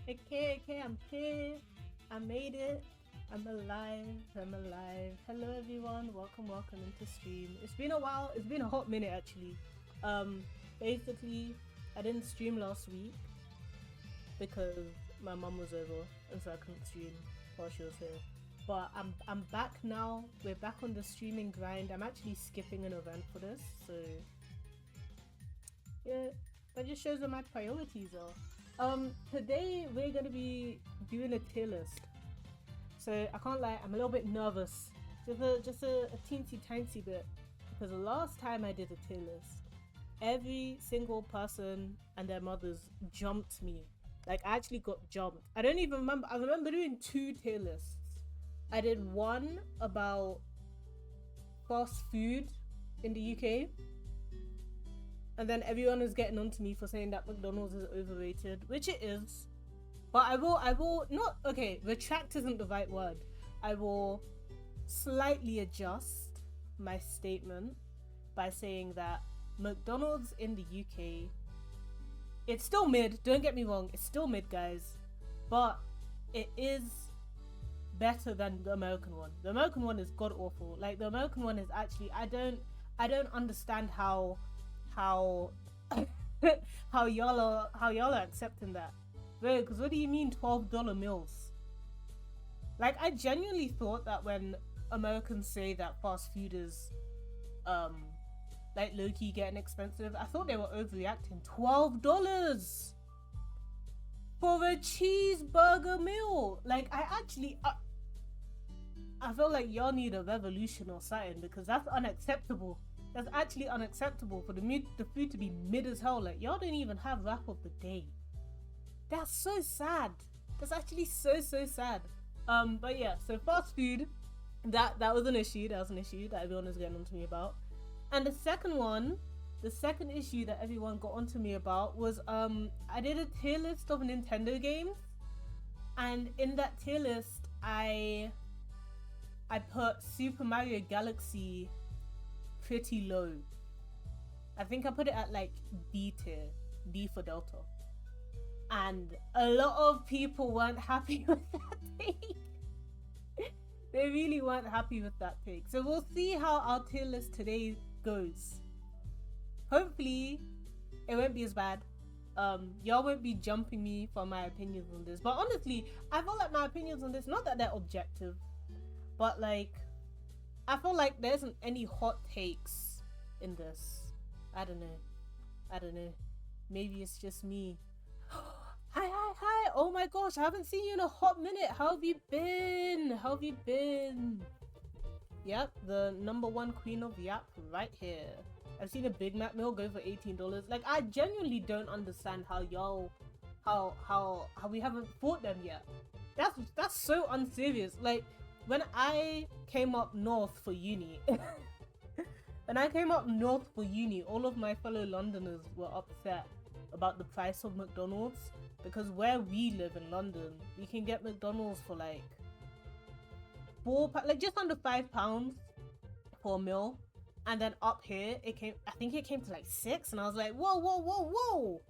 Okay, I'm here. I made it. I'm alive. I'm alive. Hello everyone. Welcome into stream. It's been a while. It's been a hot minute actually. Um, basically, I didn't stream last week because my mum was over and so I couldn't stream while she was here. But I'm back now. We're back on the streaming grind. I'm actually skipping an event for this, so yeah, that just shows where my priorities are. Today we're gonna be doing a tier list. So I can't lie, I'm a little bit nervous. Just a teensy tiny bit. Because the last time I did a tier list, every single person and their mothers jumped me. Like I actually got jumped. I don't even remember. I remember doing 2 tier lists. I did one about fast food in the UK. And then everyone was getting on to me for saying that McDonald's is overrated, which it is. But I will not, okay, retract isn't the right word. I will slightly adjust my statement by saying that McDonald's in the UK, it's still mid, don't get me wrong, it's still mid, guys. But it is better than the American one. The American one is god awful. Like the American one is actually, I don't understand how how y'all are accepting that, bro. Because what do you mean $12 meals? Like I genuinely thought that when Americans say that fast food is like low-key getting expensive, I thought they were overreacting. $12 for a cheeseburger meal. Like I feel like y'all need a revolution or something, because that's unacceptable. That's actually unacceptable for the food to be mid as hell. Like y'all don't even have wrap of the day. That's so sad. That's actually so sad. But yeah, so fast food, that was an issue. That was an issue that everyone was getting onto me about. And the second issue that everyone got onto me about was I did a tier list of Nintendo games, and in that tier list I put Super Mario Galaxy pretty low. I think I put it at like D tier, D for Delta. And a lot of people weren't happy with that take. They really weren't happy with that take. So we'll see how our tier list today goes. Hopefully it won't be as bad. Y'all won't be jumping me for my opinions on this. But honestly, I feel like my opinions on this, not that they're objective, but like I feel like there isn't any hot takes in this. I don't know. Maybe it's just me. Hi. Oh my gosh, I haven't seen you in a hot minute. How have you been? Yep, the #1 queen of Yap right here. I've seen a Big Mac meal go for $18. Like I genuinely don't understand how y'all how we haven't fought them yet. That's so unserious. Like when I came up north for uni, all of my fellow Londoners were upset about the price of McDonald's, because where we live in London, we can get McDonald's for like just under £5 for a meal, and then up here I think it came to like 6, and I was like, whoa,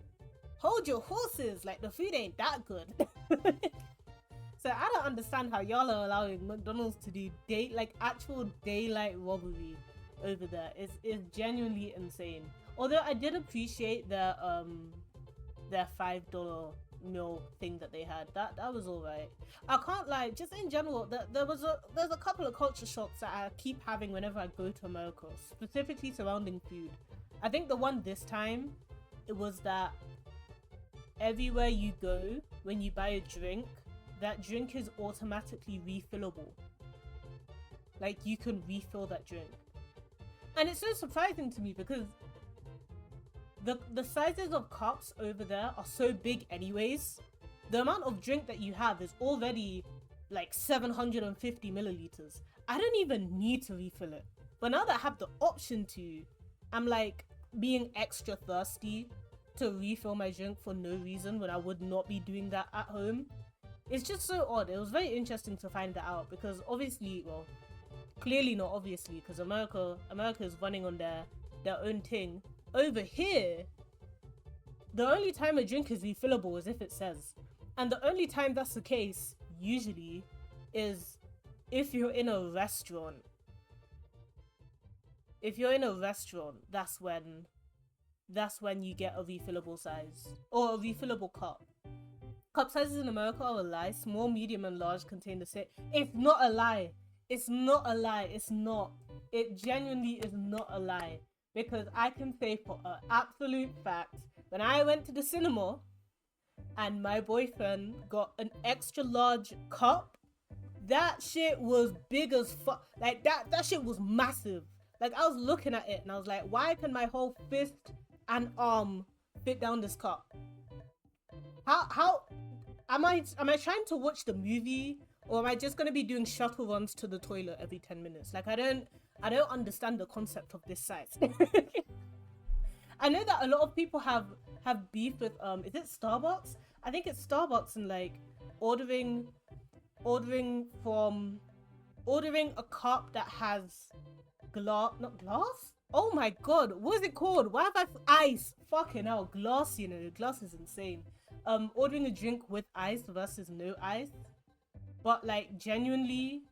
hold your horses, like the food ain't that good. So I don't understand how y'all are allowing McDonald's to do actual daylight robbery over there. It's genuinely insane. Although I did appreciate their $5 meal thing that they had. That was alright. I can't lie, just in general, there's a couple of culture shocks that I keep having whenever I go to America, specifically surrounding food. I think the one this time, it was that everywhere you go, when you buy a drink, that drink is automatically refillable. Like you can refill that drink. And it's so surprising to me because the sizes of cups over there are so big anyways. The amount of drink that you have is already like 750 milliliters. I don't even need to refill it. But now that I have the option to, I'm like being extra thirsty to refill my drink for no reason when I would not be doing that at home. It's just so odd. It was very interesting to find that out, because obviously, well, clearly not obviously, because America is running on their own thing. Over here, the only time a drink is refillable is if it says. And the only time that's the case, usually, is if you're in a restaurant. If you're in a restaurant, that's when you get a refillable size or a refillable cup. Cup sizes in America are a lie. Small, medium, and large contain the same. It's not a lie. It's not a lie. It's not. It genuinely is not a lie. Because I can say for an absolute fact, when I went to the cinema and my boyfriend got an extra large cup, that shit was big as fuck. Like, that shit was massive. Like, I was looking at it and I was like, why can my whole fist and arm fit down this cup? How am I trying to watch the movie, or am I just gonna be doing shuttle runs to the toilet every 10 minutes? Like, I don't understand the concept of this size. I know that a lot of people have beef with is it Starbucks? I think it's Starbucks, and like ordering a cup that has not glass? Oh my god, what is it called? Why have ice? Fucking hell, glass, you know, glass is insane. Ordering a drink with ice versus no ice. But like genuinely,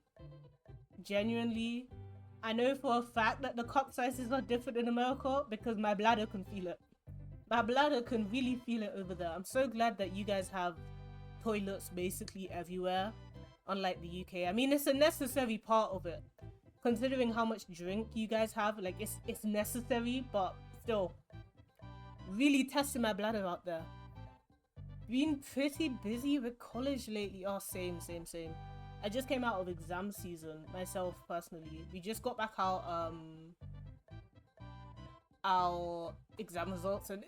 I know for a fact that the cup sizes are different in America because my bladder can feel it. My bladder can really feel it over there. I'm so glad that you guys have toilets basically everywhere, unlike the UK. I mean, it's a necessary part of it. Considering how much drink you guys have, like it's necessary, but still, really testing my bladder out there. Been pretty busy with college lately. Oh, same. I just came out of exam season myself personally. We just got back our exam results, and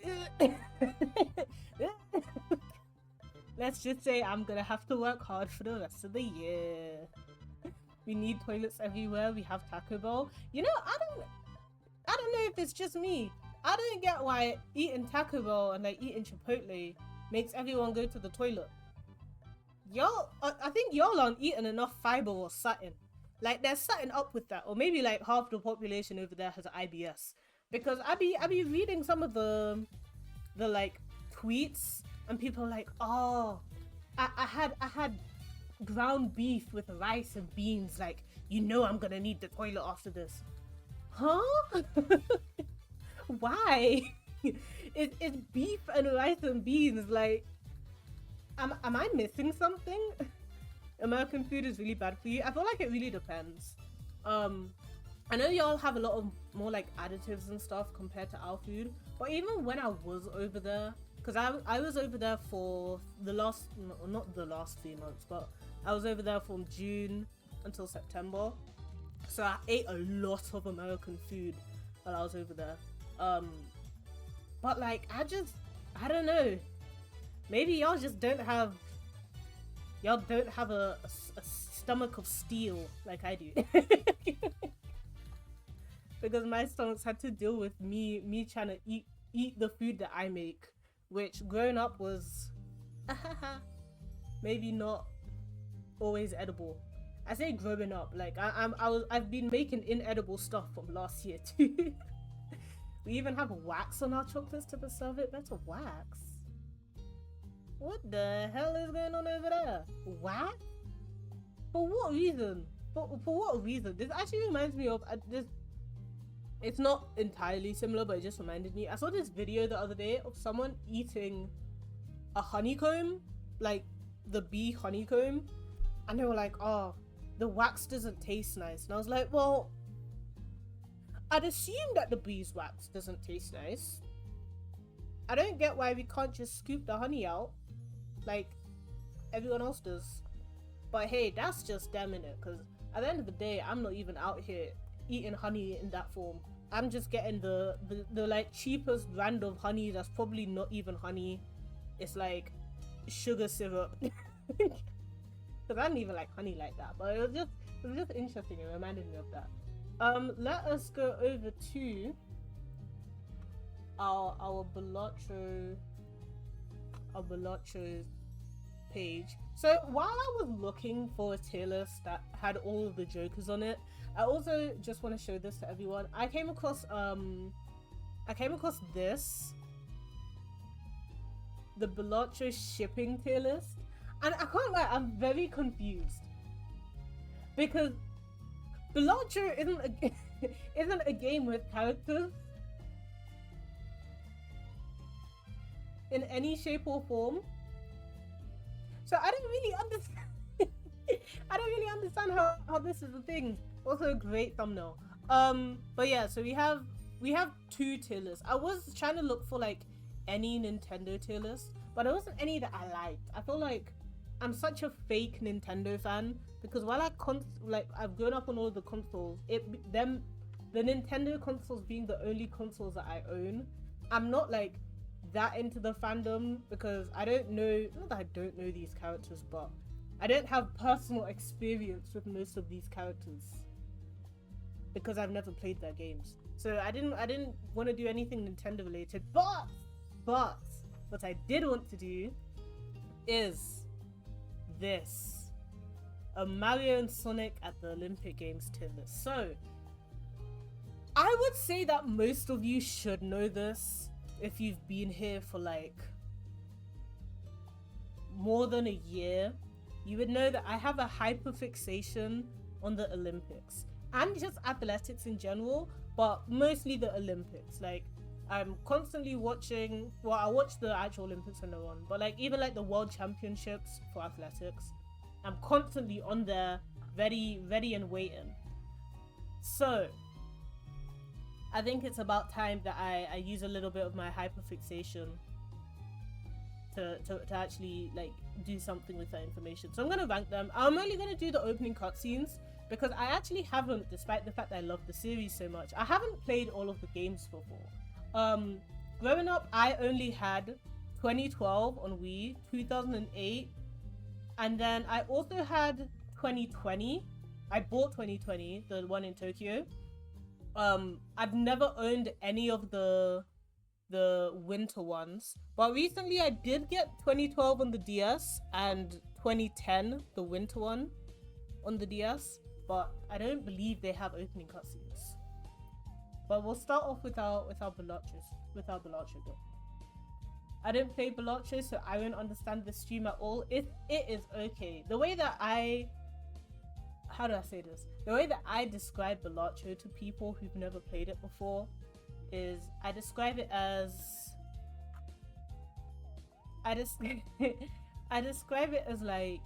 let's just say I'm gonna have to work hard for the rest of the year. We need toilets everywhere. We have Taco Bell. You know, I don't know if it's just me. I don't get why eating Taco Bell and like eating Chipotle makes everyone go to the toilet. Y'all, I think y'all aren't eating enough fiber or something. Like, there's something up with that. Or maybe like half the population over there has IBS. Because I be reading some of the like tweets, and people are like, oh, I had ground beef with rice and beans. Like, you know I'm gonna need the toilet after this. Huh? Why? It's beef and rice and beans. Like, am I missing something? American food is really bad for you. I feel like it really depends. I know y'all have a lot of more like additives and stuff compared to our food, but even when I was over there, because I was over there for the last, not the last 3 months, but I was over there from June until September, so I ate a lot of American food while I was over there. But like, I don't know, maybe y'all just don't have a stomach of steel like I do. Because my stomach's had to deal with me trying to eat the food that I make, which growing up was maybe not always edible. I say growing up, like I've been making inedible stuff from last year too. We even have wax on our chocolates to preserve it better. Wax? What the hell is going on over there? Wax? For what reason? For what reason? This actually reminds me of this. It's not entirely similar, but it just reminded me. I saw this video the other day of someone eating a honeycomb, like the bee honeycomb, and they were like, oh, the wax doesn't taste nice. And I was like, well, I'd assume that the beeswax doesn't taste nice. I don't get why we can't just scoop the honey out like everyone else does. But hey, that's just them, innit? Because at the end of the day, I'm not even out here eating honey in that form. I'm just getting the like cheapest brand of honey that's probably not even honey. It's like sugar syrup. Because I don't even like honey like that. But it was just interesting. It reminded me of that. Let us go over to our Balatro page. So while I was looking for a tier list that had all of the jokers on it, I also just want to show this to everyone. I came across this, the Balatro shipping tier list. And I can't lie, I'm very confused. Because Balatro isn't a game with characters in any shape or form. So I don't really understand. I don't really understand how this is a thing. Also, a great thumbnail. But yeah, so we have 2 tier lists. I was trying to look for like any Nintendo tier list, but there wasn't any that I liked. I feel like I'm such a fake Nintendo fan because while I've grown up on all the consoles, the Nintendo consoles being the only consoles that I own, I'm not like that into the fandom because I don't know, not that I don't know these characters, but I don't have personal experience with most of these characters because I've never played their games. So I didn't want to do anything Nintendo related, but what I did want to do is this: a Mario and Sonic at the Olympic Games tier list. So I would say that most of you should know this if you've been here for like more than a year. You would know that I have a hyperfixation on the Olympics and just athletics in general, but mostly the Olympics. Like, I'm constantly watching, well, I watch the actual Olympics when they're on, but like even like the World Championships for athletics, I'm constantly on there, ready and waiting. So I think it's about time that I use a little bit of my hyperfixation to actually like do something with that information. So I'm gonna rank them. I'm only gonna do the opening cutscenes because I actually haven't, despite the fact that I love the series so much, I haven't played all of the games before. Growing up, I only had 2012 on Wii, 2008, and then I also had 2020. I bought 2020, the one in Tokyo. I've never owned any of the winter ones, but recently I did get 2012 on the DS and 2010, the winter one, on the DS, but I don't believe they have opening cutscenes. But we'll start off with our Balatro bit. I don't play Balatro, so I won't understand the stream at all. It is okay. The way that how do I say this? The way that I describe Balatro to people who've never played it before is I describe it as I describe it as like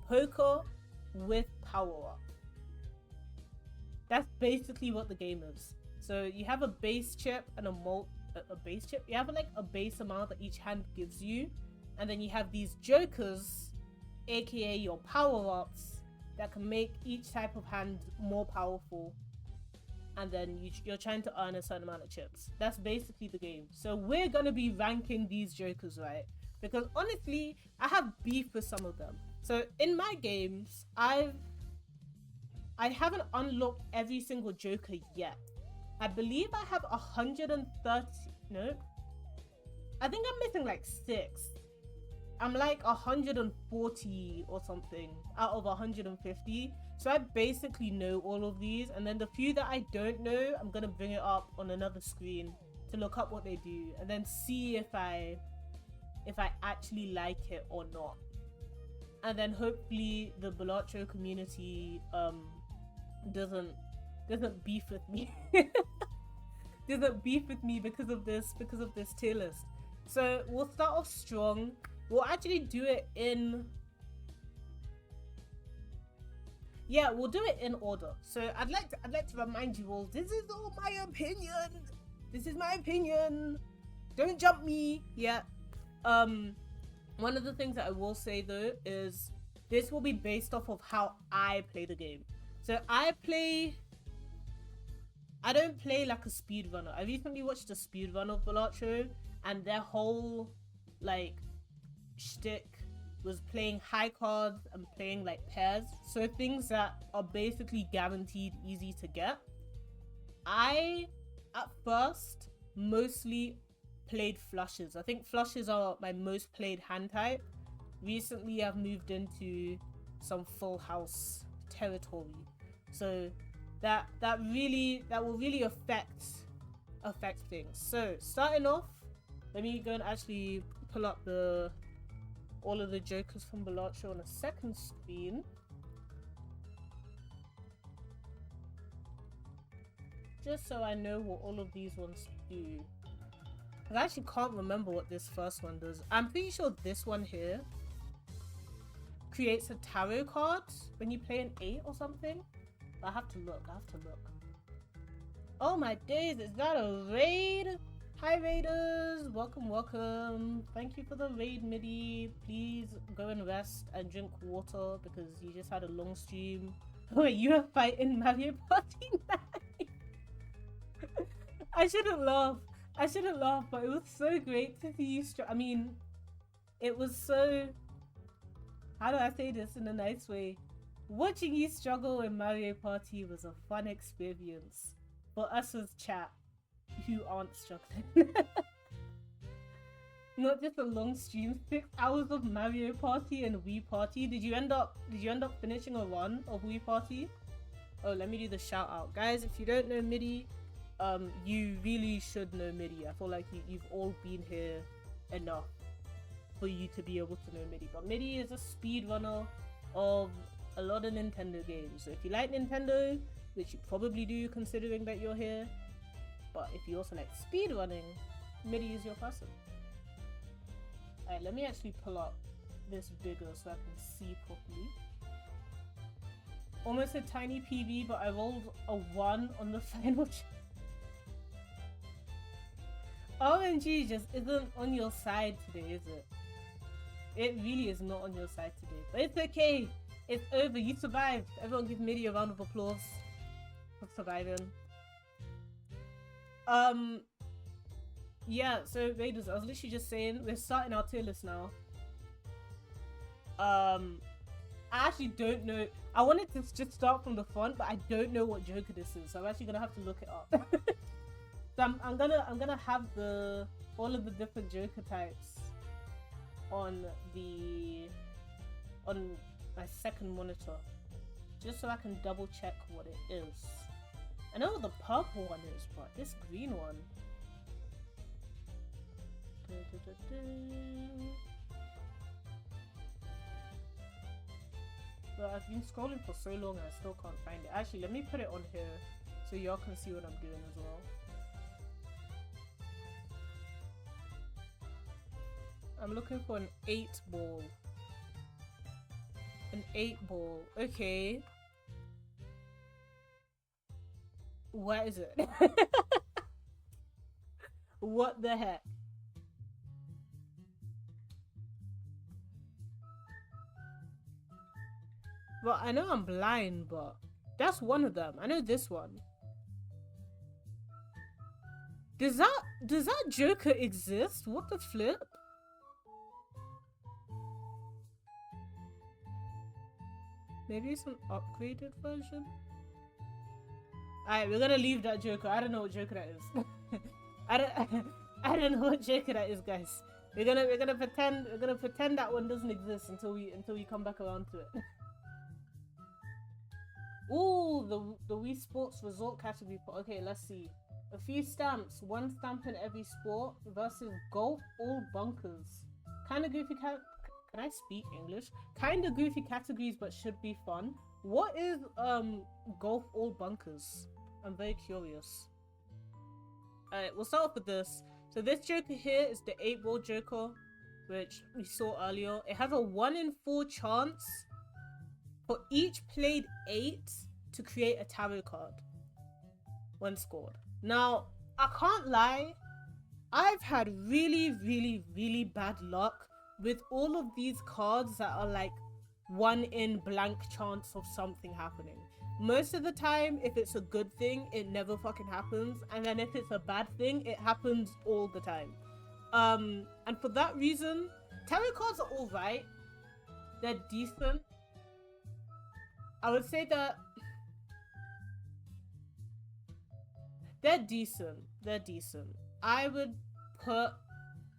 poker with power up. That's basically what the game is. So you have a base chip and a base chip. You have like a base amount that each hand gives you, and then you have these jokers, aka your power ups, that can make each type of hand more powerful. And then you're trying to earn a certain amount of chips. That's basically the game. So we're gonna be ranking these jokers, right? Because honestly, I have beef with some of them. So in my games, I haven't unlocked every single joker yet. I believe I have 130. No, I think I'm missing like 6. I'm like 140 or something out of 150. So I basically know all of these, and then the few that I don't know, I'm gonna bring it up on another screen to look up what they do and then see if I actually like it or not. And then hopefully the Balatro community doesn't beef with me. Doesn't beef with me because of this tier list. So we'll start off strong. We'll actually do it in, yeah, we'll do it in order. So I'd like to remind you all, this is all my opinion. This is my opinion. Don't jump me. Yeah. One of the things that I will say though is this will be based off of how I play the game. So I don't play like a speedrunner. I recently watched a speedrun of Balatro, and their whole like shtick was playing high cards and playing like pairs, so things that are basically guaranteed easy to get. I at first mostly played flushes. I think flushes are my most played hand type. Recently I've moved into some full house territory, so that will really affect things. So starting off, let me go and actually pull up the all of the Jokers from Balatro on a second screen. Just so I know what all of these ones do. I actually can't remember what this first one does. I'm pretty sure this one here creates a tarot card when you play an 8 or something. I have to look. Oh my days, is that a raid? Hi raiders, welcome. Thank you for the raid, MIDI. Please go and rest and drink water because you just had a long stream. Wait, you are fighting Mario Party 9? I shouldn't laugh, but it was so great to see you I mean, it was so... How do I say this in a nice way? Watching you struggle in Mario Party was a fun experience for us as chat who aren't struggling. Not just a long stream, 6 hours of Mario Party and Wii Party. Did you end up finishing a run of Wii Party? Oh, let me do the shout out. Guys, if you don't know MIDI, you really should know MIDI. I feel like you've all been here enough for you to be able to know MIDI. But MIDI is a speedrunner of a lot of Nintendo games. So if you like Nintendo, which you probably do considering that you're here, but if you also like speedrunning, MIDI is your person. Alright, let me actually pull up this bigger so I can see properly. Almost a tiny PV, but I rolled a 1 on the final RNG just isn't on your side today, is it? It really is not on your side today. But it's okay. It's over. You survived. Everyone give MIDI a round of applause for surviving. Yeah, so Raiders, I was literally just saying, we're starting our tier list now. I actually don't know. I wanted to just start from the front, but I don't know what Joker this is, so I'm actually gonna have to look it up. So I'm gonna have all of the different Joker types on my second monitor, just so I can double check what it is. I know what the purple one is, but this green one. But I've been scrolling for so long and I still can't find it. Actually, let me put it on here so y'all can see what I'm doing as well. I'm looking for an 8-ball. An 8-ball. Okay. What is it? What the heck? Well, I know I'm blind, but that's one of them. I know this one. Does that Joker exist? What the flip? Maybe it's an upgraded version? Alright, we're gonna leave that Joker. I don't know what Joker that is. I don't know what Joker that is, guys. We're gonna pretend that one doesn't exist until we come back around to it. Ooh, the Wii Sports Resort category. Okay, let's see. A few stamps. 1 stamp in every sport versus golf all bunkers. Kinda goofy can I speak English? Kinda goofy categories, but should be fun. What is golf all bunkers? I'm very curious. Alright, we'll start off with this. So this Joker here is the 8-ball Joker, which we saw earlier. It has a 1 in 4 chance for each played 8 to create a tarot card when scored. Now, I can't lie, I've had really bad luck with all of these cards that are like 1 in blank chance of something happening. Most of the time, if it's a good thing, it never fucking happens. And then if it's a bad thing, it happens all the time. And for that reason, tarot cards are alright. They're decent. I would say that they're decent. They're decent. I would put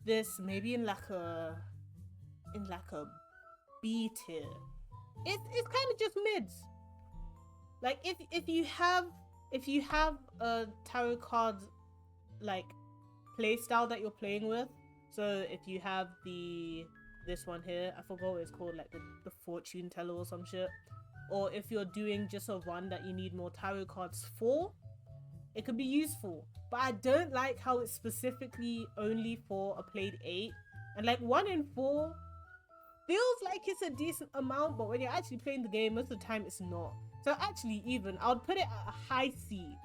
this maybe in like a B tier. It's kind of just mids. Like if you have a tarot card like play style that you're playing with, so if you have the this one here. I forgot what it's called, like the fortune teller or some shit. Or if you're doing just a run that you need more tarot cards for, it could be useful. But I don't like how it's specifically only for a played 8. And like 1 in 4 feels like it's a decent amount, but when you're actually playing the game, most of the time it's not. So actually even, I would put it at a high C.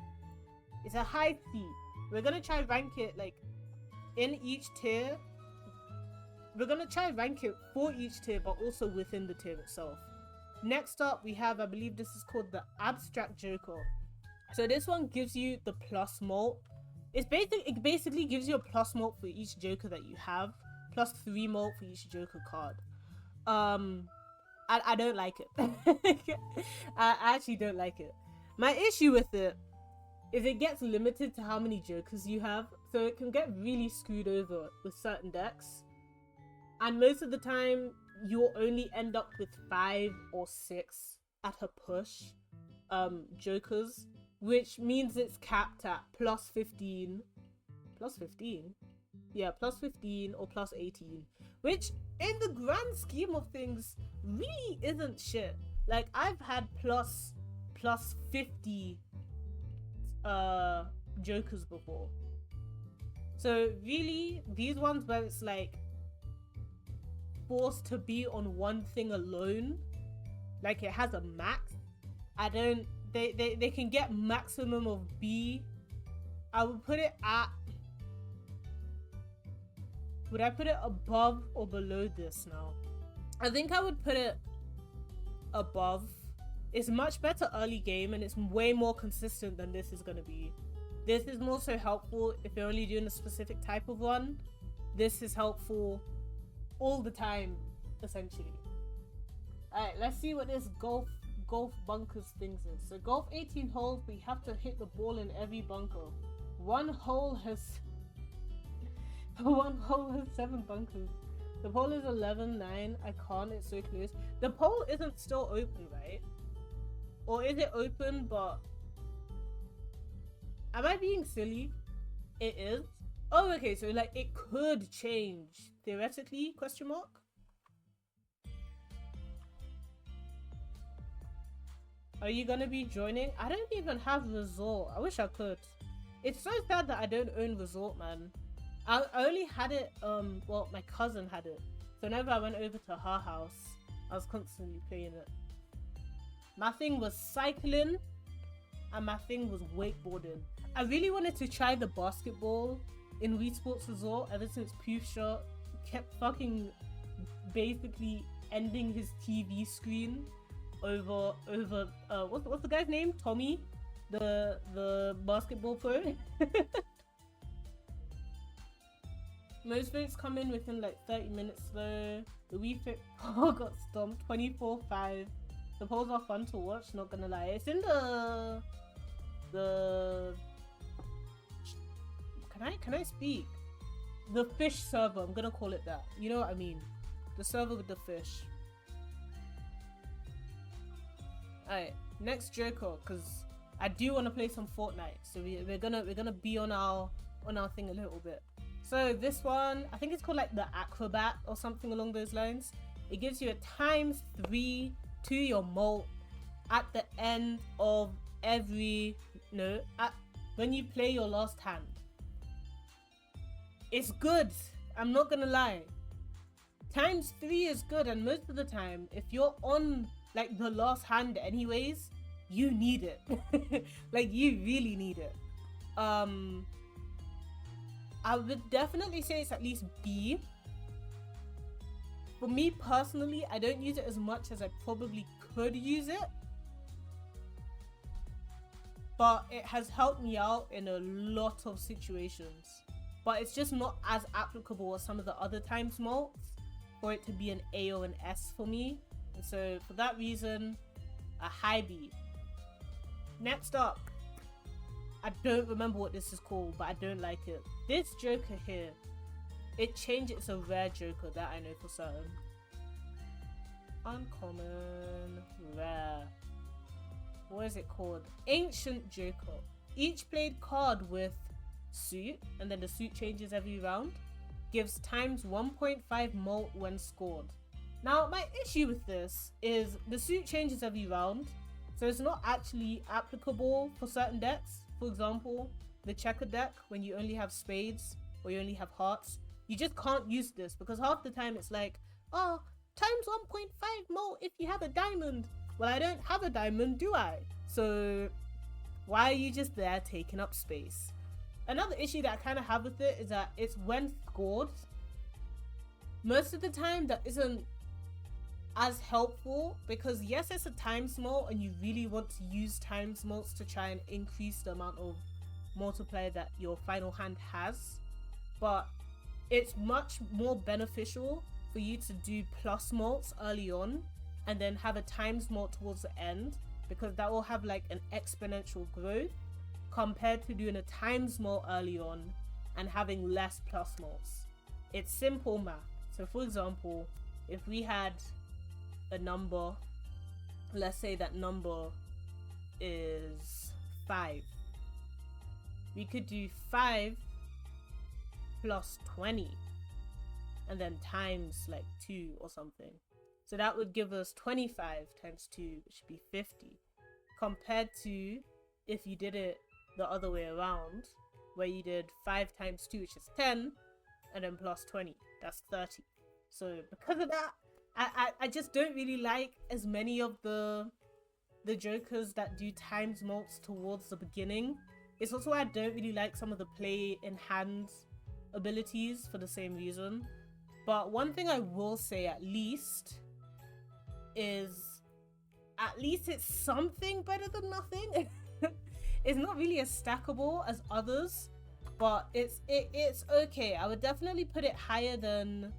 It's a high C. We're gonna try rank it like in each tier. We're gonna try rank it for each tier, but also within the tier itself. Next up, we have, I believe this is called the Abstract Joker. So this one gives you the plus mult. It basically gives you a plus mult for each Joker that you have, plus 3 mult for each Joker card. I don't like it. I actually don't like it. My issue with it is it gets limited to how many Jokers you have, so it can get really screwed over with certain decks. And most of the time, you'll only end up with 5 or 6 at a push Jokers, which means it's capped at plus 15. Plus 15? Yeah, plus 15 or plus 18, which in the grand scheme of things really isn't shit. Like, I've had plus 50 Jokers before. So really, these ones where it's like forced to be on one thing alone, like it has a max, they can get maximum of B. I would put it at, would I put it above or below this now? I think I would put it above. It's much better early game and it's way more consistent than this is going to be. This is more so helpful if you're only doing a specific type of one. This is helpful all the time, essentially. Alright, let's see what this golf bunkers things is. So golf 18 holes, we have to hit the ball in every bunker. One hole has 7 bunkers. The poll is 11-9. I can't, it's so close. The poll isn't still open, right? Or is it open, but am I being silly? It is. Oh, okay, so like it could change theoretically, question mark. Are you gonna be joining? I don't even have Resort. I wish I could. It's so sad that I don't own Resort, man. I only had it, well, my cousin had it. So whenever I went over to her house, I was constantly playing it. My thing was cycling and my thing was wakeboarding. I really wanted to try the basketball in Wii Sports Resort ever since Poofshot kept fucking basically ending his TV screen over what's the guy's name? Tommy? The basketball pro? Most votes come in within like 30 minutes though. The Wii Fit poll got stomped 24-5. The polls are fun to watch, not gonna lie. It's in the can I speak? The fish server, I'm gonna call it that. You know what I mean? The server with the fish. Alright, next Joker, because I do want to play some Fortnite. So we're gonna be on our thing a little bit. So this one, I think it's called like the Acrobat or something along those lines. It gives you a ×3 to your mult at the end of every, when you play your last hand. It's good, I'm not gonna lie. ×3 is good, and most of the time, if you're on like the last hand anyways, you need it. Like, you really need it. I would definitely say it's at least B. For me personally, I don't use it as much as I probably could use it, but it has helped me out in a lot of situations. But it's just not as applicable as some of the other times mults for it to be an A or an S for me. And so for that reason, a high B. Next up, I don't remember what this is called, but I don't like it. This Joker here, it changed, it's a rare Joker, that I know for certain. Uncommon, rare. What is it called? Ancient Joker. Each played card with suit, and then the suit changes every round. gives times 1.5 molt when scored. Now, my issue with this is the suit changes every round, so it's not actually applicable for certain decks. For example, the checker deck, when you only have spades or you only have hearts, you just can't use this because half the time it's like, oh, times 1.5 molt if you have a diamond. Well, I don't have a diamond, do I? So why are you just there taking up space? Another issue that I kind of have with it is that it's when scored. Most of the time that isn't as helpful because yes, it's a times molt and you really want to use times molts to try and increase the amount of multiplier that your final hand has, but it's much more beneficial for you to do plus molts early on and then have a times molt towards the end, because that will have like an exponential growth compared to doing a times molt early on and having less plus molts. It's simple math. So for example, if we had a number, let's say that number is 5, we could do 5 plus 20 and then times like 2 or something. So that would give us 25 times 2, which should be 50, compared to if you did it the other way around, where you did 5 times 2, which is 10, and then plus 20, that's 30. So because of that, I just don't really like as many of the jokers that do times molts towards the beginning. It's also why I don't really like some of the play in hand abilities for the same reason. But one thing I will say at least is at least it's something better than nothing. It's not really as stackable as others, but it's okay. I would definitely put it higher than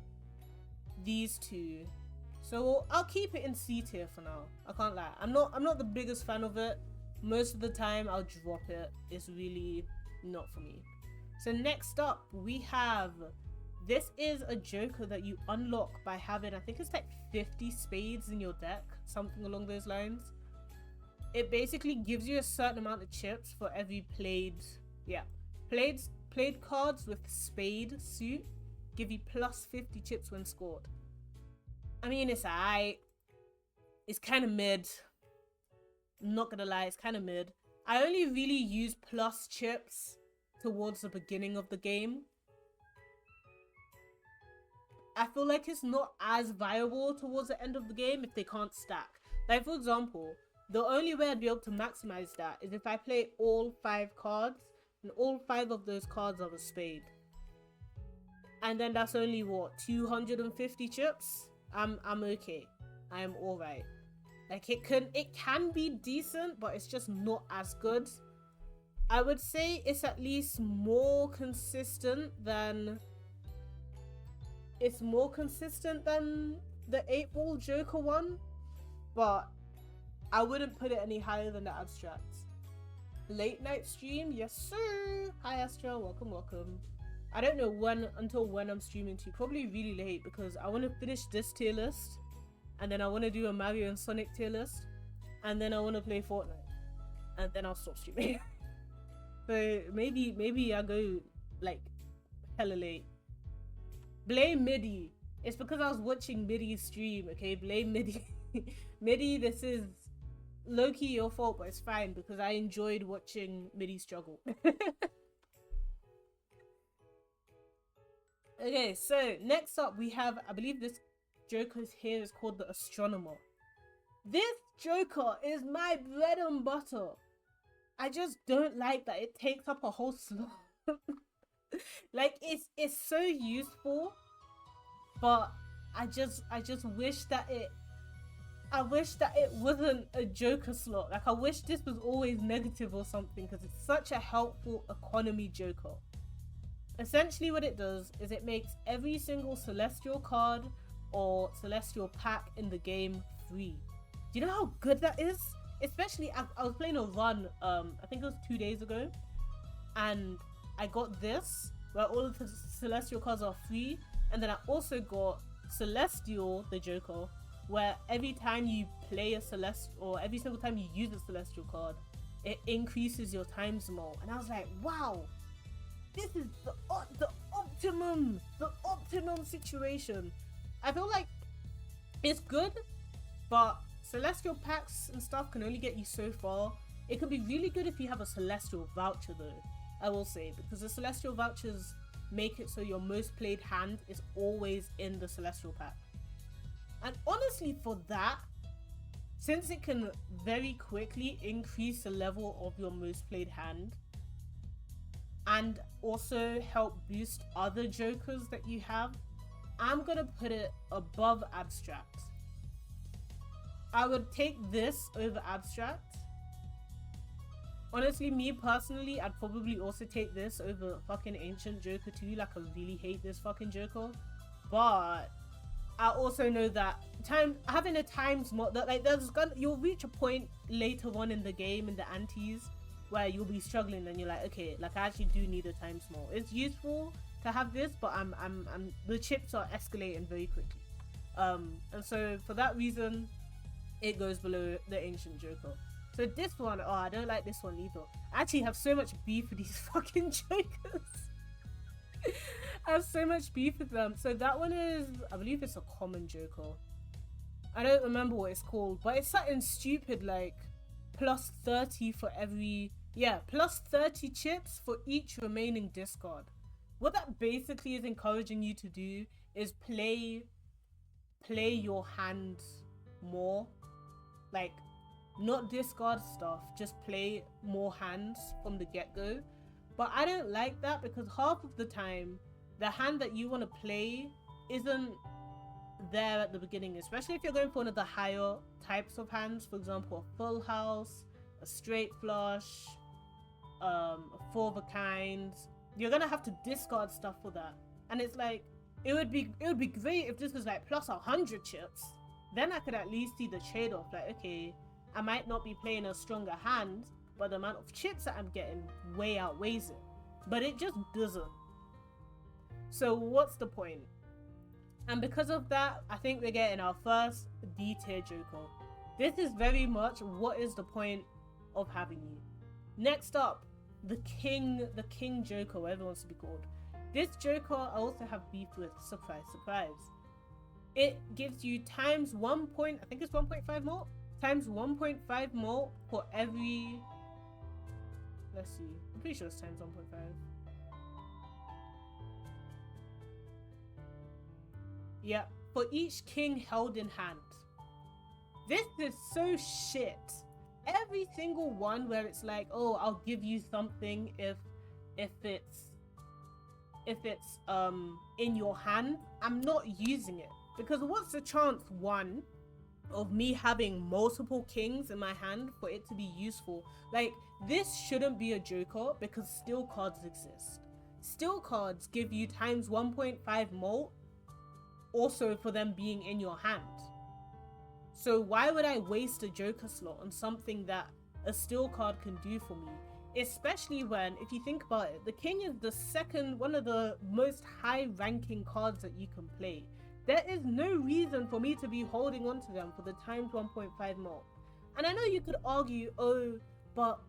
these two. So I'll keep it in C tier for now. I can't lie. I'm not the biggest fan of it. Most of the time I'll drop it. It's really not for me. So next up we have, this is a joker that you unlock by having, I think it's like 50 spades in your deck, something along those lines. It basically gives you a certain amount of chips for every played cards with spade suit give you plus 50 chips when scored. I mean, it's alright. It's kind of mid. I'm not gonna lie, it's kind of mid. I only really use plus chips towards the beginning of the game. I feel like it's not as viable towards the end of the game if they can't stack. Like for example, the only way I'd be able to maximize that is if I play all 5 cards and all 5 of those cards are a spade. And then that's only what, 250 chips? I'm okay. I am alright. Like it can be decent, but it's just not as good. I would say it's at least more consistent than the 8-ball joker one, but I wouldn't put it any higher than the abstracts. Late night stream, yes sir. Hi Astra, welcome. I don't know until when I'm streaming to. Probably really late because I want to finish this tier list, and then I want to do a Mario and Sonic tier list, and then I want to play Fortnite, and then I'll stop streaming. So maybe I go like hella late. Blame Midi. It's because I was watching Midi's stream. Okay, blame Midi. Midi, this is low-key your fault, but it's fine because I enjoyed watching Midi struggle. Okay, so next up we have, I believe this joker here is called the Astronomer. This joker is my bread and butter. I just don't like that it takes up a whole slot. Like it's so useful, but I just wish that it wasn't a joker slot. Like I wish this was always negative or something, because it's such a helpful economy joker. Essentially what it does is it makes every single celestial card or celestial pack in the game free. Do you know how good that is? Especially I was playing a run, I think it was 2 days ago, and I got this where all of the celestial cards are free, and then I also got Celestial, the joker, where every time you play a celestial, or every single time you use a celestial card, it increases your times more. And I was like, wow, this is the optimum situation. I feel like it's good, but celestial packs and stuff can only get you so far. It could be really good if you have a celestial voucher though, I will say, because the celestial vouchers make it so your most played hand is always in the celestial pack. And honestly, for that, since it can very quickly increase the level of your most played hand and also help boost other jokers that you have, I'm gonna put it above abstract. I would take this over abstract. Honestly, me personally, I'd probably also take this over fucking ancient joker too. Like, I really hate this fucking joker, but I also know that having a times mod, that like you'll reach a point later on in the game in the antes where you'll be struggling and you're like, okay, like I actually do need a times mod. It's useful to have this, but the chips are escalating very quickly, and so for that reason it goes below the ancient joker. So this one, oh, I don't like this one either. I actually have so much beef with these fucking jokers. I have so much beef with them. So that one is, I believe it's a common joker. I don't remember what it's called, but it's something stupid like plus 30 for every, yeah, plus 30 chips for each remaining discard. What that basically is encouraging you to do is play your hand more. Like, not discard stuff, just play more hands from the get-go. But I don't like that because half of the time the hand that you want to play isn't there at the beginning, especially if you're going for one of the higher types of hands. For example, a full house, a straight flush, a four of a kind. You're gonna have to discard stuff for that, and it's like it would be great if this was like plus 100 chips. Then I could at least see the trade-off. Like, okay, I might not be playing a stronger hand, but the amount of chips that I'm getting way outweighs it. But it just doesn't. So what's the point? And because of that, I think we're getting our first D tier joker. This is very much what is the point of having you. Next up, the king joker, whatever it wants to be called. This joker I also have beef with. Surprise, surprise. It gives you times 1 point, I think it's 1.5 more, times 1.5 more for every, let's see, I'm pretty sure it's times 1.5. Yeah, for each king held in hand. This is so shit. Every single one where it's like, oh, I'll give you something if it's in your hand, I'm not using it. Because what's the chance, one, of me having multiple kings in my hand for it to be useful? Like, this shouldn't be a joker because still cards exist. Still cards give you times 1.5 more also for them being in your hand. So why would I waste a joker slot on something that a still card can do for me? Especially when, if you think about it, the king is the second, one of the most high ranking cards that you can play. There is no reason for me to be holding on to them for the times 1.5 more. And I know you could argue, oh, but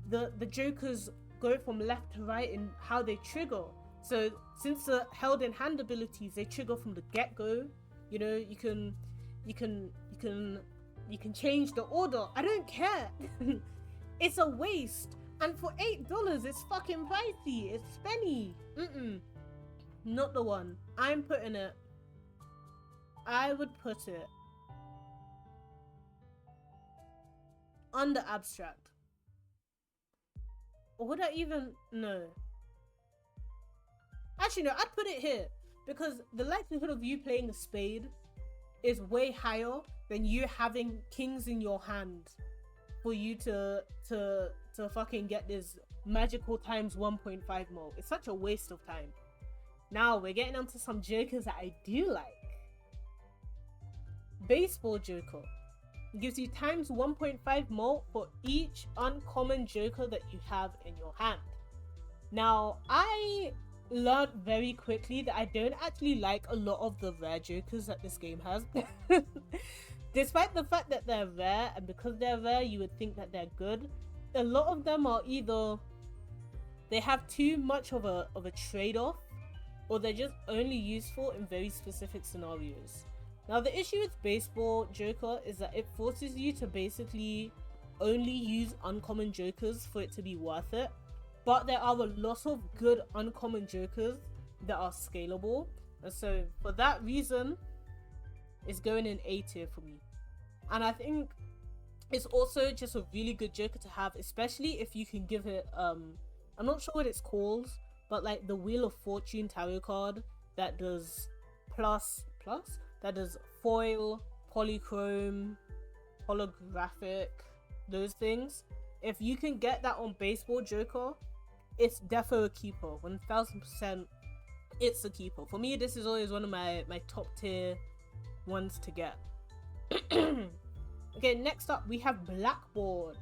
the jokers go from left to right in how they trigger. So since the held in hand abilities, they trigger from the get-go, you know, you can change the order. I don't care. It's a waste. And for $8, it's fucking pricey. It's spenny. Not the one. I'm putting it, I would put it under abstract. Or would I even, no. Actually, no, I'd put it here because the likelihood of you playing a spade is way higher than you having kings in your hand for you to fucking get this magical times 1.5 more. It's such a waste of time. Now we're getting onto some jokers that I do like. Baseball joker gives you times 1.5 more for each uncommon joker that you have in your hand. Now, I learned very quickly that I don't actually like a lot of the rare jokers that this game has. Despite the fact that they're rare, and because they're rare you would think that they're good, a lot of them are either they have too much of a trade-off, or they're just only useful in very specific scenarios. Now the issue with baseball joker is that it forces you to basically only use uncommon jokers for it to be worth it, but there are a lot of good uncommon jokers that are scalable, and so for that reason it's going in A tier for me. And I think it's also just a really good joker to have, especially if you can give it I'm not sure what it's called, but like the Wheel of Fortune tarot card that does plus, that does foil, polychrome, holographic, those things. If you can get that on baseball joker, it's defo a keeper. 1000% it's a keeper. For me, this is always one of my top tier ones to get. Okay, next up we have Blackboard.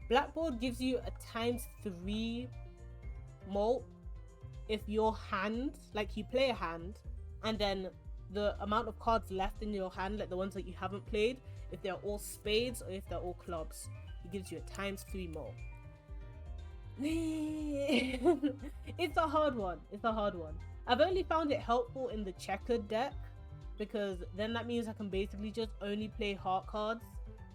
Blackboard gives you a ×3 mult if your hand, like you play a hand, and then the amount of cards left in your hand, like the ones that you haven't played, if they're all spades or if they're all clubs, it gives you a ×3 mult. It's a hard one. I've only found it helpful in the checkered deck, because then that means I can basically just only play heart cards,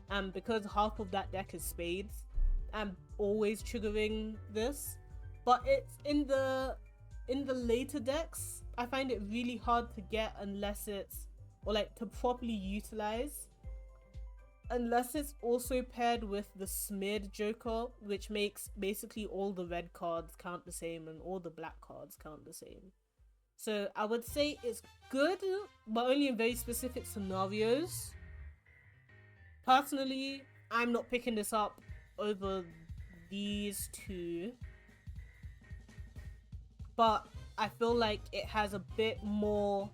and because half of that deck is spades, I'm always triggering this. But it's in the later decks, I find it really hard to get unless it's, or like to properly utilize, unless it's also paired with the smeared joker, which makes basically all the red cards count the same and all the black cards count the same. So I would say it's good, but only in very specific scenarios. Personally, I'm not picking this up over these two, but I feel like it has a bit more,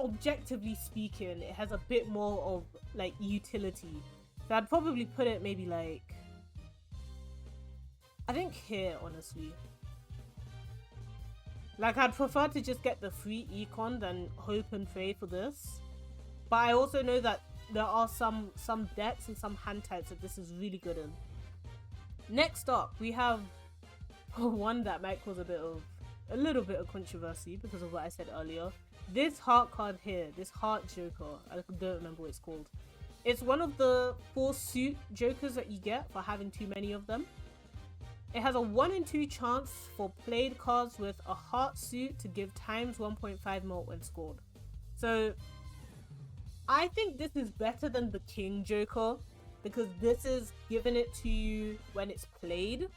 objectively speaking, it has a bit more of like utility. So I'd probably put it maybe like, I think here, honestly. Like, I'd prefer to just get the free econ than hope and pray for this. But I also know that there are some decks and some hand types that this is really good in. Next up, we have one that might cause a little bit of controversy because of what I said earlier. This heart card here, this heart joker, I don't remember what it's called. It's one of the 4 suit jokers that you get for having too many of them. It has a 1 in 2 chance for played cards with a heart suit to give ×1.5 mult when scored. So I think this is better than the king joker, because this is giving it to you when it's played.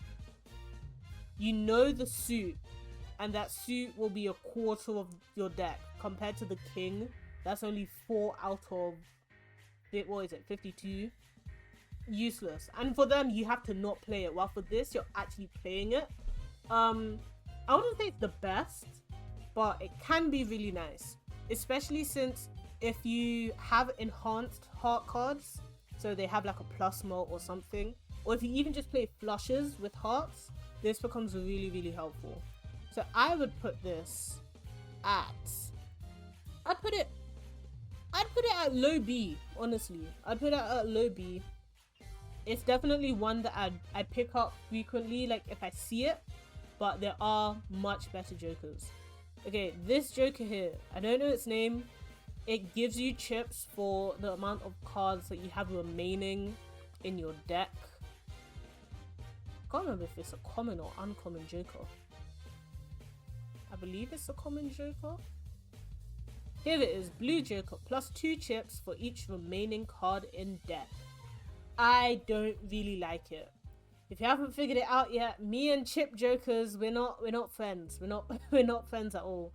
You know the suit, and that suit will be a quarter of your deck, compared to the king. That's only 4 out of, what is it, 52? Useless. And for them, you have to not play it, while for this, you're actually playing it. I wouldn't say it's the best, but it can be really nice, especially since if you have enhanced heart cards, so they have like a plus mult or something, or if you even just play flushes with hearts, this becomes really, really helpful. So I would put this at, I'd put it at low B, honestly. I'd put it at low B. It's definitely one that I pick up frequently, like if I see it, but there are much better jokers. Okay, this joker here, I don't know its name. It gives you chips for the amount of cards that you have remaining in your deck. I can't remember if it's a common or uncommon joker. I believe it's a common joker. Here it is, blue joker, plus 2 chips for each remaining card in deck. I don't really like it. If you haven't figured it out yet, me and chip jokers, we're not friends. We're not friends at all.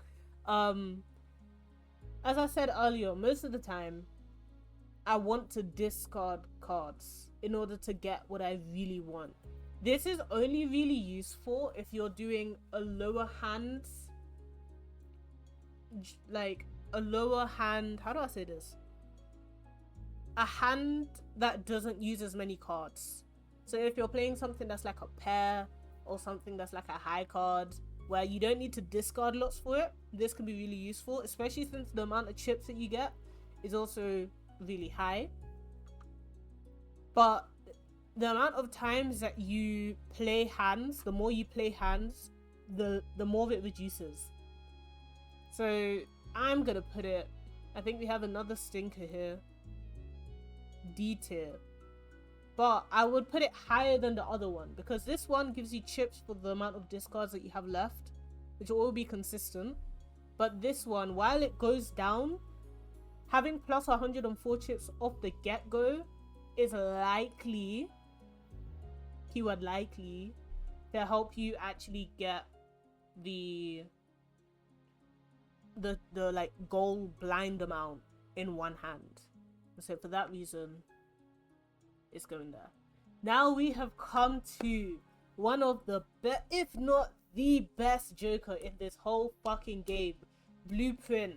As I said earlier, most of the time, I want to discard cards in order to get what I really want. This is only really useful if you're doing a lower hand, like a lower hand, how do I say this? A hand that doesn't use as many cards. So if you're playing something that's like a pair or something that's like a high card where you don't need to discard lots for it, this can be really useful, especially since the amount of chips that you get is also really high. But the amount of times that you play hands, the more you play hands, the more it reduces. So I'm gonna put it, I think we have another stinker here, D tier. But I would put it higher than the other one, because this one gives you chips for the amount of discards that you have left, which will all be consistent. But this one, while it goes down, having plus 104 chips off the get-go is likely, keyword likely, to help you actually get the like goal blind amount in one hand. So for that reason, it's going there. Now we have come to one of the best, if not the best Joker in this whole fucking game, Blueprint.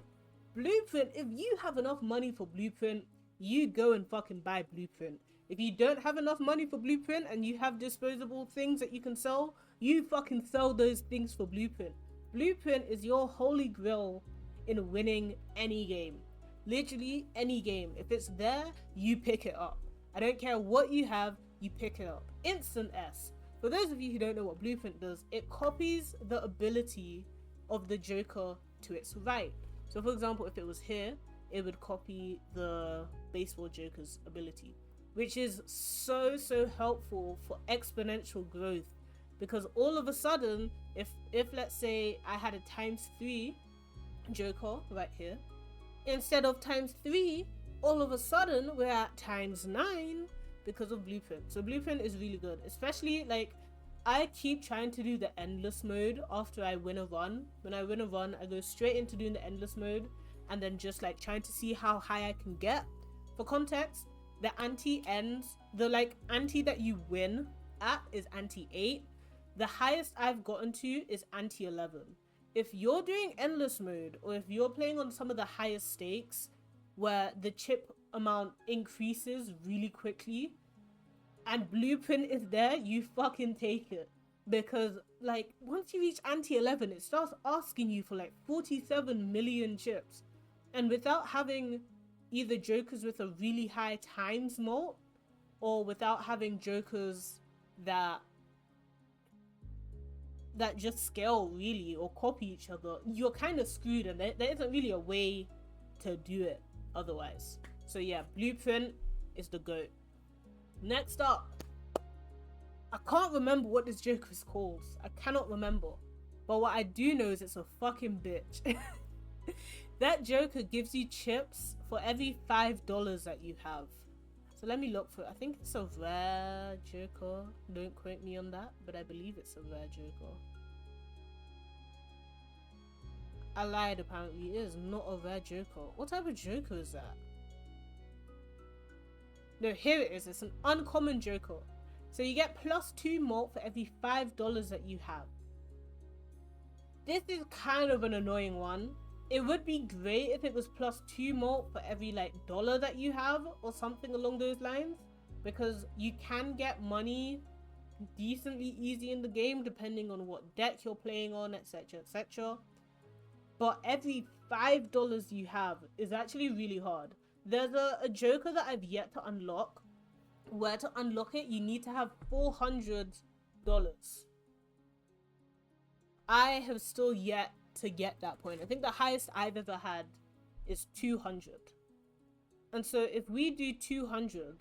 Blueprint, if you have enough money for Blueprint, you go and fucking buy Blueprint. If you don't have enough money for Blueprint and you have disposable things that you can sell, you fucking sell those things for Blueprint. Blueprint is your holy grail in winning any game. Literally any game. If it's there, you pick it up. I don't care what you have, you pick it up. Instant S. For those of you who don't know what Blueprint does, it copies the ability of the Joker to its right. So for example, if it was here, it would copy the baseball Joker's ability, which is so helpful for exponential growth. Because all of a sudden, if let's say I had a ×3 Joker right here, instead of ×3, all of a sudden we're at ×9 because of Blueprint. So Blueprint is really good, especially like I keep trying to do the endless mode after I win a run. When I win a run, I go straight into doing the endless mode and then just like trying to see how high I can get. For context, the ante ends, the like ante that you win at is ante 8. The highest I've gotten to is ante 11. If you're doing endless mode, or if you're playing on some of the highest stakes where the chip amount increases really quickly and Blueprint is there, you fucking take it. Because like once you reach ante 11, it starts asking you for like 47 million chips. And without having either Jokers with a really high times mult, or without having Jokers that just scale really or copy each other, you're kind of screwed, and there isn't really a way to do it otherwise. So yeah, Blueprint is the GOAT. Next up, I can't remember what this Joker is called. I cannot remember. But what I do know is it's a fucking bitch. That Joker gives you chips for every $5 that you have. So let me look for it. I think it's a rare Joker. Don't quote me on that, but I believe it's a rare Joker. I lied, apparently. It is not a rare Joker. What type of Joker is that? No, here it is. It's an uncommon Joker. So you get +2 mult for every $5 that you have. This is kind of an annoying one. It would be great if it was +2 mult for every like dollar that you have or something along those lines, because you can get money decently easy in the game depending on what deck you're playing on, etc, etc. But every $5 you have is actually really hard. There's a Joker that I've yet to unlock, where to unlock it you need to have $400. I have still yet to get that point. I think the highest I've ever had is 200. And so if we do 200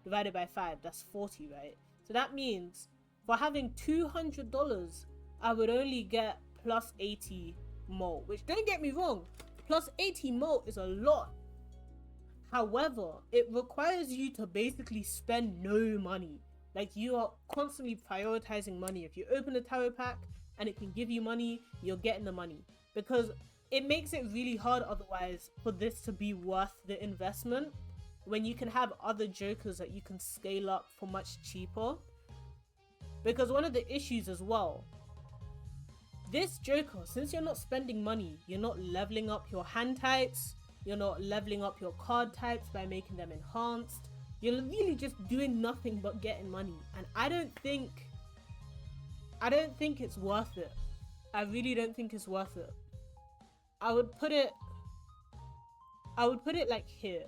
divided by 5, that's 40, right? So that means for having $200, I would only get +80 mult, which, don't get me wrong, +80 mult is a lot. However, it requires you to basically spend no money. Like, you are constantly prioritizing money. If you open a tarot pack and it can give you money, you're getting the money, because it makes it really hard otherwise for this to be worth the investment when you can have other Jokers that you can scale up for much cheaper. Because one of the issues as well, this Joker, since you're not spending money, you're not leveling up your hand types, you're not leveling up your card types by making them enhanced, you're really just doing nothing but getting money. And I don't think it's worth it. I really don't think it's worth it. I would put it like here.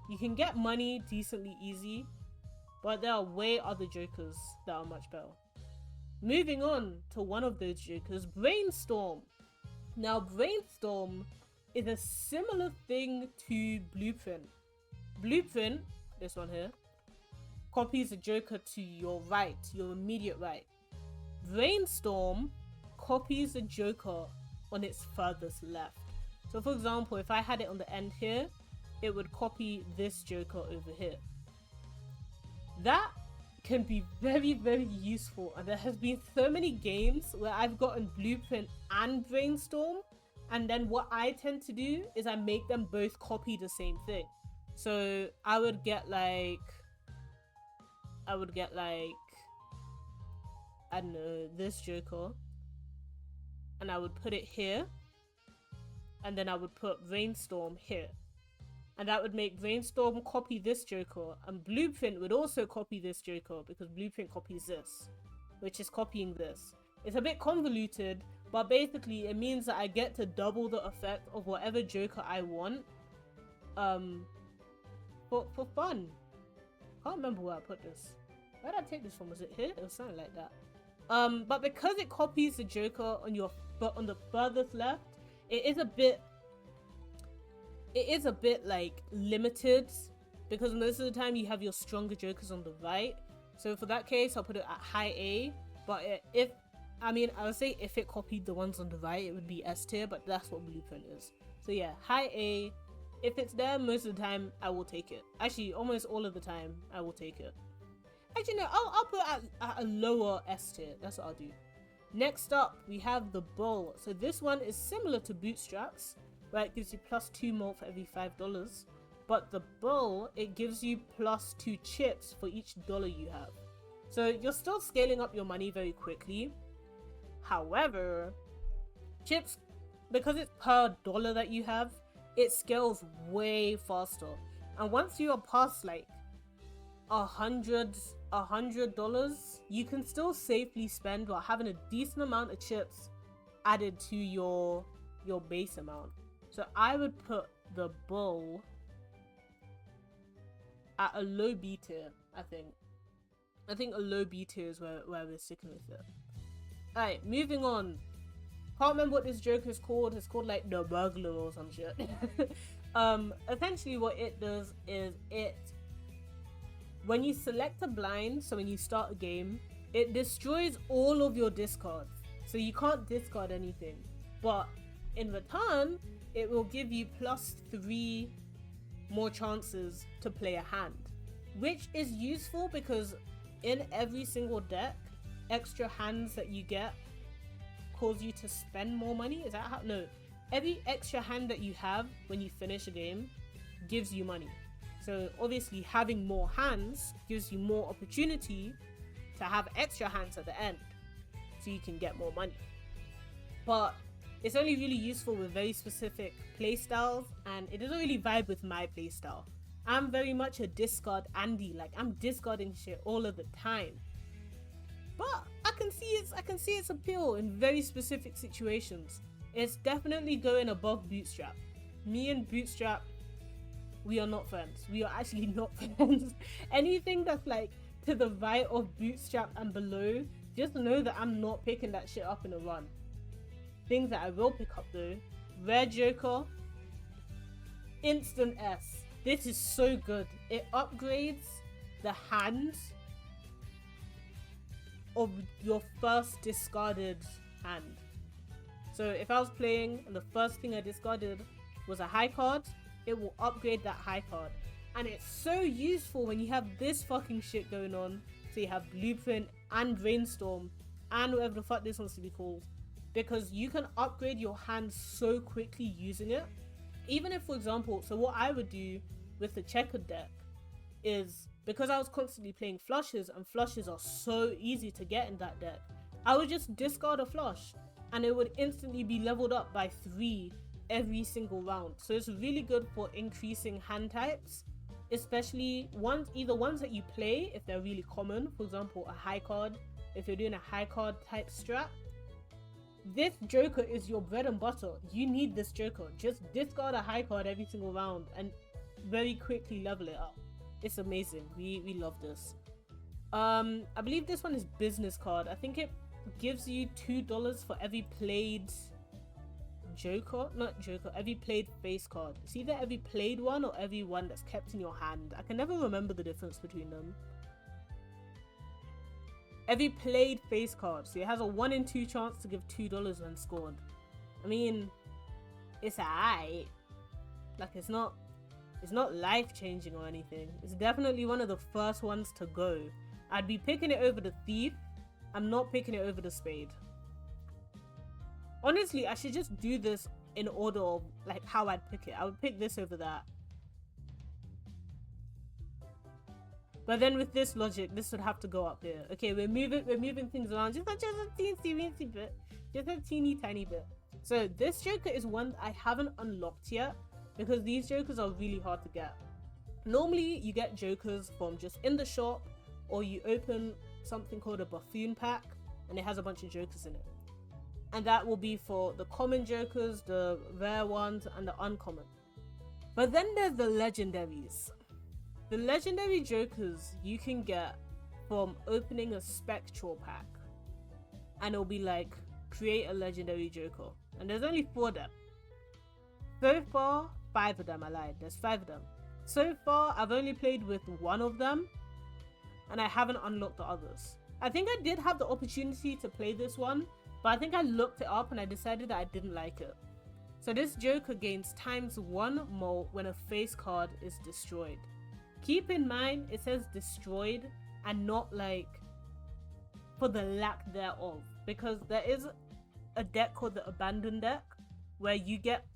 You can get money decently easy, but there are way other jokers that are much better. Moving on to one of those jokers, Brainstorm. Now, Brainstorm is a similar thing to Blueprint. Blueprint, this one here, copies a joker to your right, your immediate right. Brainstorm copies a joker on its furthest left. So for example, if I had it on the end here, it would copy this joker over here. That can be very, very useful, and there has been so many games where I've gotten Blueprint and Brainstorm, and then what I tend to do is I make them both copy the same thing. So I would get like, I don't know, this joker, and I would put it here, and then I would put Brainstorm here. And that would make Brainstorm copy this joker, and Blueprint would also copy this joker because Blueprint copies this, which is copying this. It's a bit convoluted, but basically it means that I get to double the effect of whatever joker I want for fun. Can't remember where I put this. Where did I take this from? Was it here? It was something like that. But because it copies the joker on the furthest left, it is a bit like limited, because most of the time you have your stronger jokers on the right. So for that case, I'll put it at high A. But I would say if it copied the ones on the right, it would be S tier, but that's what Blueprint is. So yeah, high A. If it's there, most of the time I will take it. Actually, almost all of the time I will take it. Actually, no, I'll put it at a lower S tier. That's what I'll do. Next up, we have the Bull. So this one is similar to Bootstraps, where it gives you +2 more for every $5. But the Bull, it gives you +2 chips for each dollar you have. So you're still scaling up your money very quickly. However, chips, because it's per dollar that you have, it scales way faster. And once you are past like $100, you can still safely spend while having a decent amount of chips added to your base amount. So I would put the Bull at a low B tier, I think. I think a low B tier is where we're sticking with it. Alright, moving on. Can't remember what this joke is called. It's called like the burglar or some shit. Essentially what it does is when you select a blind, so when you start a game, it destroys all of your discards. So you can't discard anything. But in return, it will give you +3 more chances to play a hand, which is useful because in every single deck, extra hands that you get cause you to spend more money. Is that how? No, every extra hand that you have when you finish a game gives you money. So obviously having more hands gives you more opportunity to have extra hands at the end, so you can get more money. But it's only really useful with very specific playstyles, and it doesn't really vibe with my playstyle. I'm very much a discard Andy, like I'm discarding shit all of the time. But I can see its appeal in very specific situations. It's definitely going above Bootstrap. Me and Bootstrap, we are not friends. We are actually not friends. Anything that's like to the right of Bootstrap and below, just know that I'm not picking that shit up in a run. Things that I will pick up though: Rare Joker, Instant S. This is so good. It upgrades the hand of your first discarded hand. So if I was playing and the first thing I discarded was a high card, it will upgrade that high card. And it's so useful when you have this fucking shit going on. So you have Blueprint and Brainstorm and whatever the fuck this wants to be called, because you can upgrade your hand so quickly using it. Even if, for example, so what I would do with the checkered deck is, because I was constantly playing flushes, and flushes are so easy to get in that deck, I would just discard a flush and it would instantly be leveled up by 3 every single round. So it's really good for increasing hand types, especially either ones that you play if they're really common. For example, a high card, if you're doing a high card type strat, this joker is your bread and butter. You need this joker. Just discard a high card every single round and very quickly level it up. It's amazing. We love this. I believe this one is business card. I think it gives you $2 for every played every played face card. It's either every played one or every one that's kept in your hand. I can never remember the difference between them. Every played face card, so it has a 1 in 2 chance to give $2 when scored. I mean, it's alright. Like, it's not life-changing or anything. It's definitely one of the first ones to go. I'd be picking it over the thief. I'm not picking it over the spade. Honestly, I should just do this in order of like how I'd pick it. I would pick this over that. But then with this logic, this would have to go up here. Okay, we're moving things around just a teeny bit. Just a teeny tiny bit. So this Joker is one I haven't unlocked yet, because these Jokers are really hard to get. Normally you get Jokers from just in the shop, or you open something called a buffoon pack and it has a bunch of Jokers in it. And that will be for the common Jokers, the rare ones, and the uncommon. But then there's the legendaries. The legendary Jokers you can get from opening a spectral pack. And it'll be like, create a legendary Joker. And there's only 4 of them. So far, 5 of them, I lied. There's 5 of them. So far, I've only played with 1 of them. And I haven't unlocked the others. I think I did have the opportunity to play this one, but I think I looked it up and I decided that I didn't like it. So this Joker gains ×1 molt when a face card is destroyed. Keep in mind, it says destroyed and not like for the lack thereof. Because there is a deck called the Abandoned deck where you get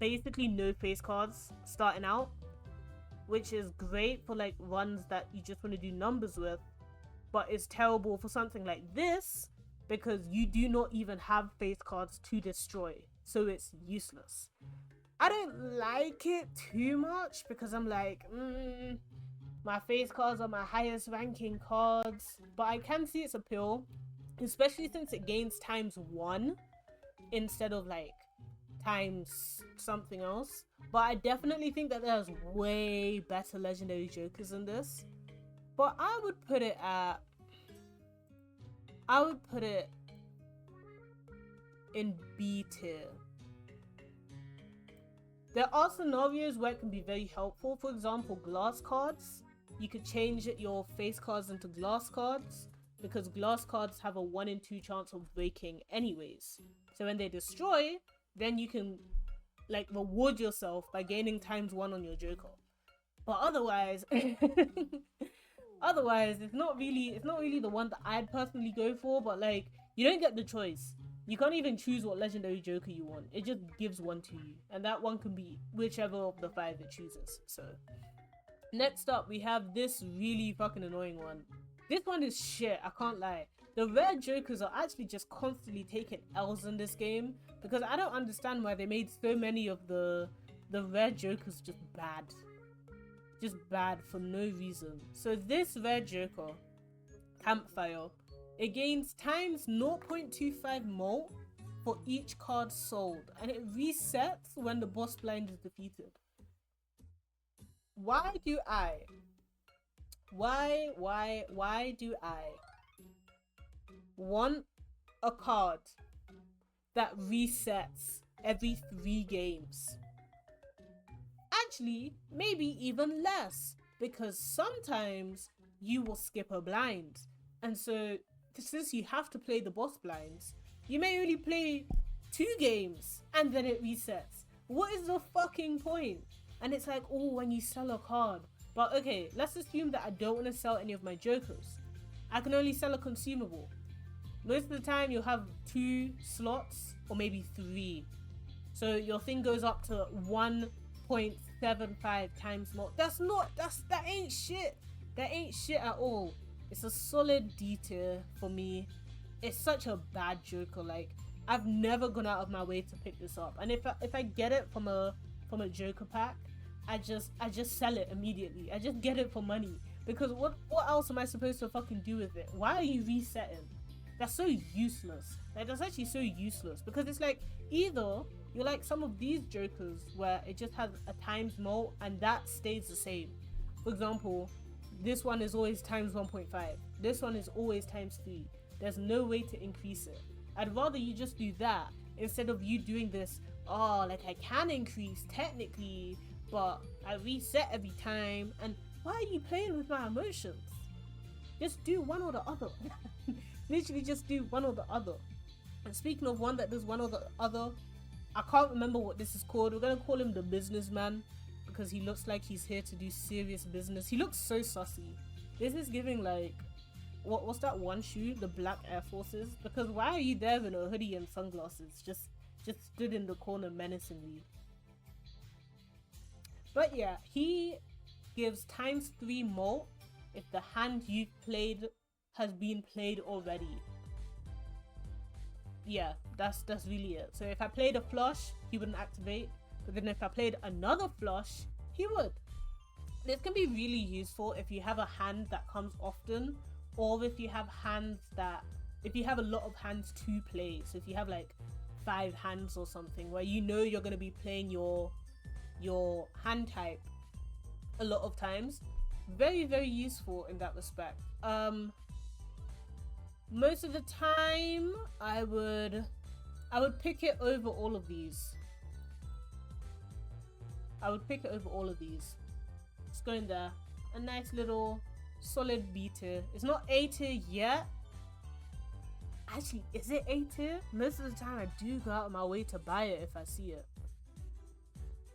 basically no face cards starting out, which is great for like runs that you just want to do numbers with, but it's terrible for something like this because you do not even have face cards to destroy, so it's useless. I don't like it too much because I'm like, my face cards are my highest ranking cards, but I can see its appeal, especially since it gains ×1 instead of like times something else. But I definitely think that there's way better legendary Jokers than this. But I would put it in B tier. There are scenarios where it can be very helpful. For example, glass cards. You could change your face cards into glass cards because glass cards have a 1 in 2 chance of breaking anyways. So when they destroy, then you can like reward yourself by gaining ×1 on your Joker. But otherwise, it's not really the one that I'd personally go for. But like, you don't get the choice. You can't even choose what legendary Joker you want. It just gives one to you, and that one can be whichever of the 5 it chooses. So next up, we have this really fucking annoying one. This one is shit, I can't lie. The rare Jokers are actually just constantly taking L's in this game, because I don't understand why they made so many of the rare Jokers just bad. Just bad for no reason. So this rare Joker, Campfire, it gains ×0.25 molt for each card sold, and it resets when the boss blind is defeated. Why do I want a card that resets every 3 games? Actually, maybe even less, because sometimes you will skip a blind, and so since you have to play the boss blinds, you may only play 2 games and then it resets. What is the fucking point? And it's like, oh, when you sell a card. But okay, let's assume that I don't want to sell any of my Jokers. I can only sell a consumable. Most of the time you'll have 2 slots or maybe 3. So your thing goes up to 1.75 times more. That ain't shit. That ain't shit at all. It's a solid D tier for me. It's such a bad Joker. Like, I've never gone out of my way to pick this up. And if I get it from a Joker pack, I just sell it immediately. I just get it for money. Because what else am I supposed to fucking do with it? Why are you resetting? That's so useless. Like, that's actually so useless. Because it's like, either you're like some of these Jokers where it just has a ×molt and that stays the same. For example, this one is always times 1.5. This one is always times 3. There's no way to increase it. I'd rather you just do that instead of you doing this, oh, like I can increase technically, but I reset every time. And why are you playing with my emotions? Just do one or the other. Literally just do one or the other. And speaking of one that does one or the other, I can't remember what this is called. We're gonna call him the businessman because he looks like he's here to do serious business. He looks so sussy. This is giving like, what's that one shoe? The black Air Forces? Because why are you there in a hoodie and sunglasses? Just stood in the corner menacingly. But yeah, he gives times 3 molt if the hand you've played has been played already. Yeah, that's really it. So if I played a flush, he wouldn't activate. But then if I played another flush, he would. This can be really useful if you have a hand that comes often, or if you have hands that, if you have a lot of hands to play. So if you have like 5 hands or something where you know you're going to be playing your hand type a lot of times. Very, very useful in that respect. Most of the time I would pick it over all of these. Let's go in there. A nice little solid B tier. It's not A tier yet. Actually, is it A tier? Most of the time I do go out of my way to buy it if I see it.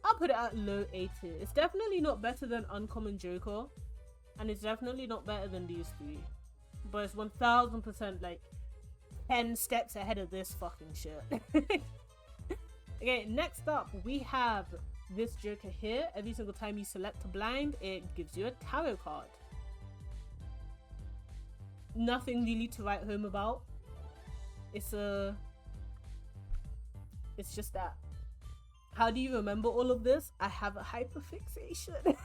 I'll put it at low A tier. It's definitely not better than Uncommon Joker. And it's definitely not better than these 3. But it's 1000% like 10 steps ahead of this fucking shit. Okay, next up we have this Joker here. Every single time you select a blind, it gives you a tarot card. Nothing really to write home about. It's just that. How do you remember all of this? I have a hyperfixation.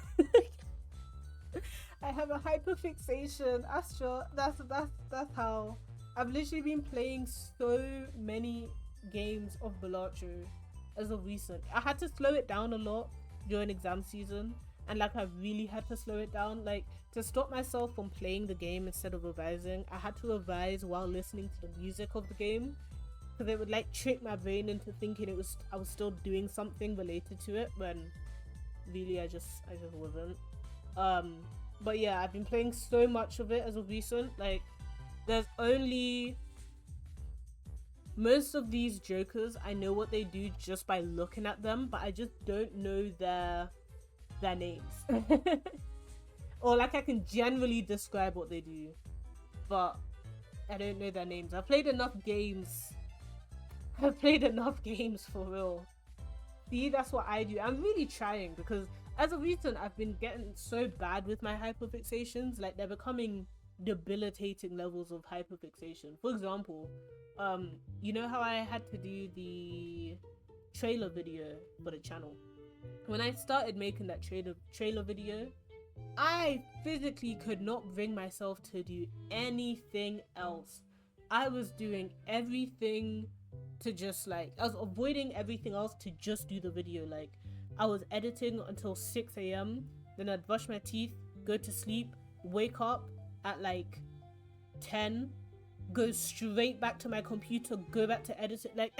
I have a hyperfixation. Astra, that's how. I've literally been playing so many games of Balatro as of recent. I had to slow it down a lot during exam season, and like I really had to slow it down, like to stop myself from playing the game instead of revising. I had to revise while listening to the music of the game, because it would like trick my brain into thinking I was still doing something related to it when really I just wasn't. But yeah, I've been playing so much of it as of recent. Like, there's only most of these Jokers, I know what they do just by looking at them, but I just don't know their names. Or like I can generally describe what they do, but I don't know their names. I've played enough games for real. See, that's what I do. I'm really trying, because as of recent, I've been getting so bad with my hyperfixations. Like, they're becoming debilitating levels of hyperfixation. For example, you know how I had to do the trailer video for the channel? When I started making that trailer video, I physically could not bring myself to do anything else. I was doing everything to just like, I was avoiding everything else to just do the video. Like, I was editing until 6 a.m. Then I'd brush my teeth, go to sleep, wake up at like 10, go straight back to my computer, go back to edit it. Like,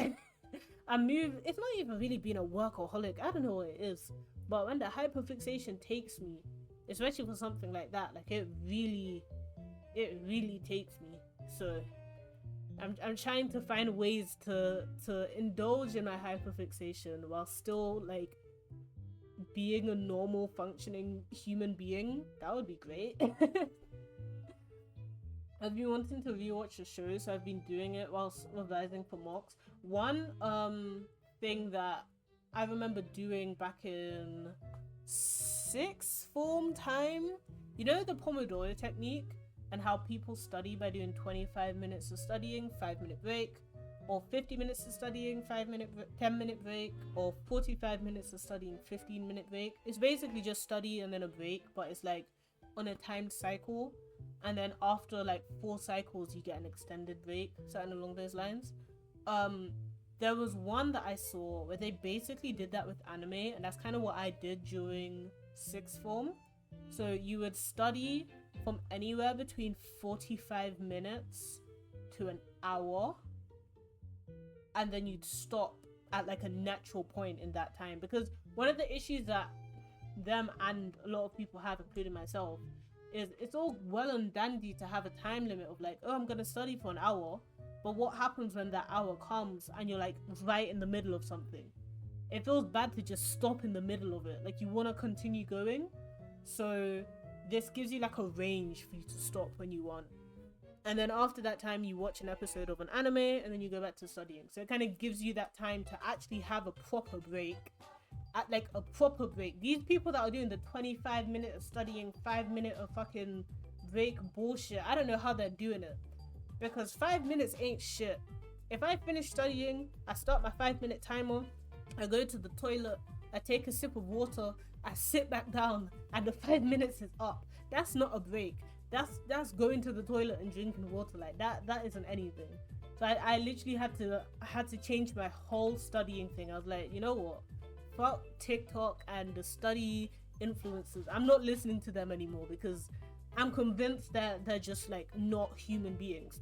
I move. It's not even really being a workaholic. I don't know what it is. But when the hyperfixation takes me, especially for something like that, like it really takes me. So I'm trying to find ways to indulge in my hyperfixation while still like being a normal functioning human being. That would be great. I've been wanting to rewatch the show, so I've been doing it whilst revising for mocks. One thing that I remember doing back in 6th form time, you know the Pomodoro technique and how people study by doing 25 minutes of studying, 5-minute break, or 50 minutes of studying, 10-minute break, or 45 minutes of studying, 15-minute break. It's basically just study and then a break, but it's like on a timed cycle. And then after like 4 cycles, you get an extended break, something along those lines. There was one that I saw where they basically did that with anime, and that's kind of what I did during 6th form. So you would study from anywhere between 45 minutes to an hour, and then you'd stop at like a natural point in that time. Because one of the issues that them and a lot of people have, including myself, is it's all well and dandy to have a time limit of like, oh, I'm gonna study for an hour, but what happens when that hour comes and you're like right in the middle of something? It feels bad to just stop in the middle of it. Like, you want to continue going, so this gives you like a range for you to stop when you want. And then after that time, you watch an episode of an anime, and then you go back to studying. So it kind of gives you that time to actually have a proper break. At like a proper break. These people that are doing the 25-minute of studying, 5-minute of fucking break bullshit, I don't know how they're doing it. Because 5 minutes ain't shit. If I finish studying, I start my 5-minute timer, I go to the toilet, I take a sip of water, I sit back down, and the 5 minutes is up. That's not a break. That's going to the toilet and drinking water. Like that isn't anything. So I literally had to change my whole studying thing. I was like, you know what? Fuck TikTok and the study influencers. I'm not listening to them anymore, because I'm convinced that they're just like not human beings.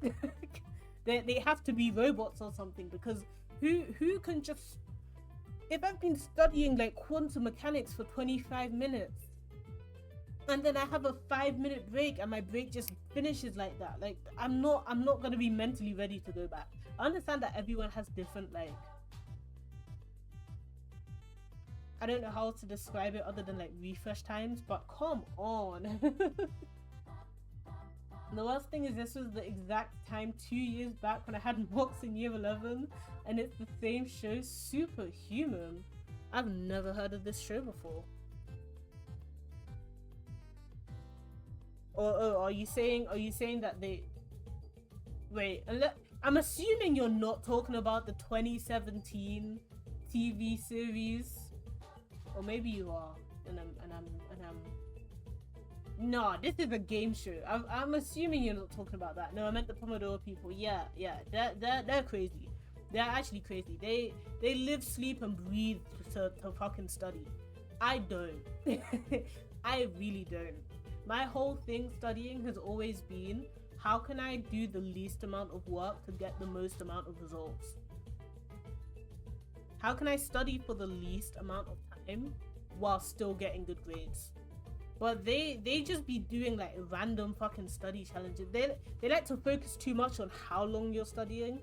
they have to be robots or something, because who can just... If I've been studying like quantum mechanics for 25 minutes and then I have a 5-minute break and my break just finishes like that, like I'm not gonna be mentally ready to go back. I understand that everyone has different, like, I don't know how to describe it other than like refresh times, but come on. The worst thing is, this was the exact time 2 years back when I had mocks in year 11, and it's the same show, Superhuman. I've never heard of this show before. Oh, are you saying that they... Wait, I'm assuming you're not talking about the 2017 TV series, or maybe you are, and I'm No, this is a game show. I'm assuming you're not talking about that. No, I meant the Pomodoro people. Yeah, they're crazy. They're actually crazy. They live, sleep, and breathe to fucking study. I don't. I really don't. My whole thing studying has always been, how can I do the least amount of work to get the most amount of results? How can I study for the least amount of time while still getting good grades? But they just be doing like random fucking study challenges. They like to focus too much on how long you're studying,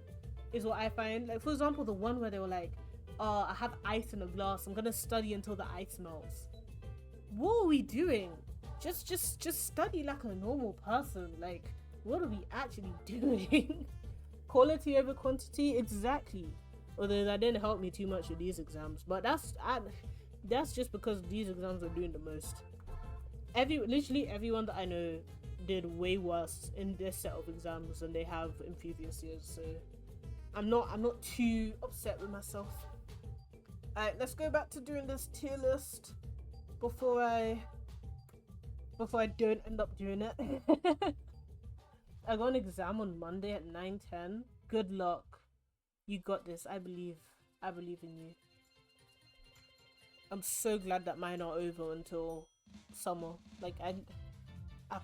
is what I find. Like, for example, the one where they were like, I have ice in a glass, I'm gonna study until the ice melts. What are we doing? Just study like a normal person. Like, what are we actually doing? Quality over quantity, exactly. Although that didn't help me too much with these exams, but that's just because these exams are doing the most. Literally everyone that I know did way worse in this set of exams than they have in previous years, so I'm not too upset with myself. Alright, let's go back to doing this tier list before I don't end up doing it. I got an exam on Monday at 9:10. Good luck. You got this. I believe in you. I'm so glad that mine are over until summer. Like, I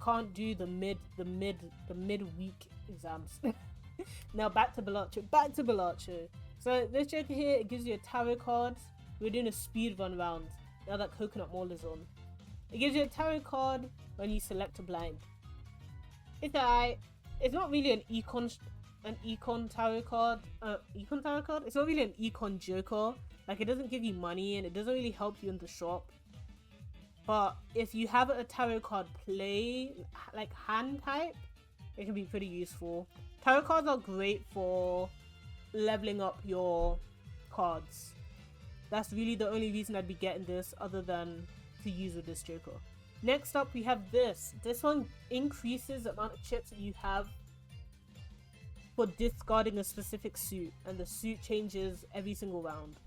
can't do the midweek exams. Now back to Balatro. So this joker here, it gives you a tarot card. We're doing a speed run round now that Coconut Mall is on. It gives you a tarot card when you select a blind. It's alright. It's not really an econ tarot card. It's not really an econ joker. Like, it doesn't give you money and it doesn't really help you in the shop. But if you have a tarot card play, like hand type, it can be pretty useful. Tarot cards are great for leveling up your cards. That's really the only reason I'd be getting this, other than to use with this joker. Next up, we have this. This one increases the amount of chips that you have for discarding a specific suit, and the suit changes every single round.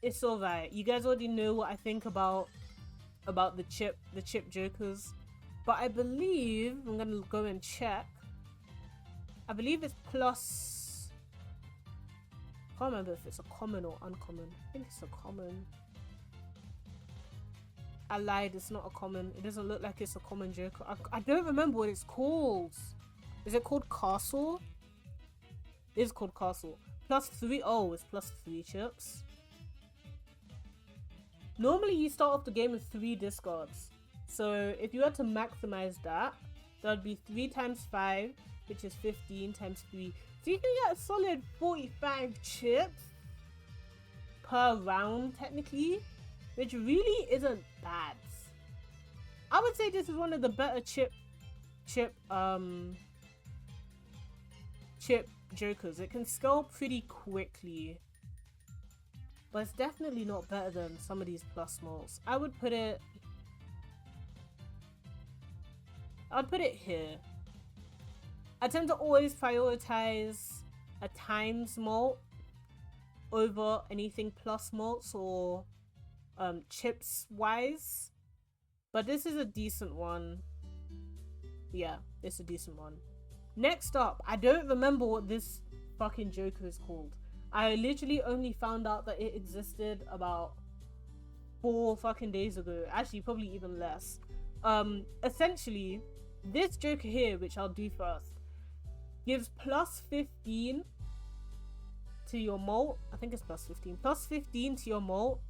It's alright. You guys already know what I think about the chip jokers, but I believe, I'm gonna go and check, I believe it's plus, I can't remember if it's a common or uncommon. I think it's a common. I lied, it's not a common. It doesn't look like it's a common Joker. I don't remember what it's called. Is it called Castle? It is called Castle. +3. Oh, it's +3 chips. Normally you start off the game with 3 discards. So if you were to maximize that, that would be 3 times 5, which is 15 times 3. So you can get a solid 45 chips per round technically, which really isn't bad. I would say this is one of the better chip Jokers. It can scale pretty quickly, but it's definitely not better than some of these plus malts. I'd put it here. I tend to always prioritize a times malt over anything plus malts or chips wise, but this is a decent one. Yeah, it's a decent one. Next up, I don't remember what this fucking Joker is called. I literally only found out that it existed about 4 fucking days ago. Actually, probably even less. Essentially, this Joker here, which I'll do first, gives +15 to your malt. I think it's +15. +15 to your malt,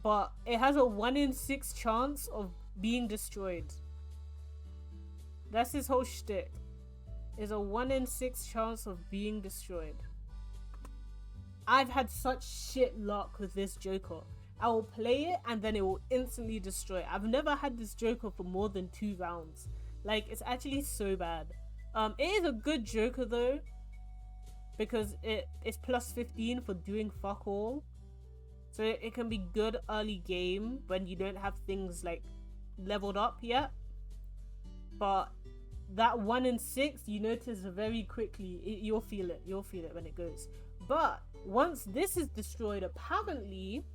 but it has a 1 in 6 chance of being destroyed. That's his whole shtick. Is a 1 in 6 chance of being destroyed. I've had such shit luck with this Joker. I will play it and then it will instantly destroy it. I've never had this Joker for more than 2 rounds. Like, it's actually so bad. It is a good Joker though, because it's +15 for doing fuck all. So it can be good early game when you don't have things like leveled up yet. But that 1 in 6, you notice very quickly, you'll feel it when it goes. But once this is destroyed, apparently,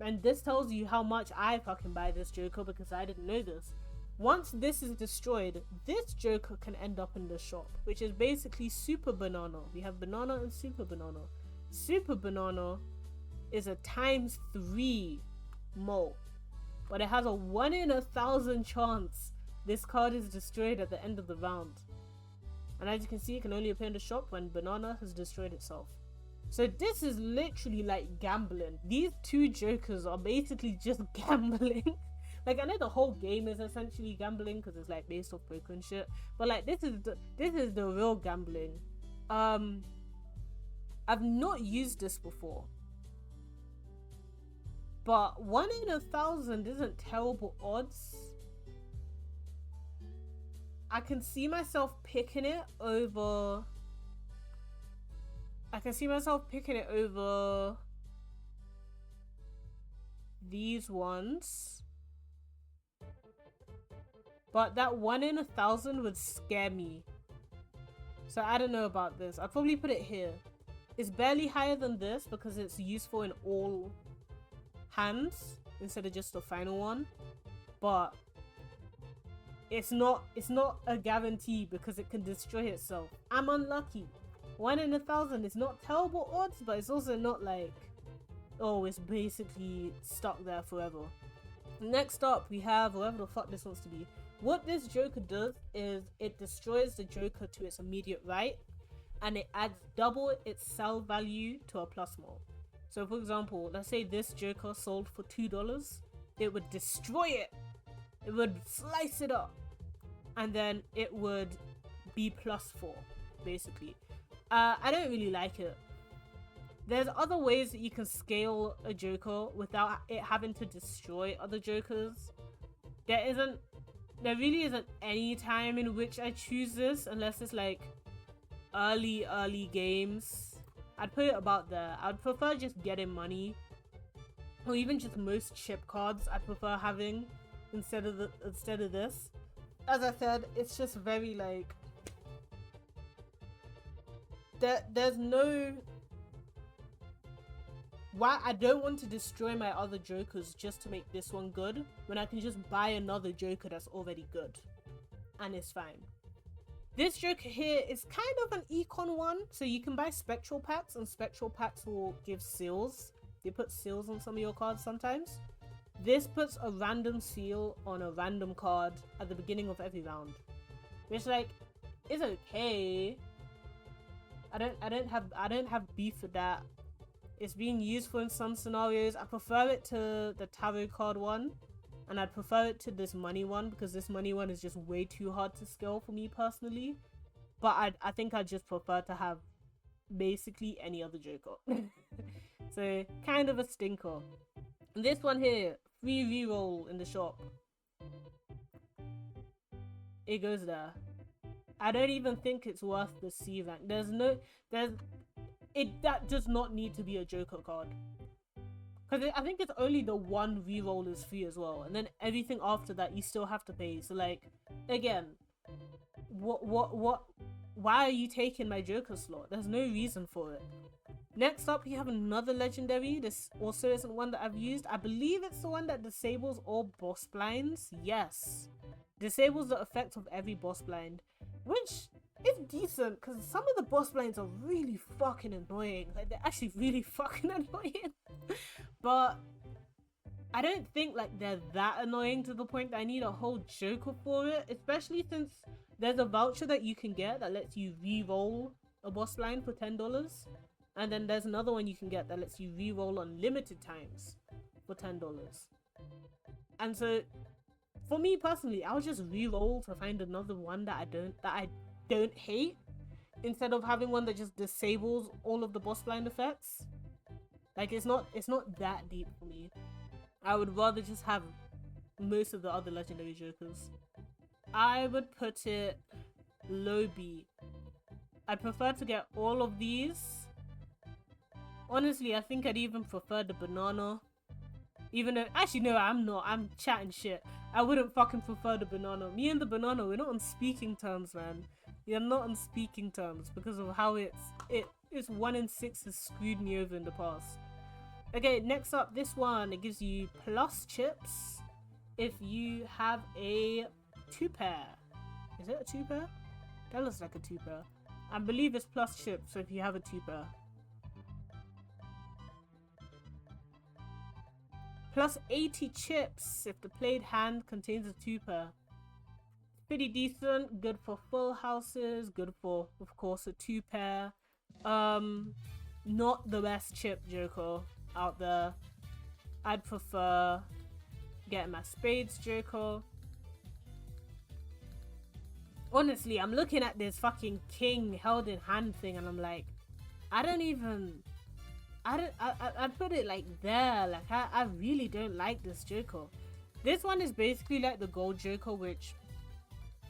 and this tells you how much I fucking buy this Joker because I didn't know this. Once this is destroyed, this Joker can end up in the shop, which is basically Super Banana. We have Banana and Super Banana. Super Banana is a ×3 malt, but it has a 1 in 1,000 chance this card is destroyed at the end of the round. And as you can see, it can only appear in the shop when Banana has destroyed itself. So this is literally like gambling. These 2 Jokers are basically just gambling. Like, I know the whole game is essentially gambling because it's like based off poker and shit, but like this is the real gambling. I've not used this before, but 1 in 1,000 isn't terrible odds. I can see myself picking it over. These ones. But that 1 in 1,000 would scare me. So I don't know about this. I'd probably put it here. It's barely higher than this because it's useful in all hands instead of just the final one. But it's not a guarantee because it can destroy itself. I'm unlucky. 1 in 1,000 is not terrible odds, but it's also not like, oh, it's basically stuck there forever. Next up, we have whoever the fuck this wants to be. What this Joker does is it destroys the Joker to its immediate right, and it adds double its sell value to a plus malt. So for example, let's say this Joker sold for $2, it would destroy it. It would slice it up, and then it would be +4, basically. I don't really like it. There's other ways that you can scale a Joker without it having to destroy other Jokers. There really isn't any time in which I choose this unless it's like early games. I'd put it about there. I'd prefer just getting money, or even just most chip cards I'd prefer having instead of this. As I said, it's just very like there's no why I don't want to destroy my other Jokers just to make this one good when I can just buy another Joker that's already good and it's fine. This Joker here is kind of an econ one, so you can buy spectral packs, and spectral packs will give seals. They put seals on some of your cards sometimes. This puts a random seal on a random card at the beginning of every round, which like is okay. I don't have beef with that. It's being useful in some scenarios. I prefer it to the tarot card one, and I'd prefer it to this money one because this money one is just way too hard to scale for me personally. But I think I just prefer to have basically any other joker. So kind of a stinker. And this one here, free reroll in the shop. It goes there. I don't even think it's worth the C rank. That does not need to be a joker card. Because I think it's only the one reroll is free as well. And then everything after that you still have to pay. So like, again, why are you taking my joker slot? There's no reason for it. Next up, we have another legendary. This also isn't one that I've used. I believe it's the one that disables all boss blinds. Yes. Disables the effect of every boss blind. Which is decent, because some of the boss blinds are really fucking annoying. Like, they're actually really fucking annoying. But I don't think like they're that annoying to the point that I need a whole joker for it. Especially since there's a voucher that you can get that lets you re-roll a boss blind for $10. And then there's another one you can get that lets you re-roll unlimited times for $10. And so for me personally, I'll just re-roll to find another one that I don't hate, instead of having one that just disables all of the boss blind effects. Like, it's not that deep for me. I would rather just have most of the other legendary jokers. I would put it low B. I'd prefer to get all of these. Honestly, I think I'd even prefer the banana. Even though, actually no, I'm not. I'm chatting shit. I wouldn't fucking prefer the banana. Me and the banana, we're not on speaking terms, man. We are not on speaking terms because of how it's 1 in 6 has screwed me over in the past. Okay, next up, this one, it gives you plus chips if you have a 2-pair. Is it a 2-pair? That looks like a 2-pair. I believe it's plus chips if you have a 2-pair. Plus 80 chips if the played hand contains a 2-pair. Pretty decent, good for full houses, good for, of course, a 2-pair. Not the best chip joker out there. I'd prefer getting my spades joker. Honestly, I'm looking at this fucking king held in hand thing and I'm like, I'd put it like there. Like, I really don't like this joker. This one is basically like the gold joker, which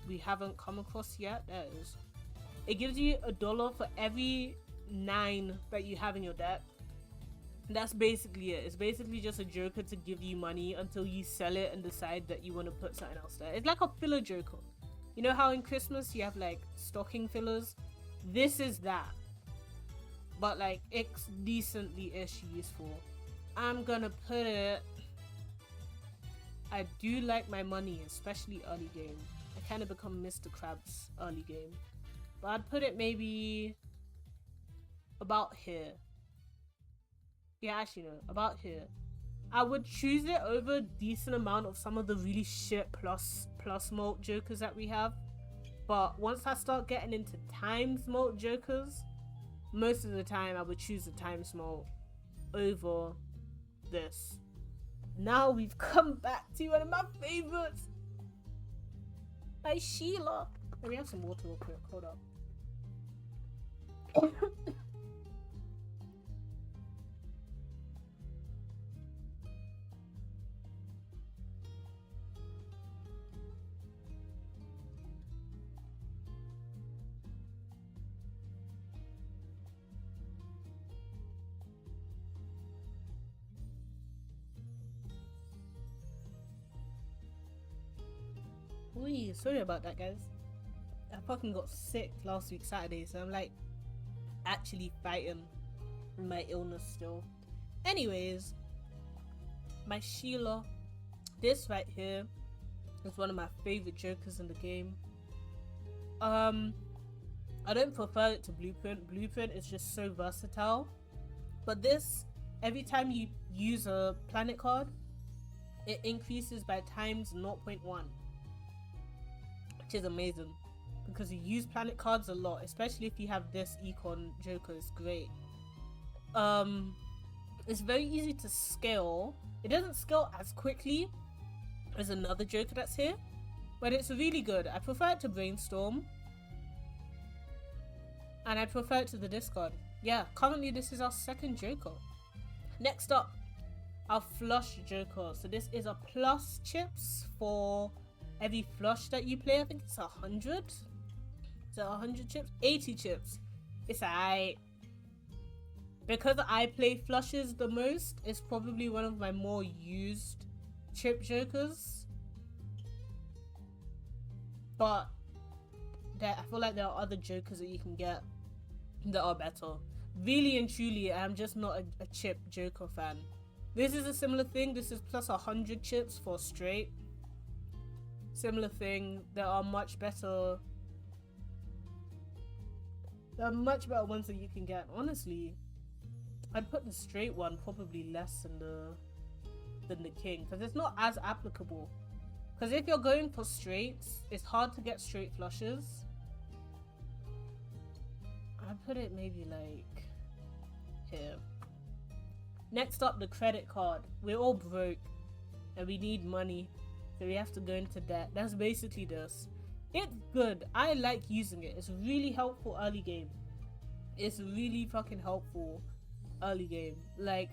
we haven't come across yet. There it is. It gives you $1 for every 9 that you have in your deck. That's basically it. It's basically just a joker to give you money until you sell it and decide that you want to put something else there. It's like a filler joker. You know how in Christmas you have like stocking fillers? This is that. But like, it's decently-ish useful. I'm gonna put it... I do like my money, especially early game. I kind of become Mr. Krabs early game. But I'd put it maybe... about here. Yeah, actually no, about here. I would choose it over a decent amount of some of the really shit plus mult jokers that we have. But once I start getting into times mult jokers, most of the time I would choose the times mult over this. Now we've come back to one of my favorites. By Sheila. Let me have some water real quick, hold up. Ooh, sorry about that, guys. I fucking got sick last week Saturday, so I'm like actually fighting my illness still. Anyways, my Sheila, this right here is one of my favorite jokers in the game. I don't prefer it to Blueprint. Blueprint is just so versatile. But this, every time you use a planet card, it increases by times 0.1, which is amazing because you use planet cards a lot, especially if you have this econ joker. It's great. It's very easy to scale. It doesn't scale as quickly as another joker that's here, but it's really good. I prefer it to brainstorm, and I prefer it to the discard. Yeah, currently this is our second joker. Next up, our flush joker. So this is a plus chips for every flush that you play. I think it's 100. Is it 100 chips? 80 chips. It's alright. Because I play flushes the most, it's probably one of my more used chip jokers. But I feel like there are other jokers that you can get that are better. Really and truly, I'm just not a chip joker fan. This is a similar thing. This is plus 100 chips for straight. Similar thing. There are much better ones that you can get. Honestly, I'd put the straight one probably less than the king, because it's not as applicable. Because if you're going for straights, it's hard to get straight flushes. I'd put it maybe like here. Next up, the credit card. We're all broke and we need money, so we have to go into debt. That's basically this. It's good. I like using it. It's really helpful early game. It's really fucking helpful early game. Like,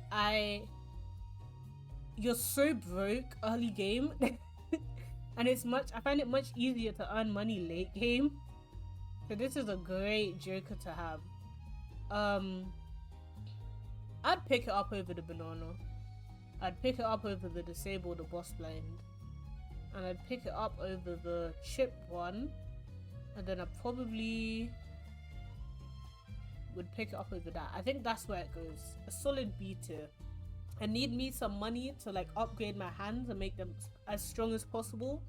you're so broke early game and I find it much easier to earn money late game. So this is a great joker to have. I'd pick it up over the banana. I'd pick it up over the disable the boss blind. And I'd pick it up over the chip one. And then I probably would pick it up over that. I think that's where it goes. A solid B tier. I need me some money to like upgrade my hands and make them as strong as possible,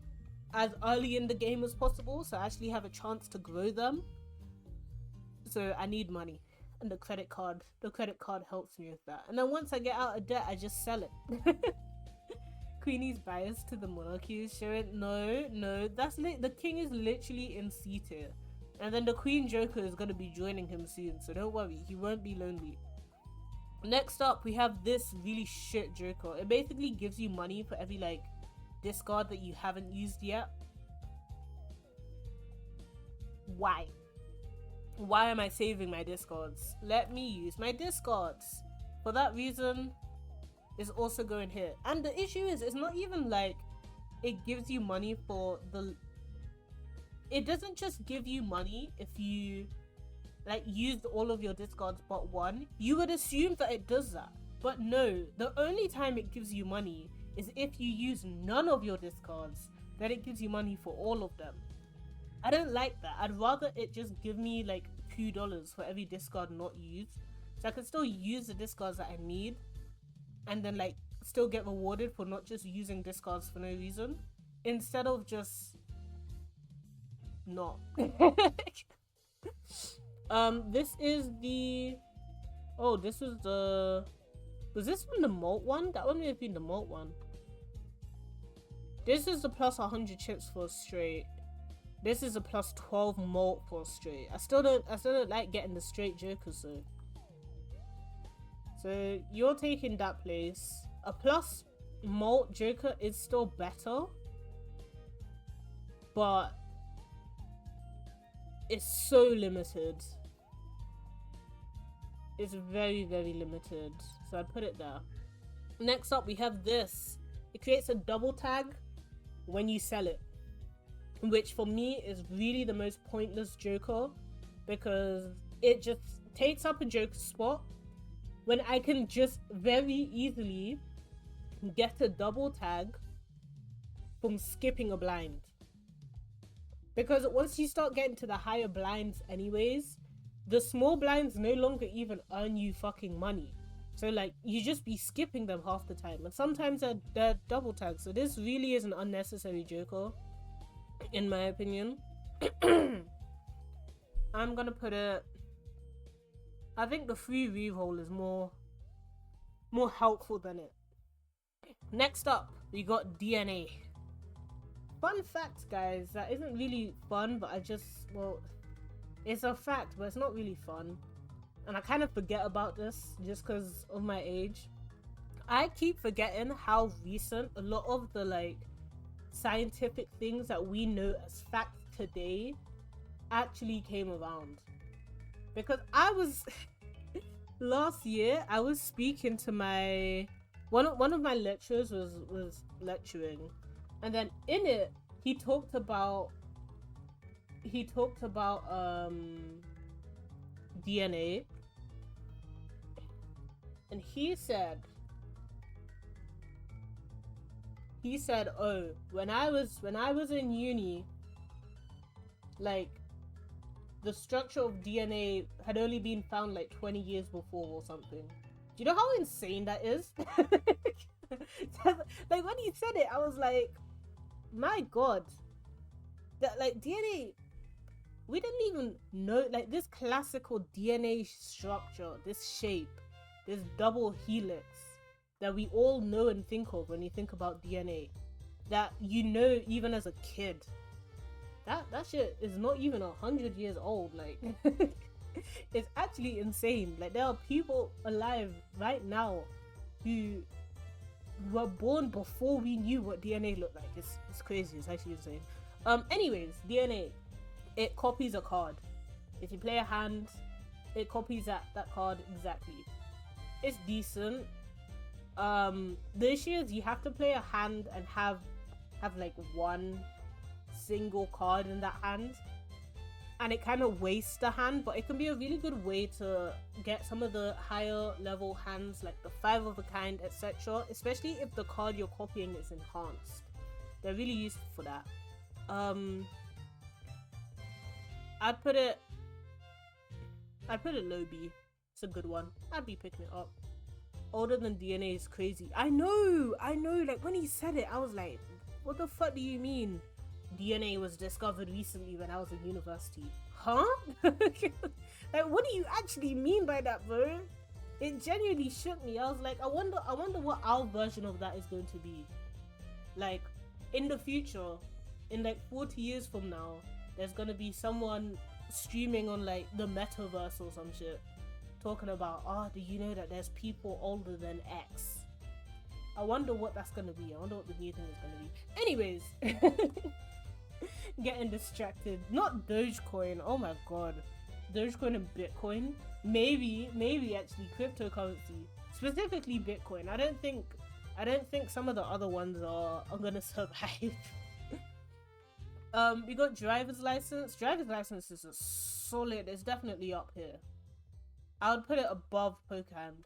as early in the game as possible, so I actually have a chance to grow them. So I need money, and the credit card helps me with that. And then once I get out of debt, I just sell it. Queenie's bias to the monarchy is showing. No, the king is literally in C tier, and then the queen joker is gonna be joining him soon, so don't worry, he won't be lonely. Next up, we have this really shit joker. It basically gives you money for every like discard that you haven't used yet. Why am I saving my discards? Let me use my discards. For that reason, it's also going here. And the issue is, it's not even like it gives you money for the... It doesn't just give you money if you like used all of your discards but one. You would assume that it does that. But no, the only time it gives you money is if you use none of your discards, then it gives you money for all of them. I don't like that. I'd rather it just give me like $2 for every discard not used, so I can still use the discards that I need and then like still get rewarded for not just using discards for no reason, instead of just not. This is the... Oh, this was the... Was this one the malt one? That one may have been the malt one. This is the plus 100 chips for straight. This is a plus 12 malt for straight. I still don't like getting the straight jokers though. So you're taking that place. A plus malt joker is still better, but it's so limited. It's very, very limited. So I put it there. Next up, we have this. It creates a double tag when you sell it, which for me is really the most pointless joker, because it just takes up a joker spot when I can just very easily get a double tag from skipping a blind. Because once you start getting to the higher blinds anyways, the small blinds no longer even earn you fucking money. So like, you just be skipping them half the time, and sometimes they're double tags. So this really is an unnecessary joker, in my opinion. I'm gonna put it... I think the free reroll is more helpful than it. Next up, we got DNA. Fun fact, guys, that isn't really fun, but well, it's a fact, but it's not really fun. And I kind of forget about this just because of my age. I keep forgetting how recent a lot of the like scientific things that we know as facts today actually came around. Because I was last year I was speaking to my one of my lecturers was lecturing, and then in it he talked about DNA, and he said, oh, when I was in uni, like, the structure of DNA had only been found like 20 years before or something. Do you know how insane that is? Like, when he said it, I was like, my god, that like DNA, we didn't even know, like, this classical DNA structure, this shape, this double helix that we all know and think of when you think about DNA, that you know even as a kid, that shit is not even 100 years old. Like, it's actually insane. Like, there are people alive right now who were born before we knew what DNA looked like. It's crazy. It's actually insane. Anyways, DNA, it copies a card. If you play a hand, it copies that card exactly. It's decent. The issue is you have to play a hand and have like one single card in that hand, and it kind of wastes the hand, but it can be a really good way to get some of the higher level hands, like the 5 of a kind, etc., especially if the card you're copying is enhanced. They're really useful for that. I'd put it low B. It's a good one. I'd be picking it up. Older than DNA is crazy. I know, like, when he said it, I was like, what the fuck do you mean DNA was discovered recently when I was in university? Huh? Like, what do you actually mean by that, bro? It genuinely shook me. I was like, I wonder what our version of that is going to be. Like, in the future, in like 40 years from now, there's gonna be someone streaming on like the metaverse or some shit, talking about, oh, do you know that there's people older than X? I wonder what that's gonna be. I wonder what the new thing is gonna be. Anyways, getting distracted. Not Dogecoin. Oh my god, Dogecoin and Bitcoin. Maybe actually cryptocurrency, specifically Bitcoin. I don't think some of the other ones are gonna survive. We got driver's license. Driver's license is a solid. It's definitely up here. I would put it above poker hand.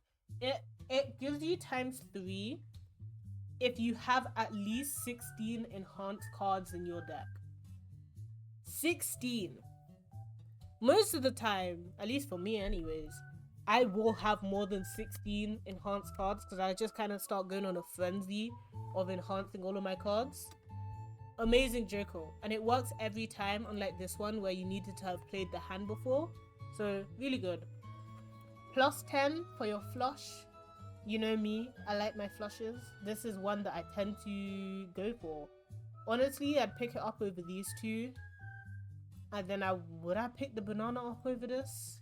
It gives you ×3 if you have at least 16 enhanced cards in your deck. 16. Most of the time, at least for me anyways, I will have more than 16 enhanced cards because I just kind of start going on a frenzy of enhancing all of my cards. Amazing Joker, and it works every time, unlike this one where you needed to have played the hand before. So really good. +10 for your flush. You know me, I like my flushes. This is one that I tend to go for. Honestly, I'd pick it up over these two, and then would I pick the banana up over this?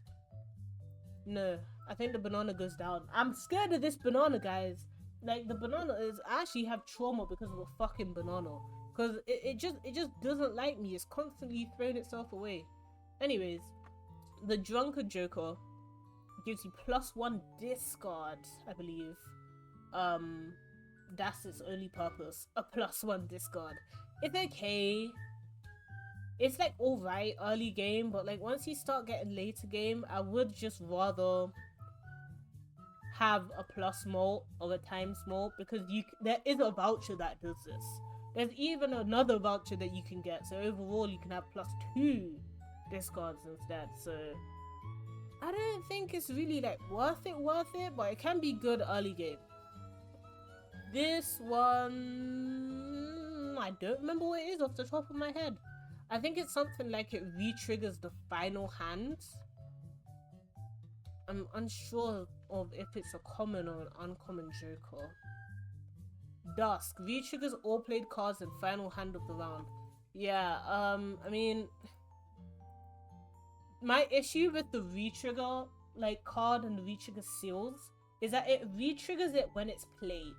No, I think the banana goes down. I'm scared of this banana, guys. Like, the banana is, I actually have trauma because of the fucking banana. Because it just doesn't like me. It's constantly throwing itself away. Anyways, the Drunkard Joker gives you +1 discard, I believe. That's its only purpose. A +1 discard. It's okay. It's like alright early game, but like once you start getting later game, I would just rather have a plus more or a times more, because there is a voucher that does this. There's even another voucher that you can get, so overall you can have +2 discards instead. So I don't think it's really like worth it, but it can be good early game. This one, I don't remember what it is off the top of my head. I think it's something like it re-triggers the final hand. I'm unsure of if it's a common or an uncommon Joker. Dusk. V-triggers all played cards in final hand of the round. Yeah, I mean, my issue with the V-trigger like card and the V-trigger seals is that it re-triggers it when it's played,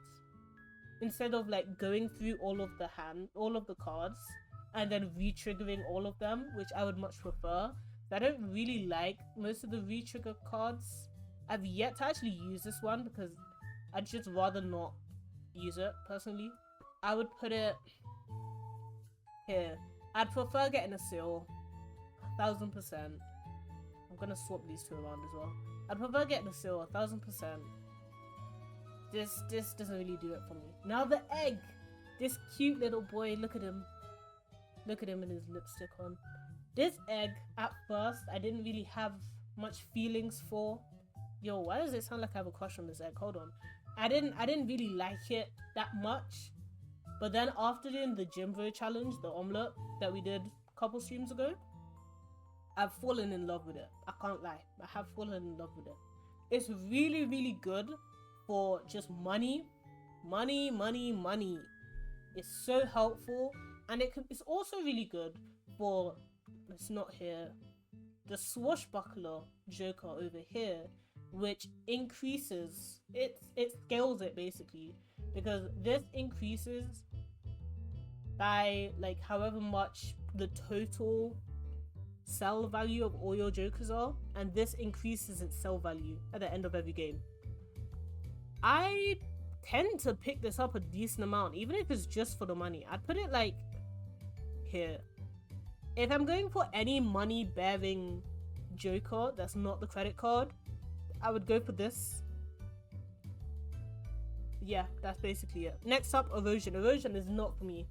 instead of like going through all of the cards and then re-triggering all of them, which I would much prefer. I don't really like most of the re-trigger cards. I've yet to actually use this one because I'd just rather not use it personally. I would put it here. I'd prefer getting a seal, 1000%. I'm gonna swap these two around as well. I'd prefer getting a seal, 1000%. This doesn't really do it for me. Now the egg, this cute little boy. Look at him. Look at him with his lipstick on. This egg, at first, I didn't really have much feelings for. Yo, why does it sound like I have a crush on this egg? Hold on. I didn't really like it that much. But then after doing the Jimbo challenge, the omelette that we did a couple streams ago, I've fallen in love with it. I can't lie. I have fallen in love with it. It's really, really good for just money. Money, money, money. It's so helpful. And it's also really good for, it's not here, the swashbuckler joker over here, which increases, it scales it basically, because this increases by like however much the total sell value of all your jokers are, and this increases its sell value at the end of every game. I tend to pick this up a decent amount, even if it's just for the money. I'd put it like here. If I'm going for any money bearing joker that's not the credit card, I would go for this. Yeah, that's basically it. Next up, erosion. Erosion is not for me.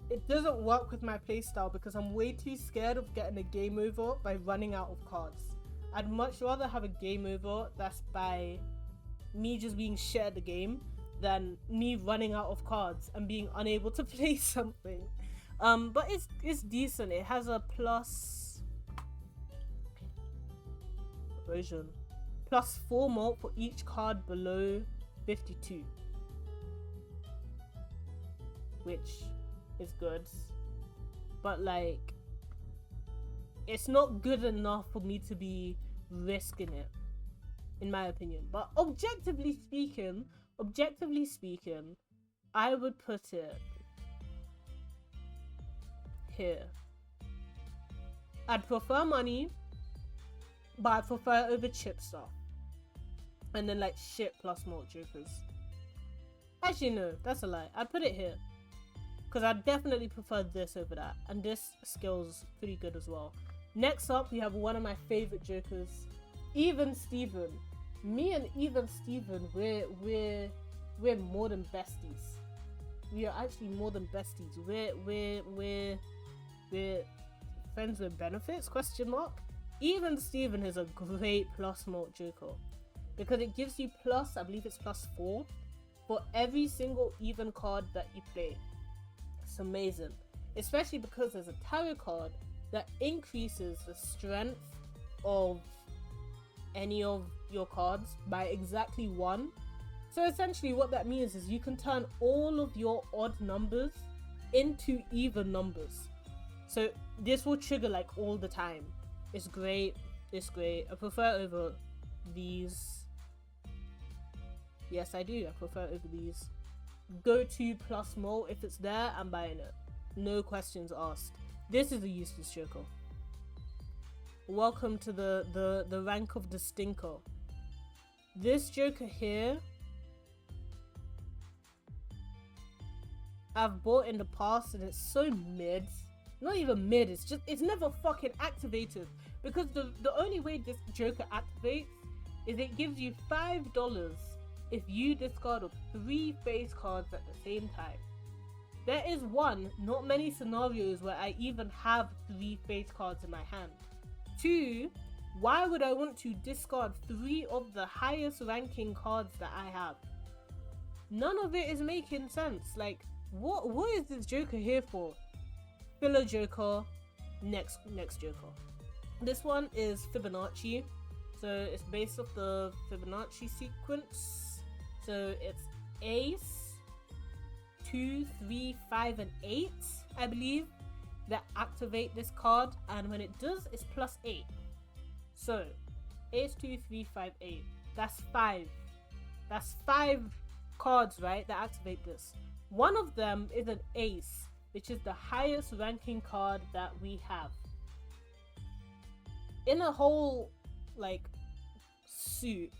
It doesn't work with my playstyle because I'm way too scared of getting a game over by running out of cards. I'd much rather have a game over that's by me just being shit at the game than me running out of cards and being unable to play something. But it's decent. It has a plus erosion, +4 mult for each card below 52, which is good, but like it's not good enough for me to be risking it, in my opinion. But objectively speaking, I would put it here. I'd prefer money, but I prefer it over chip stuff, and then like shit plus more jokers. Actually no, that's a lie. I'd put it here because I definitely prefer this over that, and this scales pretty good as well. Next up, we have one of my favorite jokers, Even Steven. Me and Even Steven, we're more than besties. We are actually more than besties. We're friends with benefits? Question mark. Even Steven is a great plus mult joker because it gives you plus, I believe it's +4 for every single even card that you play. It's amazing, especially because there's a tarot card that increases the strength of any of your cards by exactly 1. So essentially what that means is you can turn all of your odd numbers into even numbers. So this will trigger like all the time. It's great. It's great. I prefer it over these. Yes, I do. I prefer it over these. Go to plus mult. If it's there, I'm buying it. No questions asked. This is a useless joker. Welcome to the rank of the stinker. This joker here, I've bought in the past and it's so mid. Not even mid, it's never fucking activated, because the only way this joker activates is it gives you $5 if you discard 3 face cards at the same time. There is not many scenarios where I even have 3 face cards in my hand. 2, why would I want to discard 3 of the highest ranking cards that I have? None of it is making sense. Like, what is this joker here for? Filler joker, next joker. This one is Fibonacci, so it's based off the Fibonacci sequence. So it's ace, 2, 3, 5, and 8, I believe, that activate this card, and when it does, it's plus 8. So, ace 2, 3, 5, 8. That's 5. That's 5 cards, right, that activate this. One of them is an ace, which is the highest ranking card that we have. In a whole, like, suit,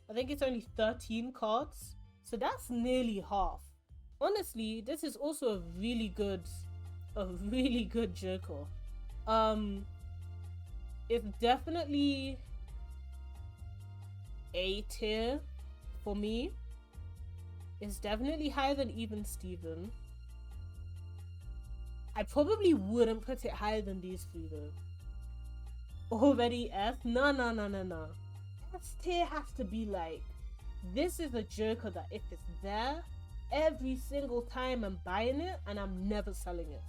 I think it's only 13 cards. So that's nearly half. Honestly, this is also a really good joker. It's definitely A tier for me. It's definitely higher than even Steven. I probably wouldn't put it higher than these three though. Already F? No. S tier has to be like, this is a joker that if it's there, every single time I'm buying it and I'm never selling it.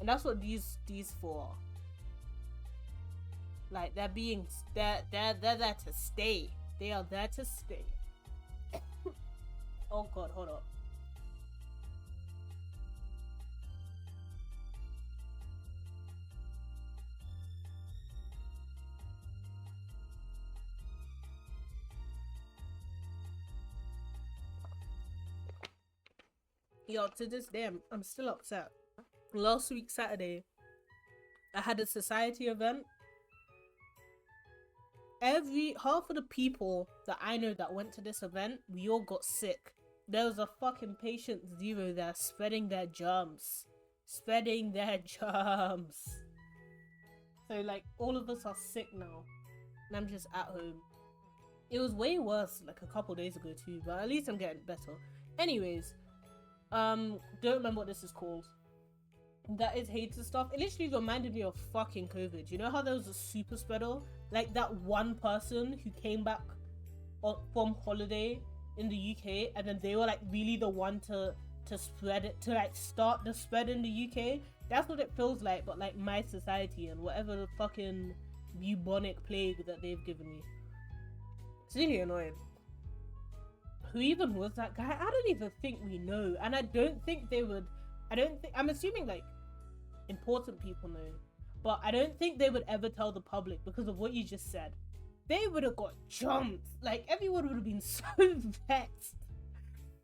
And that's what these four are. Like, they're there to stay. They are there to stay. Oh god, hold up. Yo, to this day, I'm still upset. Last week, Saturday, I had a society event. Half of the people that I know that went to this event, we all got sick. There was a fucking patient 0 there spreading their germs. So, like, all of us are sick now. And I'm just at home. It was way worse, like, a couple days ago too, but at least I'm getting better. Anyways, don't remember what this is called. That is hater stuff. It literally reminded me of fucking COVID. You know how there was a super spreader? Like that one person who came back from holiday in the UK, and then they were like really the one to spread it, to like start the spread in the UK. That's what it feels like, but like my society and whatever the fucking bubonic plague that they've given me. It's really annoying. Who even was that guy? I don't even think we know, and I don't think they would. I'm assuming like important people know, but I don't think they would ever tell the public because of what you just said. They would have got jumped. Like, everyone would have been so vexed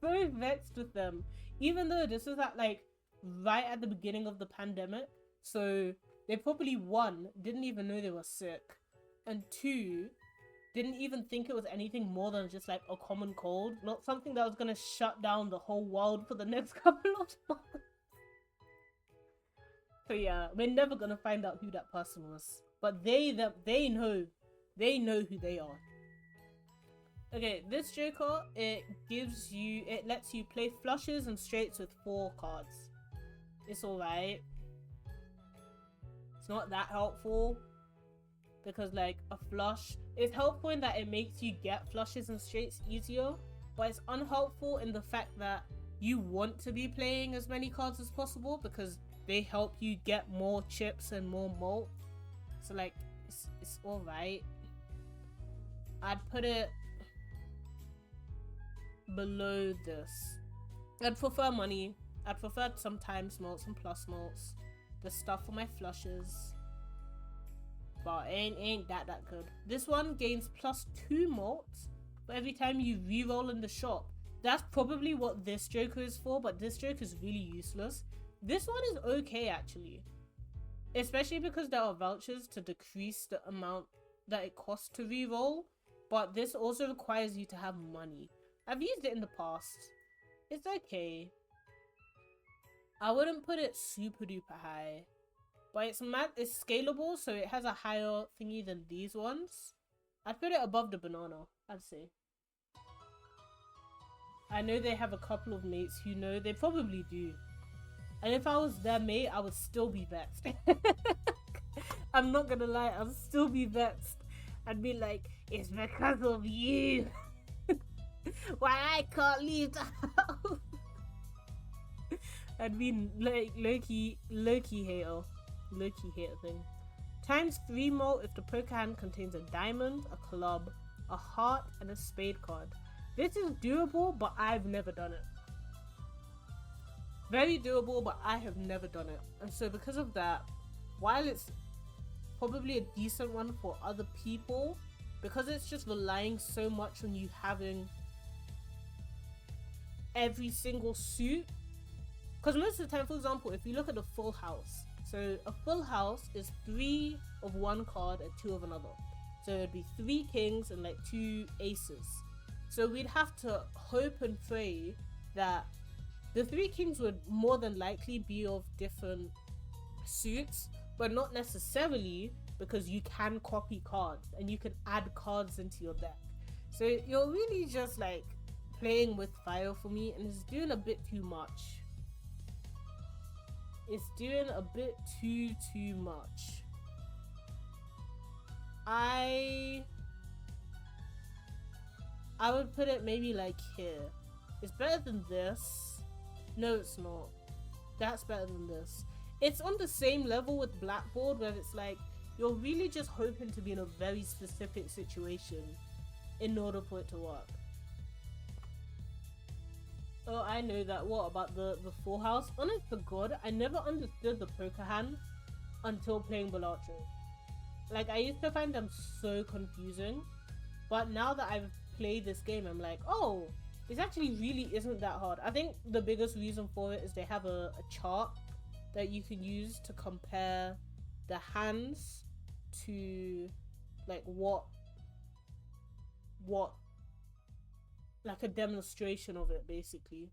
with them, even though this was at like right at the beginning of the pandemic. So they probably, 1, didn't even know they were sick, and 2, didn't even think it was anything more than just like a common cold, not something that was gonna shut down the whole world for the next couple of months. So yeah, we're never gonna find out who that person was, but they know who they are. Okay, this joker, it lets you play flushes and straights with 4 cards. It's alright. It's not that helpful, because like a flush, it's helpful in that it makes you get flushes and straights easier, but it's unhelpful in the fact that you want to be playing as many cards as possible because they help you get more chips and more malt. So like, it's alright. I'd put it below this. I'd prefer money. I'd prefer some times malts and plus malts. The stuff for my flushes. But it ain't that good. This one gains plus 2 malts for every time you re-roll in the shop. That's probably what this joker is for, but this joker is really useless. This one is okay actually, especially because there are vouchers to decrease the amount that it costs to re-roll, but this also requires you to have money. I've used it in the past. It's okay. I wouldn't put it super duper high, but it's scalable, so it has a higher thingy than these ones. I'd put it above the banana, I'd say. I know they have a couple of mates who know. They probably do. And if I was their mate, I would still be vexed. I'm not gonna lie, I'd still be vexed. I'd be like, it's because of you. Why I can't leave the house. I'd be like low-key hater. Low-key hater thing. Times 3 malt if the poker hand contains a diamond, a club, a heart, and a spade card. This is doable, but I've never done it. Very doable, but I have never done it. And so because of that, while it's probably a decent one for other people, because it's just relying so much on you having every single suit. Because most of the time, for example, if you look at a full house, so a full house is 3 of one card and 2 of another. So it'd be 3 kings and like 2 aces. So we'd have to hope and pray that the 3 kings would more than likely be of different suits, but not necessarily, because you can copy cards and you can add cards into your deck. So you're really just like playing with fire for me, and it's doing a bit too much. It's doing a bit too much. I would put it maybe like here. It's better than this. No, it's not. That's better than this. It's on the same level with Blackboard, where it's like you're really just hoping to be in a very specific situation in order for it to work. Oh, I know that. What about the full house? Honest to God, I never understood the poker hand until playing Balatro. Like, I used to find them so confusing, but now that I've played this game, I'm like, oh, this actually really isn't that hard. I think the biggest reason for it is they have a chart that you can use to compare the hands to like what like a demonstration of it, basically.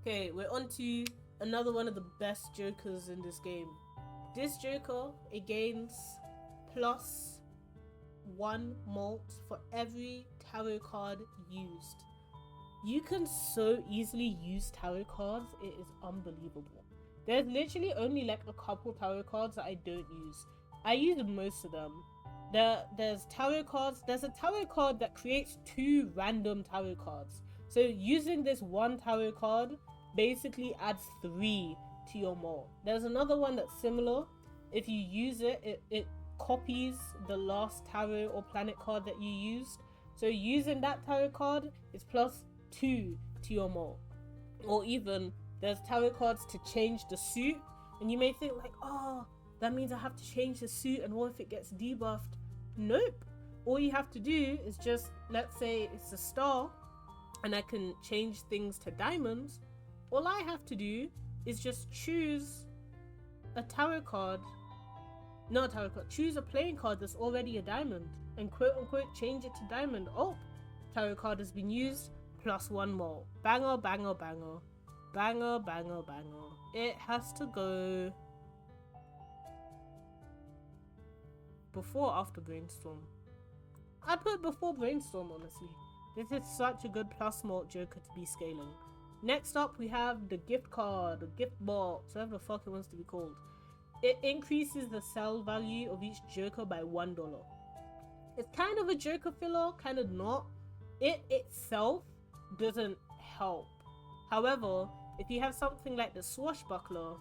Okay, we're on to another one of the best jokers in this game. This joker, it gains +1 malt for every tarot card used. You can so easily use tarot cards, it is unbelievable. There's literally only like a couple tarot cards that I don't use. I use most of them. There's tarot cards. There's a tarot card that creates 2 random tarot cards. So using this 1 tarot card basically adds 3 to your mall. There's another one that's similar. If you use it, it copies the last tarot or planet card that you used. So using that tarot card is +2 to your mall. Or even there's tarot cards to change the suit, and you may think like, oh, that means I have to change the suit, and what if it gets debuffed? Nope. All you have to do is just, let's say it's a star and I can change things to diamonds. All I have to do is just choose a tarot card, not a tarot card, choose a playing card that's already a diamond and quote unquote change it to diamond. Oh, tarot card has been used, +1 more. Banger, banger, banger. Banger, banger, banger. It has to go before or after Brainstorm. I'd put before Brainstorm, honestly. This is such a good plus malt joker to be scaling. Next up, we have the gift card, the gift box, whatever the fuck it wants to be called. It increases the sell value of each joker by $1. It's kind of a joker filler, kind of not. It itself doesn't help. However, if you have something like the swashbuckler,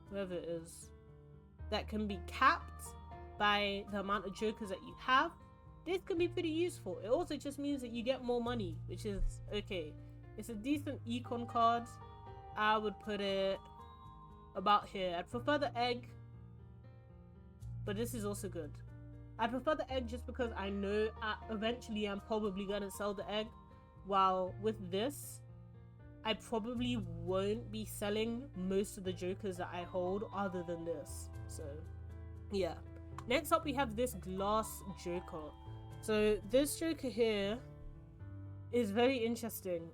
whatever it is, that can be capped by the amount of jokers that you have, this can be pretty useful. It also just means that you get more money, which is okay. It's a decent econ card. I would put it about here. I'd prefer the egg, but this is also good. I prefer the egg just because I know eventually I'm probably gonna sell the egg, while with this I probably won't be selling most of the jokers that I hold other than this. So yeah. Next up, we have this glass joker. So this joker here is very interesting.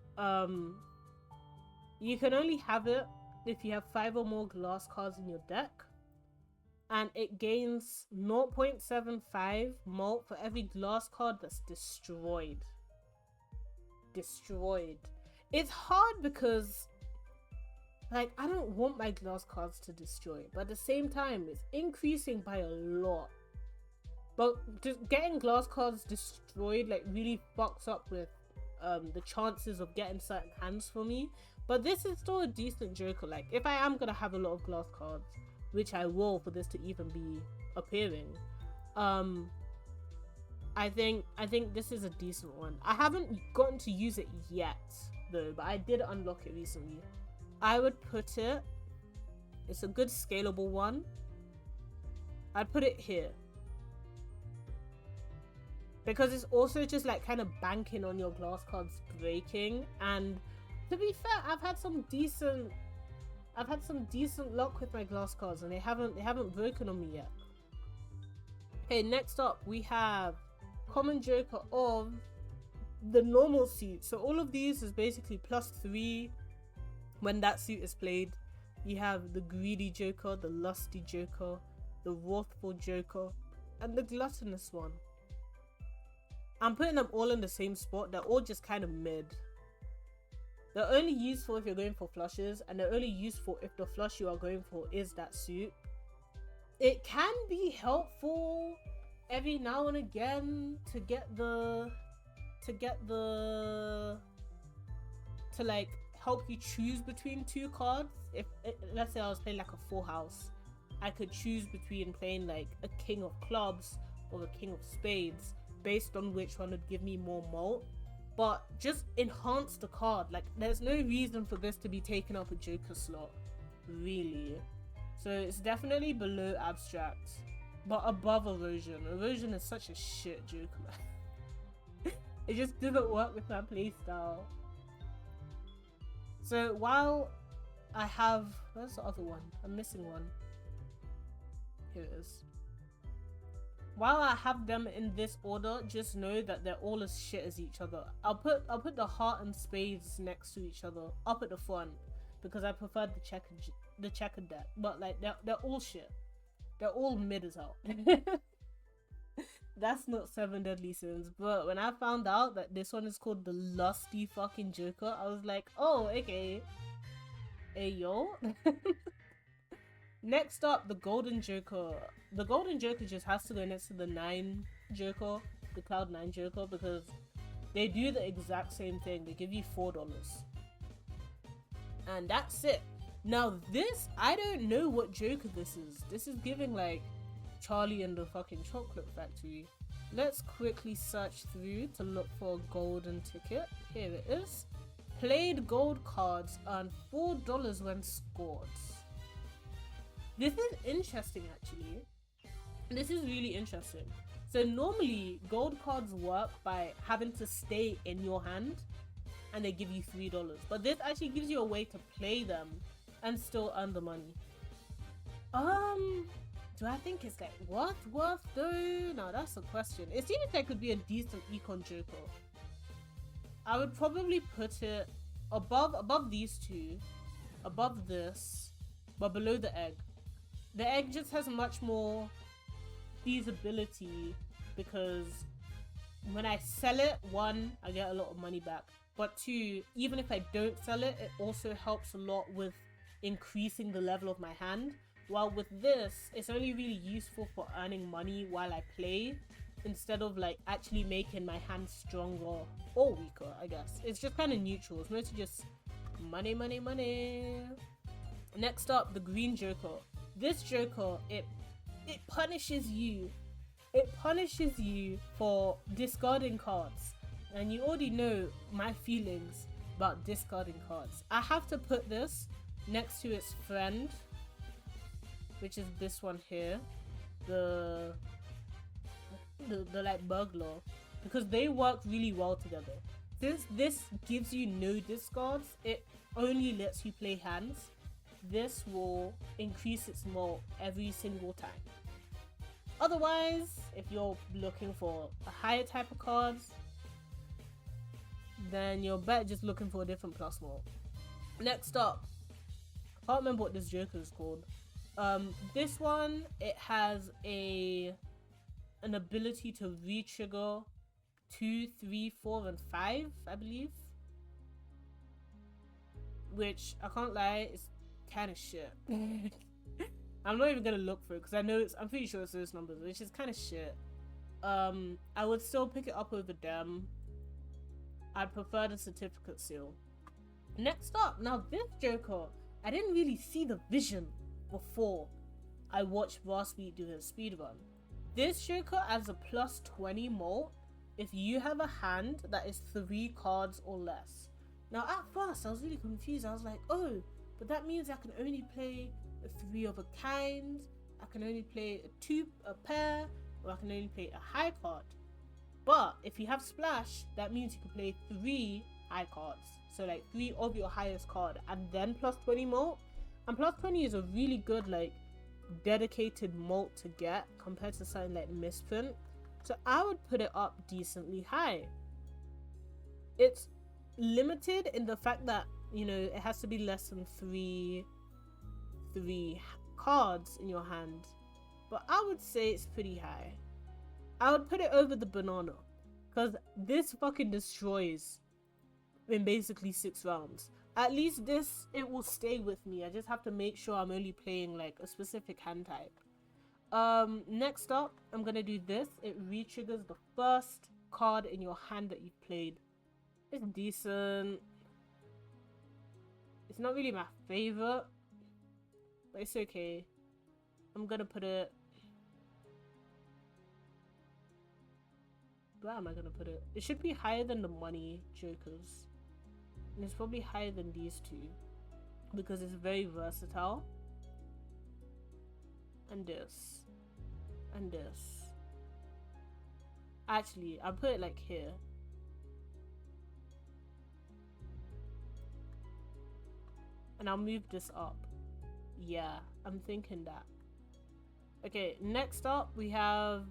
You can only have it if you have 5 or more glass cards in your deck, and it gains 0.75 malt for every glass card that's destroyed. It's hard because like I don't want my glass cards to destroy, but at the same time it's increasing by a lot. But just getting glass cards destroyed like really fucks up with the chances of getting certain hands for me. But this is still a decent joker. Like if I am gonna have a lot of glass cards, which I will for this to even be appearing, I think this is a decent one. I haven't gotten to use it yet though, but I did unlock it recently. I would put it, it's a good scalable one. I'd put it here. Because it's also just like kind of banking on your glass cards breaking. And to be fair, I've had some decent luck with my glass cards, and they haven't broken on me yet. Okay, next up we have common joker of the normal suit. So all of these is basically +3 when that suit is played. You have the greedy joker, the lusty joker, the wrathful joker, and the gluttonous one. I'm putting them all in the same spot. They're all just kind of mid. They're only useful if you're going for flushes, and they're only useful if the flush you are going for is that suit. It can be helpful every now and again to like help you choose between two cards. If let's say I was playing like a full house, I could choose between playing like a king of clubs or a king of spades based on which one would give me more malt. But just enhance the card. Like, there's no reason for this to be taking up a joker slot, really. So it's definitely below abstract, but above erosion. Erosion is such a shit joker, man. It just doesn't work with my playstyle. So while I have, where's the other one? I'm missing one. Here it is. While I have them in this order, just know that they're all as shit as each other. I'll put the heart and spades next to each other up at the front because I prefer the checkered deck. But like they're all shit. They're all mid as hell. That's not 7 deadly sins. But when I found out that this one is called the lusty fucking joker, I was like, oh, okay. Hey yo. Next up, the golden joker. The golden joker just has to go next to the 9 joker, the cloud 9 joker, because they do the exact same thing. They give you $4. And that's it. Now this, I don't know what joker this is. This is giving like Charlie and the fucking chocolate factory. Let's quickly search through to look for a golden ticket. Here it is. Played gold cards earn $4 when scored. This is interesting, actually. This is really interesting. So normally gold cards work by having to stay in your hand and they give you $3, but this actually gives you a way to play them and still earn the money. Do I think it's like worth though? No, that's the question. It seems like it could be a decent econ joker. I would probably put it above these two, above this, but below the egg. The egg just has much more feasibility because when I sell it, 1, I get a lot of money back, but 2, even if I don't sell it, it also helps a lot with increasing the level of my hand. While with this, it's only really useful for earning money while I play, instead of like actually making my hand stronger or weaker, I guess. It's just kind of neutral. It's mostly just money, money, money. Next up, the green joker. This joker, it punishes you. It punishes you for discarding cards. And you already know my feelings about discarding cards. I have to put this next to its friend, which is this one here. The like burglar. Because they work really well together. Since this gives you no discards, it only lets you play hands. This will increase its mult every single time. Otherwise, if you're looking for a higher type of cards, then you're better just looking for a different plus mult. Next up, I can't remember what this joker is called. This one, it has an ability to re-trigger 2, 3, 4, and 5, I believe. Which, I can't lie, it's kind of shit. I'm not even gonna look for it because I'm pretty sure it's those numbers, which is kind of shit. I would still pick it up over them. I'd prefer the certificate seal. Next up, now this joker, I didn't really see the vision before I watched Brassbeat do his speedrun. This joker adds a plus 20 mult if you have a hand that is 3 cards or less. Now at first I was really confused. I was like, oh, But that means I can only play a 3 of a kind, I can only play a pair, or I can only play a high card. But if you have splash, that means you can play 3 high cards. So like 3 of your highest card and then plus 20 molt. And plus 20 is a really good like dedicated molt to get compared to something like misprint. So I would put it up decently high. It's limited in the fact that, you know, it has to be less than three cards in your hand. But I would say it's pretty high. I would put it over the banana, because this fucking destroys in basically 6 rounds. At least this, it will stay with me. I just have to make sure I'm only playing like a specific hand type. Next up, I'm gonna do this. It re-triggers the first card in your hand that you've played. It's decent. It's not really my favorite, but it's okay. I'm gonna put it... Where am I gonna put it? It should be higher than the money jokers. And it's probably higher than these two, because it's very versatile. And this. And this. Actually, I'll put it like here. And I'll move this up. Yeah, I'm thinking that. Okay, next up we have...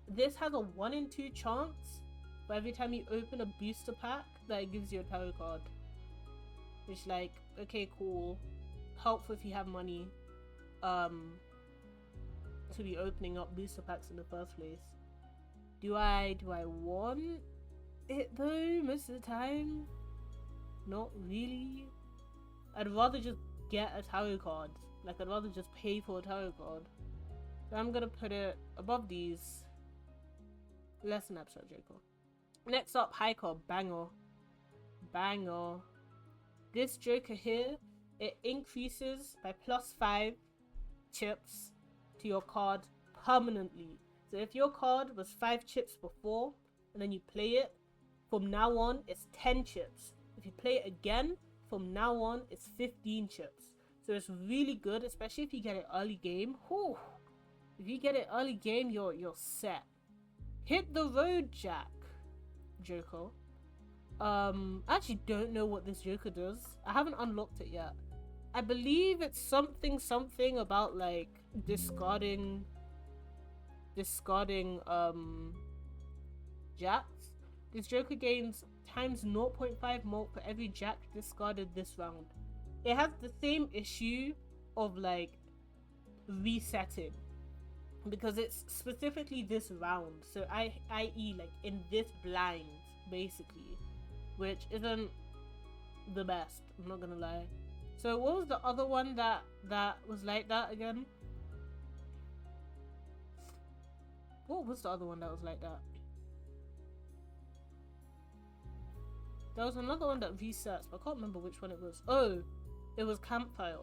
This has a 1 in 2 chance for every time you open a booster pack that it gives you a tarot card. Which, like, okay, cool. Helpful if you have money to be opening up booster packs in the first place. Do I want it though most of the time? Not really. I'd rather just get a tarot card. Like, I'd rather just pay for a tarot card. So I'm gonna put it above these. Less than abstract joker. Next up, high card, banger. Banger. This joker here, it increases by +5 chips to your card permanently. So if your card was 5 chips before, and then you play it, from now on, it's 10 chips. If you play it again, from now on, it's 15 chips. So it's really good, especially if you get it early game. Whew. If you get it early game, you're set. Hit the road, Jack. Joker. I actually don't know what this Joker does. I haven't unlocked it yet. I believe it's something about like discarding jacks. This Joker gains times 0.5 molt for every jack discarded this round. It has the same issue of like resetting, because it's specifically this round, so i.e. like in this blind basically, which isn't the best, I'm not gonna lie. So what was the other one that was like that again? What was the other one that was like that? There was another one that resets, but I can't remember which one it was. Oh, it was Campfire.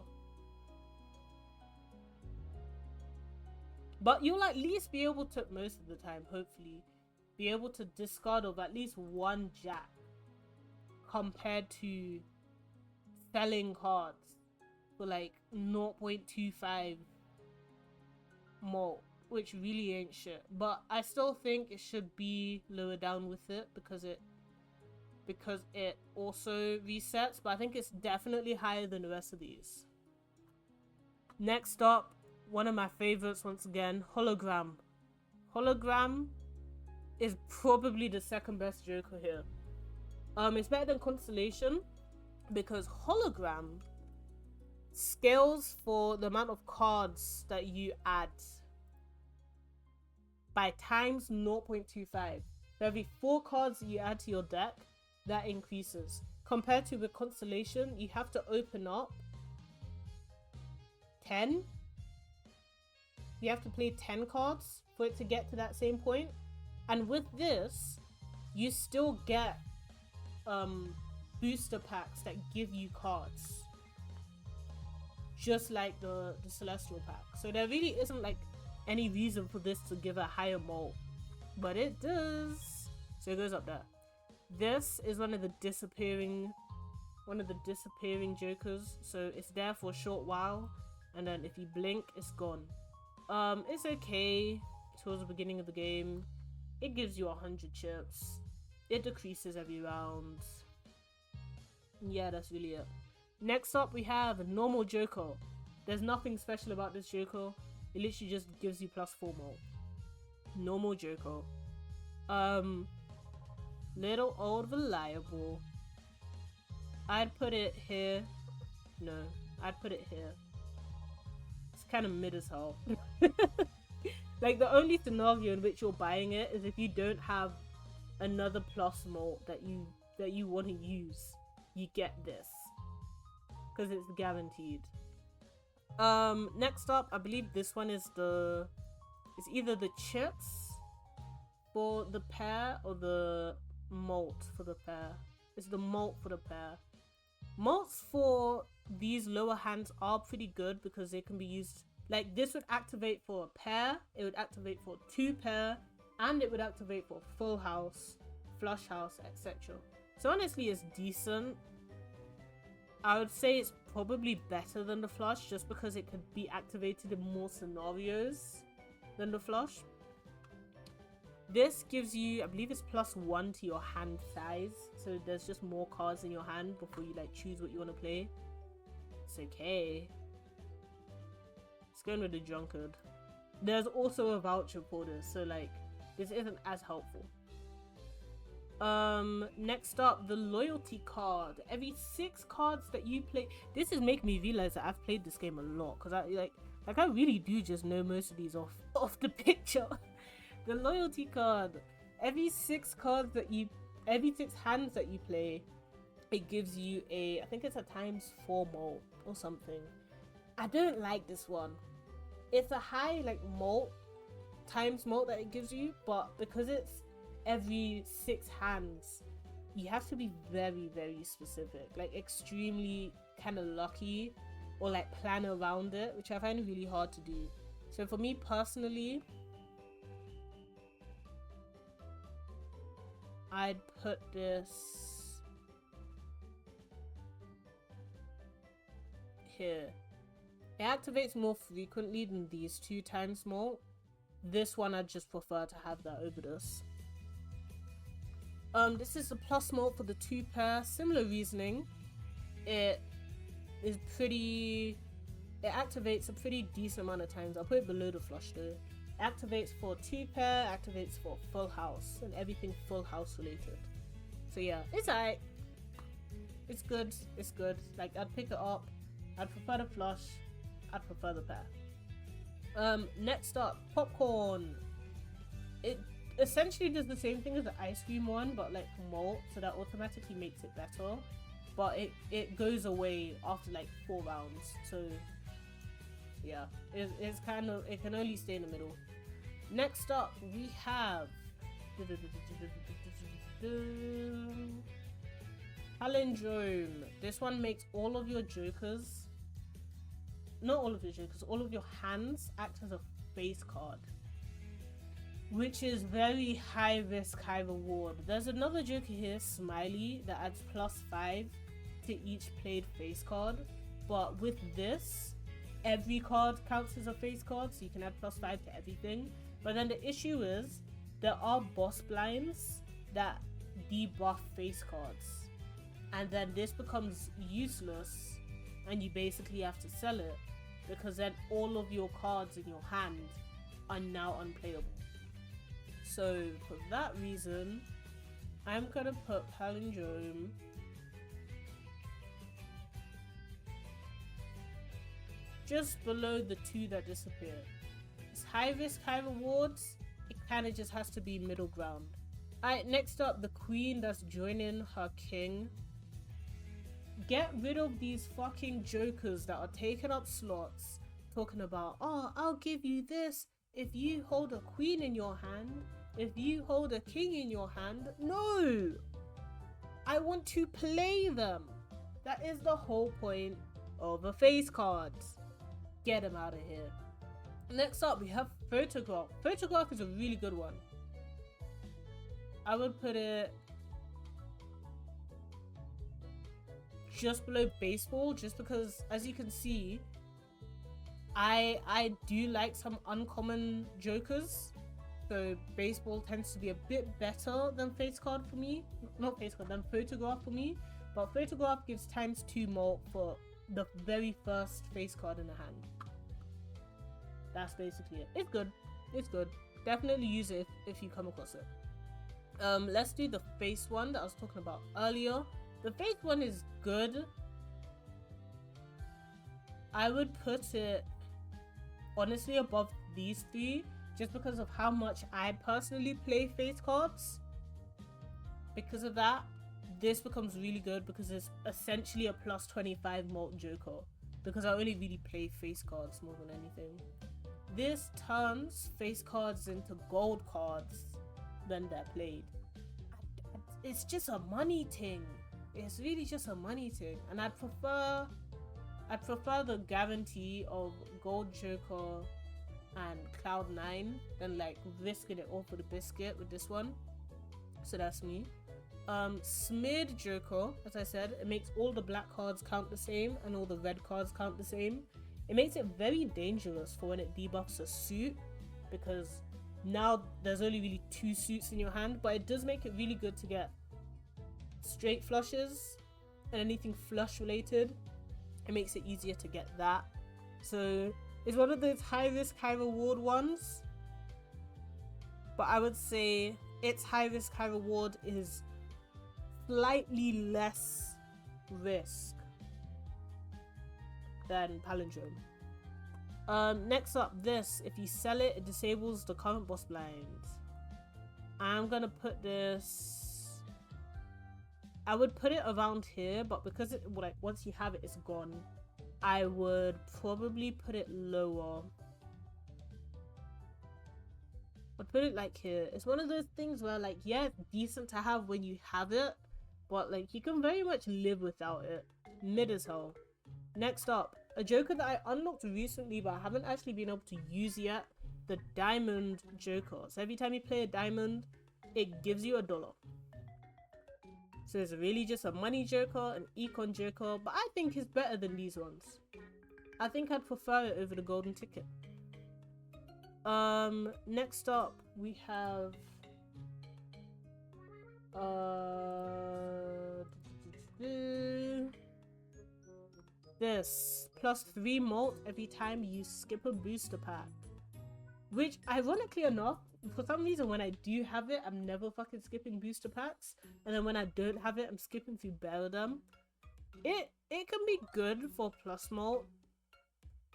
But you'll at least be able to, most of the time, hopefully, be able to discard of at least 1 jack compared to selling cards for like 0.25 molt, which really ain't shit. But I still think it should be lower down with it because it also resets, but I think it's definitely higher than the rest of these. Next up, one of my favorites once again, Hologram. Hologram is probably the second best Joker here. It's better than Constellation because Hologram scales for the amount of cards that you add by times 0.25. For every 4 cards that you add to your deck, that increases. Compared to with Constellation, you have to open up 10. You have to play 10 cards for it to get to that same point. And with this, you still get booster packs that give you cards, just like the Celestial pack. So there really isn't like any reason for this to give a higher molt, but it does. So it goes up there. This is one of the disappearing one of the disappearing jokers. So it's there for a short while, and then if you blink, it's gone. It's okay towards the beginning of the game. It gives you 100 chips. It decreases every round. Yeah, that's really it. Next up, we have a normal joker. There's nothing special about this joker. It literally just gives you +4 more. Normal joker. Little old reliable. I'd put it here. No, I'd put it here. It's kind of mid as hell. Like, the only scenario in which you're buying it is if you don't have another plus malt that you want to use. You get this because it's guaranteed. Next up, I believe this one is it's either the chips for the pair or the malt for the pair. It's the malt for the pair. Malts for these lower hands are pretty good because they can be used. Like, this would activate for a pair, it would activate for 2 pair, and it would activate for full house, flush house, etc. So honestly, it's decent. I would say it's probably better than the flush just because it could be activated in more scenarios than the flush. This gives you, I believe it's +1 to your hand size. So there's just more cards in your hand before you like choose what you want to play. It's okay. It's going with the drunkard. There's also a voucher for this, so like this isn't as helpful. Next up, the loyalty card. Every 6 cards that you play, this is making me realize that I've played this game a lot because I really do just know most of these off the picture. The loyalty card. Every 6 hands that you play, it gives you I think it's a ×4 malt or something. I don't like this one. It's a high like malt times malt that it gives you, but because it's every 6 hands, you have to be very, very specific, like extremely kind of lucky or like plan around it, which I find really hard to do. So for me personally, I'd put this here. It activates more frequently than these 2 times malt. This one I'd just prefer to have that over this. This is the plus malt for the 2 pair. Similar reasoning. It activates a pretty decent amount of times. I'll put it below the flush though. Activates for 2 pair, activates for full house, and everything full house related. So yeah, it's alright. It's good. It's good. Like, I'd pick it up. I'd prefer the flush. I'd prefer the pair. Next up, popcorn. It essentially does the same thing as the ice cream one, but like malt, so that automatically makes it better. But it goes away after like 4 rounds. So yeah, it's kind of, it can only stay in the middle. Next up, we have Palindrome. This one makes all of your jokers, not all of your jokers, all of your hands act as a face card, which is very high risk, high reward. There's another joker here, Smiley, that adds +5 to each played face card, but with this, every card counts as a face card, so you can add +5 to everything. But then the issue is, there are boss blinds that debuff face cards, and then this becomes useless, and you basically have to sell it, because then all of your cards in your hand are now unplayable. So for that reason, I'm gonna put Palindrome just below the 2 that disappear. It's high risk, high rewards. It kind of just has to be middle ground. Alright, next up, the queen that's joining her king. Get rid of these fucking jokers that are taking up slots, talking about, oh, I'll give you this if you hold a queen in your hand, if you hold a king in your hand. No! I want to play them. That is the whole point of a face card. Get them out of here. Next up, we have Photograph. Photograph is a really good one. I would put it just below baseball, just because, as you can see, I do like some uncommon jokers. So baseball tends to be a bit better than face card for me. Not face card, than photograph for me. But photograph gives ×2 more for the very first face card in the hand. That's basically it. It's good. It's good. Definitely use it if you come across it. Let's do the face one that I was talking about earlier. The face one is good. I would put it honestly above these three, just because of how much I personally play face cards. Because of that, this becomes really good because it's essentially a +25 malt joker, because I only really play face cards more than anything. This turns face cards into gold cards when they're played. It's just a money thing. It's really just a money thing, and I prefer the guarantee of gold joker and Cloud9 than like risking it all for the biscuit with this one. So that's me. Smeared joker, as I said, it makes all the black cards count the same and all the red cards count the same. It makes it very dangerous for when it debuffs a suit, because now there's only really 2 suits in your hand, but it does make it really good to get straight flushes and anything flush related. It makes it easier to get that. So it's one of those high risk, high reward ones. But I would say its high risk, high reward is slightly less risk than Palindrome. Next up, this. If you sell it, it disables the current boss blind. I'm gonna put this... I would put it around here, but because it, like, once you have it, it's gone. I would probably put it lower. I'd put it like here. It's one of those things where, like, yeah, it's decent to have when you have it, but like you can very much live without it. Mid as hell. Next up, a joker that I unlocked recently but I haven't actually been able to use yet, the diamond joker. So every time you play a diamond, it gives you $1. So it's really just a money joker, an econ joker, but I think it's better than these ones. I think I'd prefer it over the golden ticket. Next up we have this +3 malt every time you skip a booster pack, which ironically enough, for some reason when I do have it, I'm never fucking skipping booster packs, and then when I don't have it, I'm skipping through Balatro. It can be good for plus malt,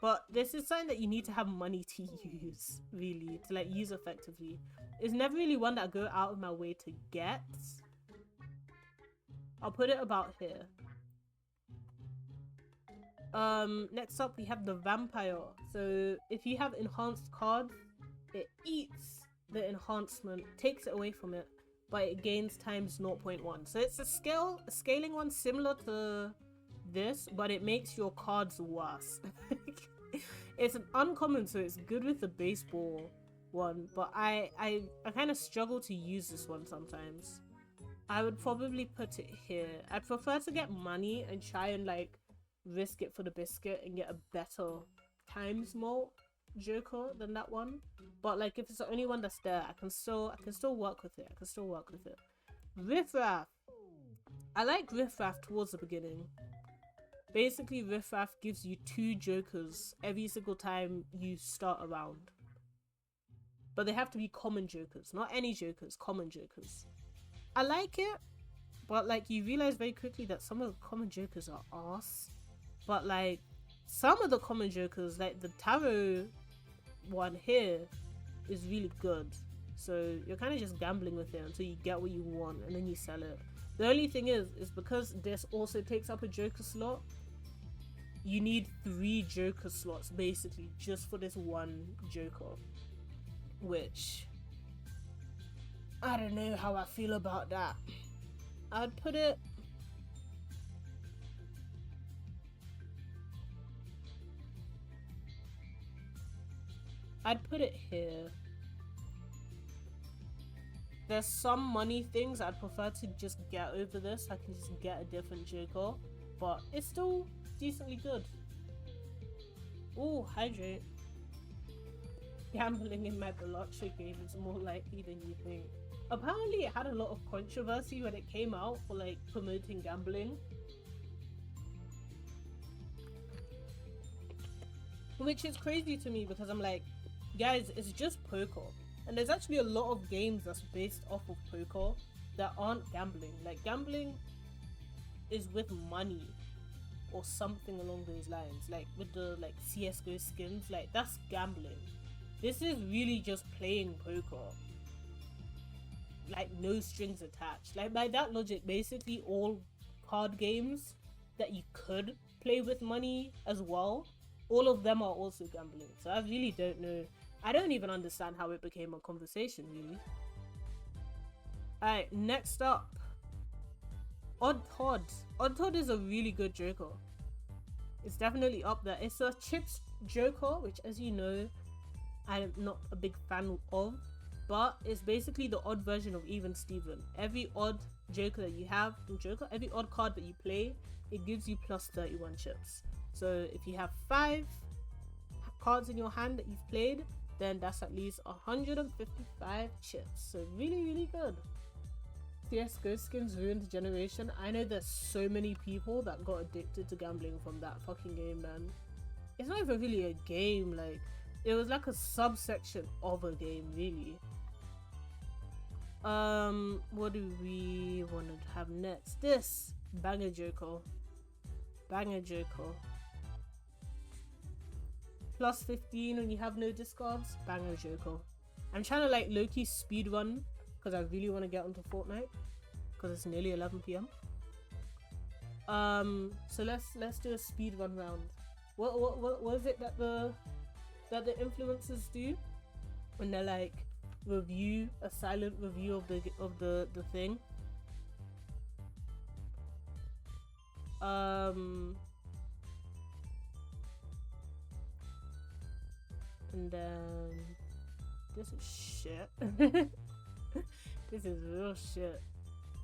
but this is something that you need to have money to use, really, to like use effectively. It's never really one that I go out of my way to get. I'll put it about here. Next up we have the vampire. So if you have enhanced cards, it eats the enhancement, takes it away from it, but it gains ×0.1. So it's a scaling one similar to this, but it makes your cards worse. It's an uncommon, so it's good with the baseball one, but I kind of struggle to use this one sometimes. I would probably put it here. I prefer to get money and try and like risk it for the biscuit and get a better ×malt joker than that one. But like if it's the only one that's there, I can still work with it. Riffraff. I like Riffraff towards the beginning. Basically, Riffraff gives you 2 jokers every single time you start a round. But they have to be common jokers, not any jokers, common jokers. I like it, but like you realize very quickly that some of the common jokers are arse. But like some of the common jokers, like the tarot one here, is really good. So you're kind of just gambling with it until you get what you want and then you sell it. The only thing is because this also takes up a joker slot, you need 3 joker slots basically just for this one joker, which I don't know how I feel about that. I'd put it here. There's some money things I'd prefer to just get over this. I can just get a different joker, but it's still decently good. Oh, hydrate. Gambling in my Balatro game is more likely than you think. Apparently it had a lot of controversy when it came out for like promoting gambling, which is crazy to me because I'm like, guys, it's just poker, and there's actually a lot of games that's based off of poker that aren't gambling. Like gambling is with money or something along those lines, like with the like CSGO skins, like that's gambling. This is really just playing poker, like no strings attached. Like by that logic, basically all card games that you could play with money as well, all of them are also gambling. So I really don't know. I don't even understand how it became a conversation, really. Alright, next up, Odd Todd. Odd Todd is a really good joker. It's definitely up there. It's a chips joker, which, as you know, I'm not a big fan of, but it's basically the odd version of Even Steven. Every odd joker that you have in Joker, every odd card that you play, it gives you plus 31 chips. So if you have 5 cards in your hand that you've played, then that's at least 155 chips. So really good. CSGO skins ruined the generation. I know there's so many people that got addicted to gambling from that fucking game, man. It's not even really a game, like it was like a subsection of a game, really. What do we want to have next? This banger joker. Banger joker. Plus 15 when you have no discards. Banger joker. I'm trying to like low-key speedrun because I really want to get onto Fortnite because it's nearly 11 p.m. So let's do a speedrun round. What is it that the influencers do when they're like review a silent review of the thing? And then this is shit. This is real shit.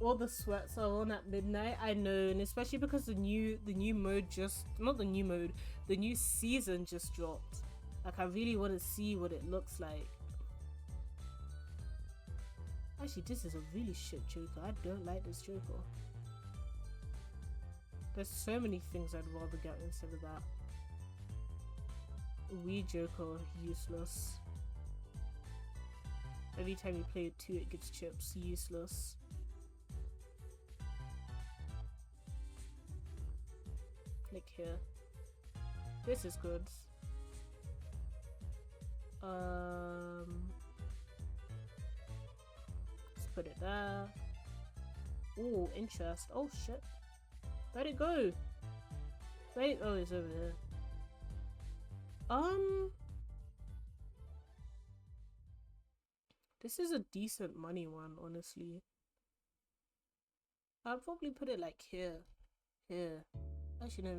All the sweats are on at midnight, I know, and especially because the new mode just, not the new mode, the new season just dropped. Like I really want to see what it looks like. Actually, this is a really shit joker. I don't like this joker. There's so many things I'd rather get instead of that. Wii joker, useless. Every time you play it 2, it gets chips, useless. Click here. This is good. Let's put it there. Oh, interest. Oh shit. Where'd it go? Wait, oh, it's over here. This is a decent money one, honestly. I'll probably put it like here. Here. Actually no,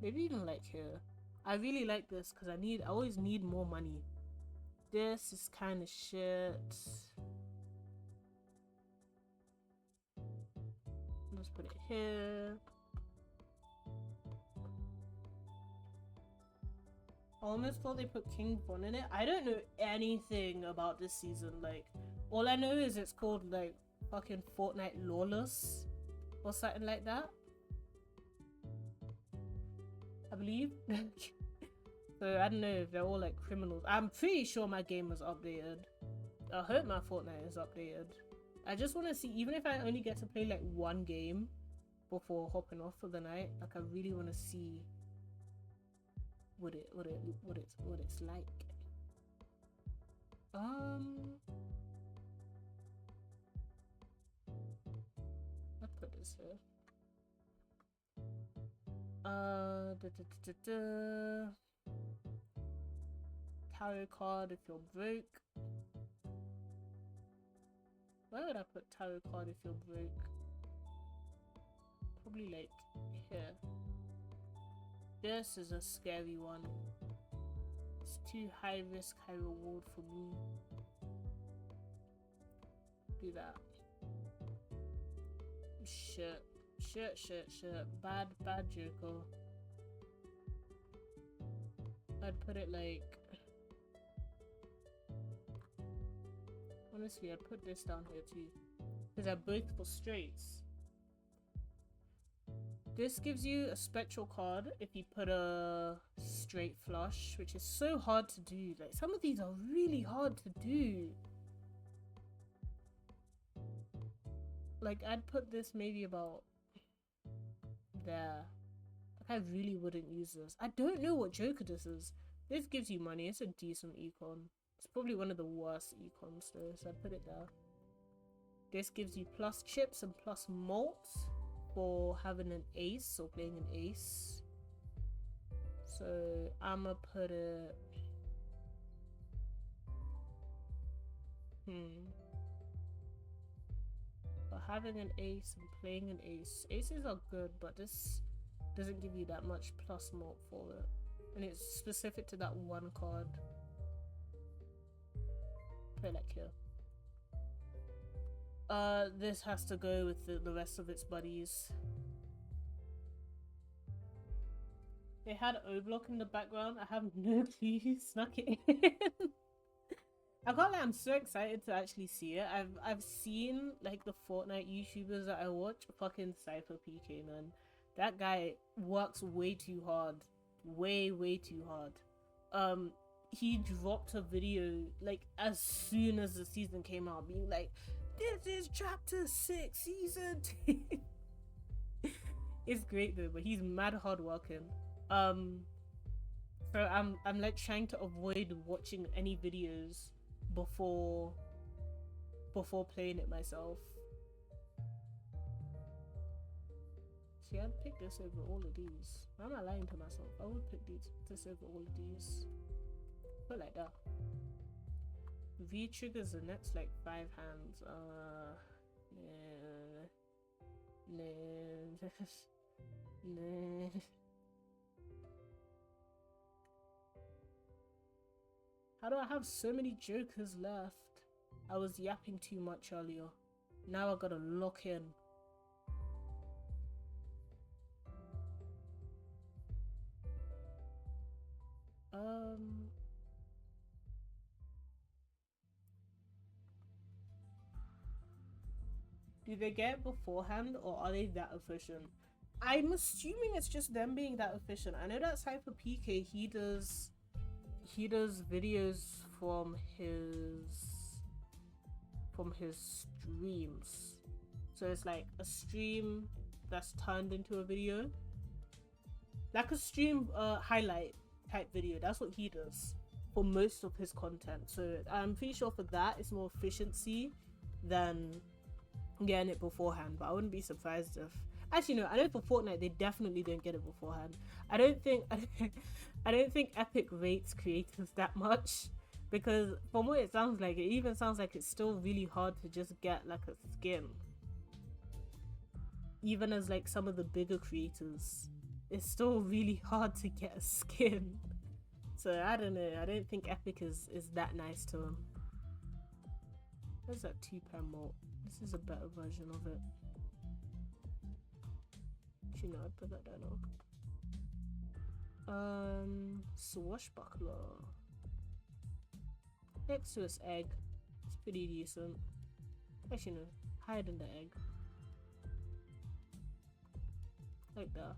maybe even like here. I really like this because I always need more money. This is kind of shit. Let's put it here. I almost thought they put King Von in it. I don't know anything about this season. Like, all I know is it's called like fucking Fortnite Lawless or something like that, I believe. So I don't know if they're all like criminals. I'm pretty sure my game was updated. I hope my Fortnite is updated. I just want to see, even if I only get to play like one game before hopping off for the night, like I really want to see what it's like. Let's put this here. Tarot card if you're broke. Where would I put tarot card if you're broke? Probably like here. This is a scary one. It's too high risk, high reward for me. Do that. Shit. Bad Joker. I'd put it like... Honestly, I'd put this down here too. Because they're both for straights. This gives you a spectral card if you put a straight flush, which is so hard to do. Like, some of these are really hard to do. Like, I'd put this maybe about there. Like, I really wouldn't use this. I don't know what Joker this is. This gives you money. It's a decent econ. It's probably one of the worst econs though, so I'd put it there. This gives you plus chips and plus malts for having an ace or playing an ace. So I'ma put it... But having an ace and playing an ace. Aces are good, but this doesn't give you that much plus malt for it. And it's specific to that one card. Put it like here. This has to go with the rest of its buddies. They had O'Block in the background. I have no clue who snuck it in. I can't lie, I'm so excited to actually see it. I've seen like the Fortnite YouTubers that I watch. Fucking hyperfixation, man. That guy works way too hard. Way too hard. He dropped a video like as soon as the season came out, being like, "This is chapter 6, season 2." It's great though, but he's mad hard working. So I'm like trying to avoid watching any videos before playing it myself. See, I'd pick this over all of these. Why am I lying to myself? I would pick this over all of these. Put like that. V triggers the next like 5 hands. Nah. How do I have so many jokers left? I was yapping too much earlier. Now I gotta lock in. Do they get it beforehand or are they that efficient? I'm assuming it's just them being that efficient. I know that's Hyper PK. He does videos from his streams. So it's like a stream that's turned into a video. Like a stream highlight type video. That's what he does for most of his content. So I'm pretty sure for that it's more efficiency than getting it beforehand, but I wouldn't be surprised if... Actually no, I know for Fortnite they definitely don't get it beforehand. I don't think Epic rates creators that much, because from what it sounds like, it even sounds like it's still really hard to just get like a skin. Even as like some of the bigger creators, it's still really hard to get a skin. So I don't know, I don't think Epic is that nice to him. Where's that 2-pair malt? This is a better version of it. Actually, no, I'd put that down now. Swashbuckler. Next to his egg. It's pretty decent. Actually, no, higher than the egg. Like that.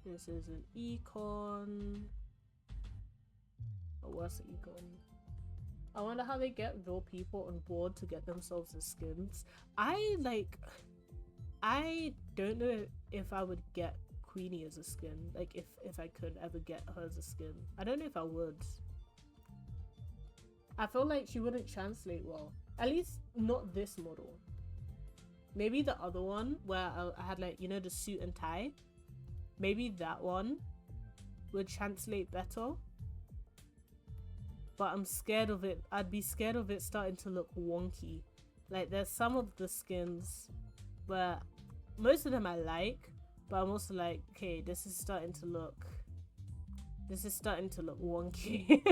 This is an econ. Oh, what's the econ? I wonder how they get real people on board to get themselves as skins. I don't know if I would get Queenie as a skin. Like if I could ever get her as a skin. I don't know if I would. I feel like she wouldn't translate well. At least not this model. Maybe the other one where I had like, you know, the suit and tie. Maybe that one would translate better. But I'm scared of it. I'd be scared of it starting to look wonky. Like there's some of the skins where most of them I like, but I'm also like, okay, this is starting to look wonky.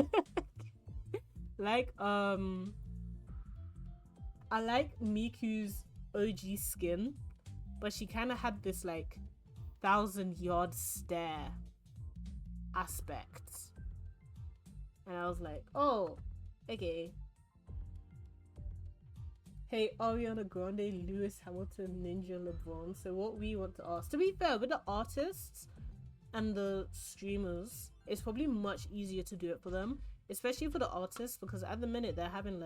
Like I like Miku's OG skin, but she kind of had this like 1,000-yard stare aspect, and I was like, oh, okay. Hey, Ariana Grande, Lewis Hamilton, Ninja LeBron. So what we want to ask, to be fair, with the artists and the streamers, it's probably much easier to do it for them, especially for the artists, because at the minute they're having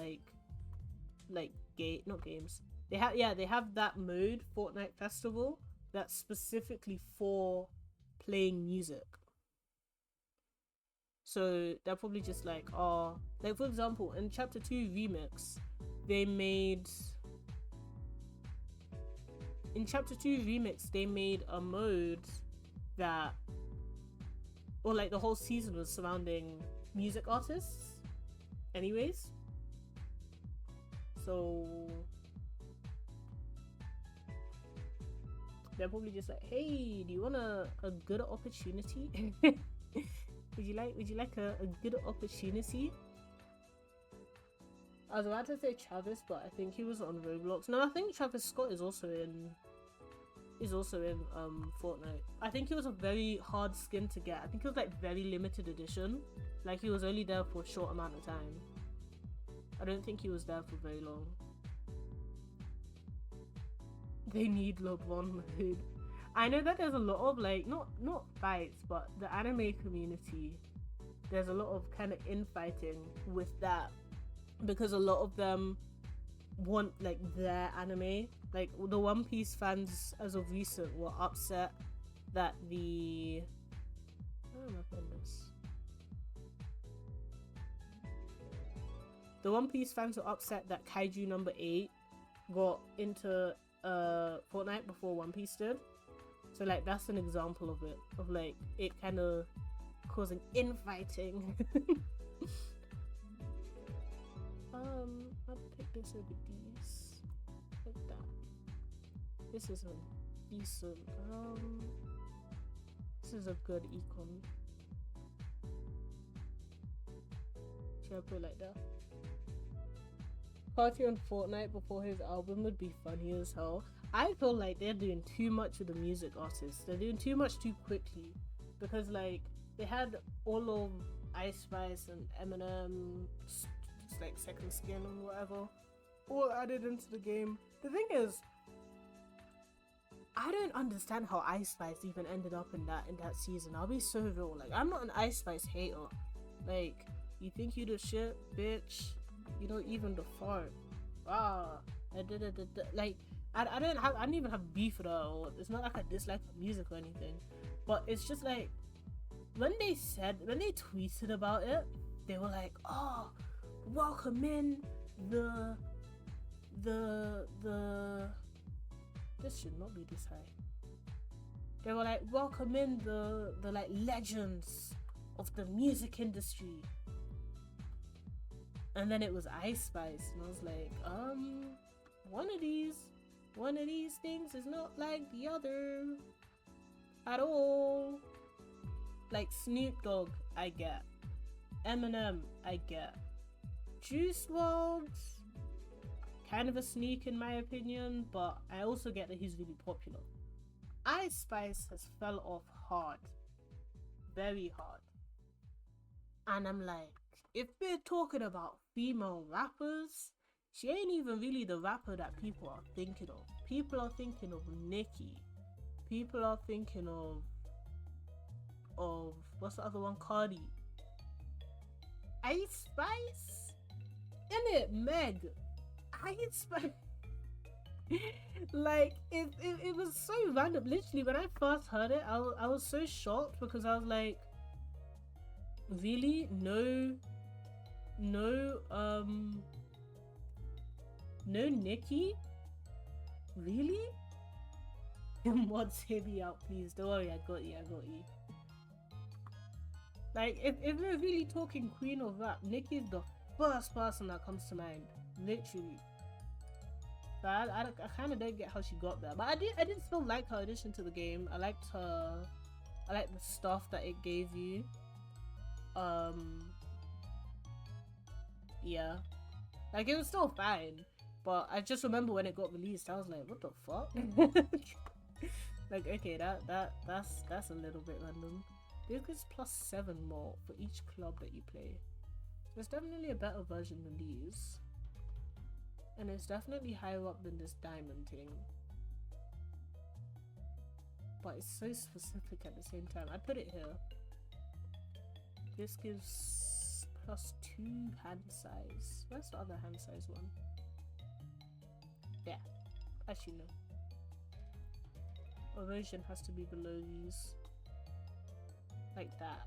not games. They have that mode, Fortnite Festival, that's specifically for playing music. So they're probably just like, oh, like for example, in Chapter 2 Remix, they made a mode that, or like the whole season was surrounding music artists anyways. So they're probably just like, hey, do you want a good opportunity? would you like a good opportunity? I was about to say Travis, but I think he was on Roblox. No, I think Travis Scott is also in Fortnite. I think he was a very hard skin to get. I think it was like very limited edition. Like he was only there for a short amount of time. I don't think he was there for very long. They need LeBron mode. I know that there's a lot of like not fights, but the anime community, there's a lot of kind of infighting with that, because a lot of them want like their anime. Like the One Piece fans as of recent were upset that the One Piece fans were upset that Kaiju number 8 got into Fortnite before One Piece did. So like that's an example of it, of like it kind of causing infighting. I'll pick this over these, like that. This is a decent, this is a good econ. Should I put it like that? Party on Fortnite before his album would be funny as hell. I feel like they're doing too much with the music artists. They're doing too much too quickly, because like they had all of Ice Spice and Eminem, just like second skin or whatever, all added into the game. The thing is, I don't understand how Ice Spice even ended up in that season. I'll be so real. Like, I'm not an Ice Spice hater. Like, you think you the shit, bitch? You don't even the fart. Like, I don't even have beef with her, or it's not like I dislike her music or anything. But it's just like, when they tweeted about it, they were like, oh, welcome in the this should not be this high. They were like, welcome in the like legends of the music industry. And then it was Ice Spice, and I was like, one of these things is not like the other at all. Like Snoop Dogg, I get. Eminem, I get. Juice WRLD, kind of a sneak in my opinion, but I also get that he's really popular. Ice Spice has fell off hard, very hard. And I'm like, if we're talking about female rappers, she ain't even really the rapper that people are thinking of. People are thinking of Nicki. People are thinking of what's the other one? Cardi. Ice Spice? Innit, Meg? Ice Spice? Like, it was so random. Literally, when I first heard it, I was so shocked, because I was like, really? No Nicki? Really? Mods, hit me out, please. Don't worry, I got you. Like, if we're really talking queen of rap, Nicki's the first person that comes to mind. Literally. So I kind of don't get how she got there. But I did still like her addition to the game. I liked the stuff that it gave you. Yeah. Like, it was still fine. But I just remember when it got released, I was like, what the fuck? Like, okay, that's a little bit random. This gives +7 more for each club that you play. So it's definitely a better version than these. And it's definitely higher up than this diamond thing. But it's so specific at the same time. I'd put it here. This gives +2 hand size. Where's the other hand size one? Yeah, actually no. Erosion has to be below these. Like that.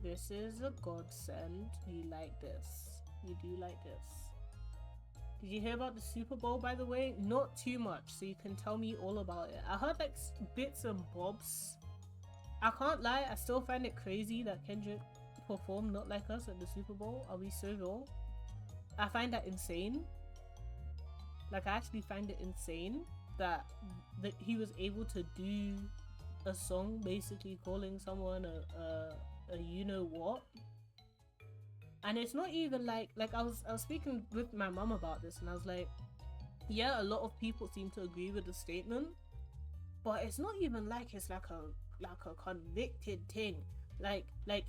This is a godsend. You like this. You do like this. Did you hear about the Super Bowl, by the way? Not too much, so you can tell me all about it. I heard like bits and bobs. I can't lie, I still find it crazy that Kendrick performed Not Like Us at the Super Bowl. Are we so raw? I find that insane. Like, I actually find it insane that he was able to do a song basically calling someone a you know what. And it's not even like I was speaking with my mom about this, and I was like, yeah, a lot of people seem to agree with the statement, but it's not even like it's like a convicted thing. Like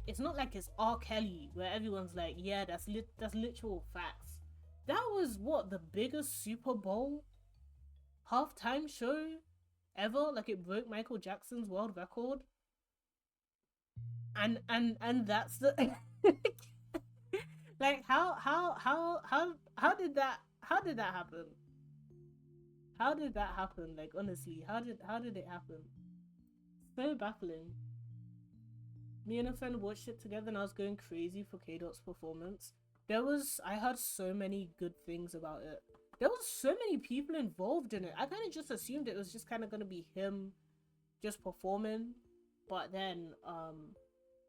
it's not like it's R. Kelly where everyone's like, yeah, that's literal facts. That was what, the biggest Super Bowl halftime show ever. Like, it broke Michael Jackson's world record. And that's the like, how did that happen? How did that happen? Like, honestly, how did it happen? So baffling. Me and a friend watched it together, and I was going crazy for K-Dot's performance. I heard so many good things about it. There was so many people involved in it. I kind of just assumed it was just kind of gonna be him just performing. But then,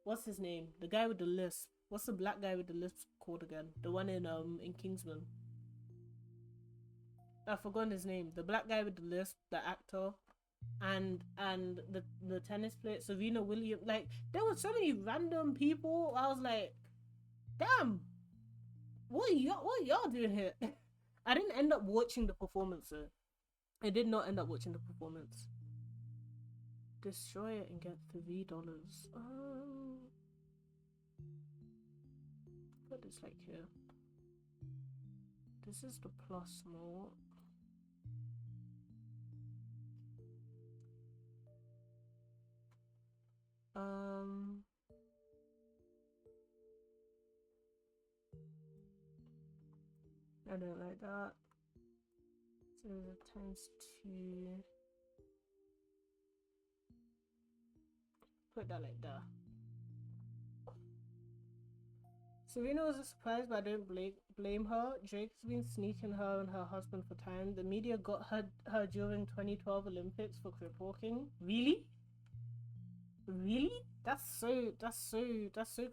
what's his name? The guy with the lisp. What's the black guy with the lisp called again? The one in Kingsman. I've forgotten his name. The black guy with the lisp, the actor, and the tennis player, Serena Williams. Like, there were so many random people. I was like, damn, what are y'all doing here? I didn't end up watching the performance, though. I did not end up watching the performance. Destroy it and get $3. Put this like here. This is the plus more. I don't like that. So the ×2. Put that like that. Serena was a surprise, but I don't blame her. Drake's been sneaking her and her husband for time. The media got her during 2012 Olympics for crip walking. Really? Really? That's so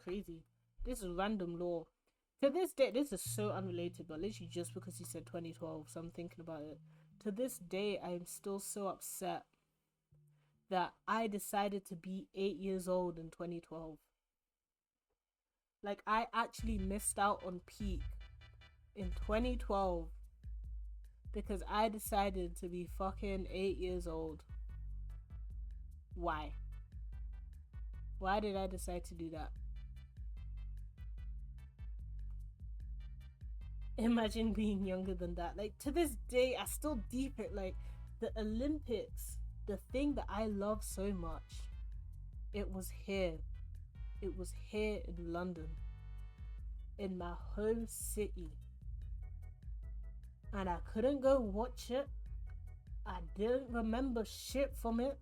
crazy. This is random law. To this day, this is so unrelated, but literally just because you said 2012, so I'm thinking about it. To this day, I am still so upset that I decided to be 8 years old in 2012. Like, I actually missed out on peak in 2012 because I decided to be fucking 8 years old. Why? Why did I decide to do that? Imagine being younger than that. Like, to this day, I still deep it. Like, the Olympics, the thing that I love so much, it was here. It was here in London, in my home city. And I couldn't go watch it. I didn't remember shit from it.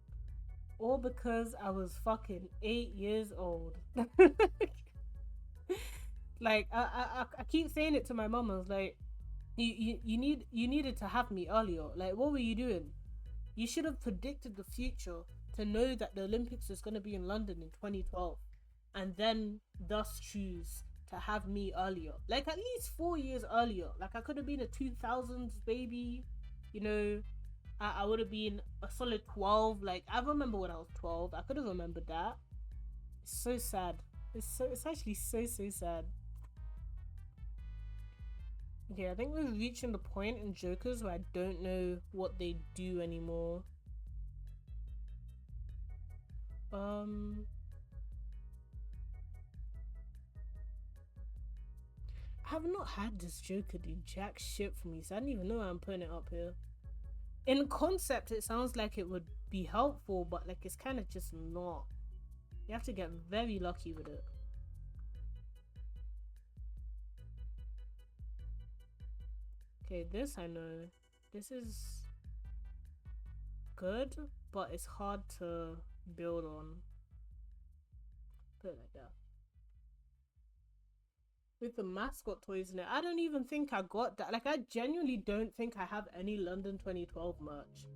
All because I was fucking 8 years old. Like, I keep saying it to my mom. I was like, you needed to have me earlier. Like, what were you doing? You should have predicted the future to know that the Olympics was going to be in London in 2012, and then thus choose to have me earlier. Like, at least 4 years earlier. Like, I could have been a 2000s baby, you know. I would have been a solid 12. Like, I remember when I was 12. I could have remembered that. It's so sad. It's actually so sad. Okay, I think we're reaching the point in Jokers where I don't know what they do anymore. I have not had this Joker do jack shit for me, so I don't even know why I'm putting it up here. In concept, it sounds like it would be helpful, but like it's kind of just not. You have to get very lucky with it. Okay, this I know. This is good, but it's hard to build on. Put it like that. With the mascot toys in it, I don't even think I got that. Like, I genuinely don't think I have any London 2012 merch.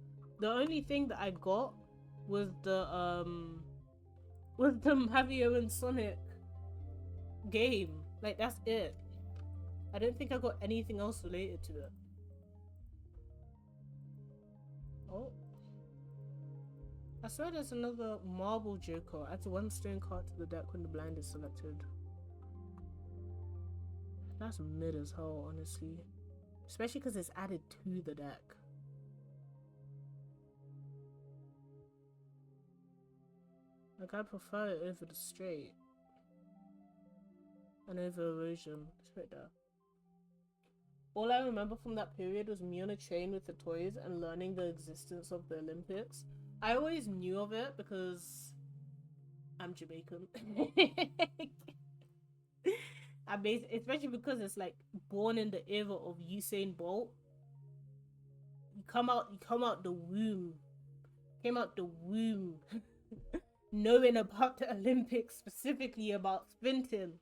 The only thing that I got was the Mario and Sonic game. Like, that's it. I don't think I got anything else related to it. Oh, I swear there's another marble Joker. Add one stone card to the deck when the blind is selected. That's mid as hell, honestly. Especially because it's added to the deck. Like, I prefer it over the straight. And over erosion. It's right there. All I remember from that period was me on a train with the toys and learning the existence of the Olympics. I always knew of it because I'm Jamaican. Especially because it's like born in the era of Usain Bolt. You come out the womb. Came out the womb knowing about the Olympics, specifically about sprinting.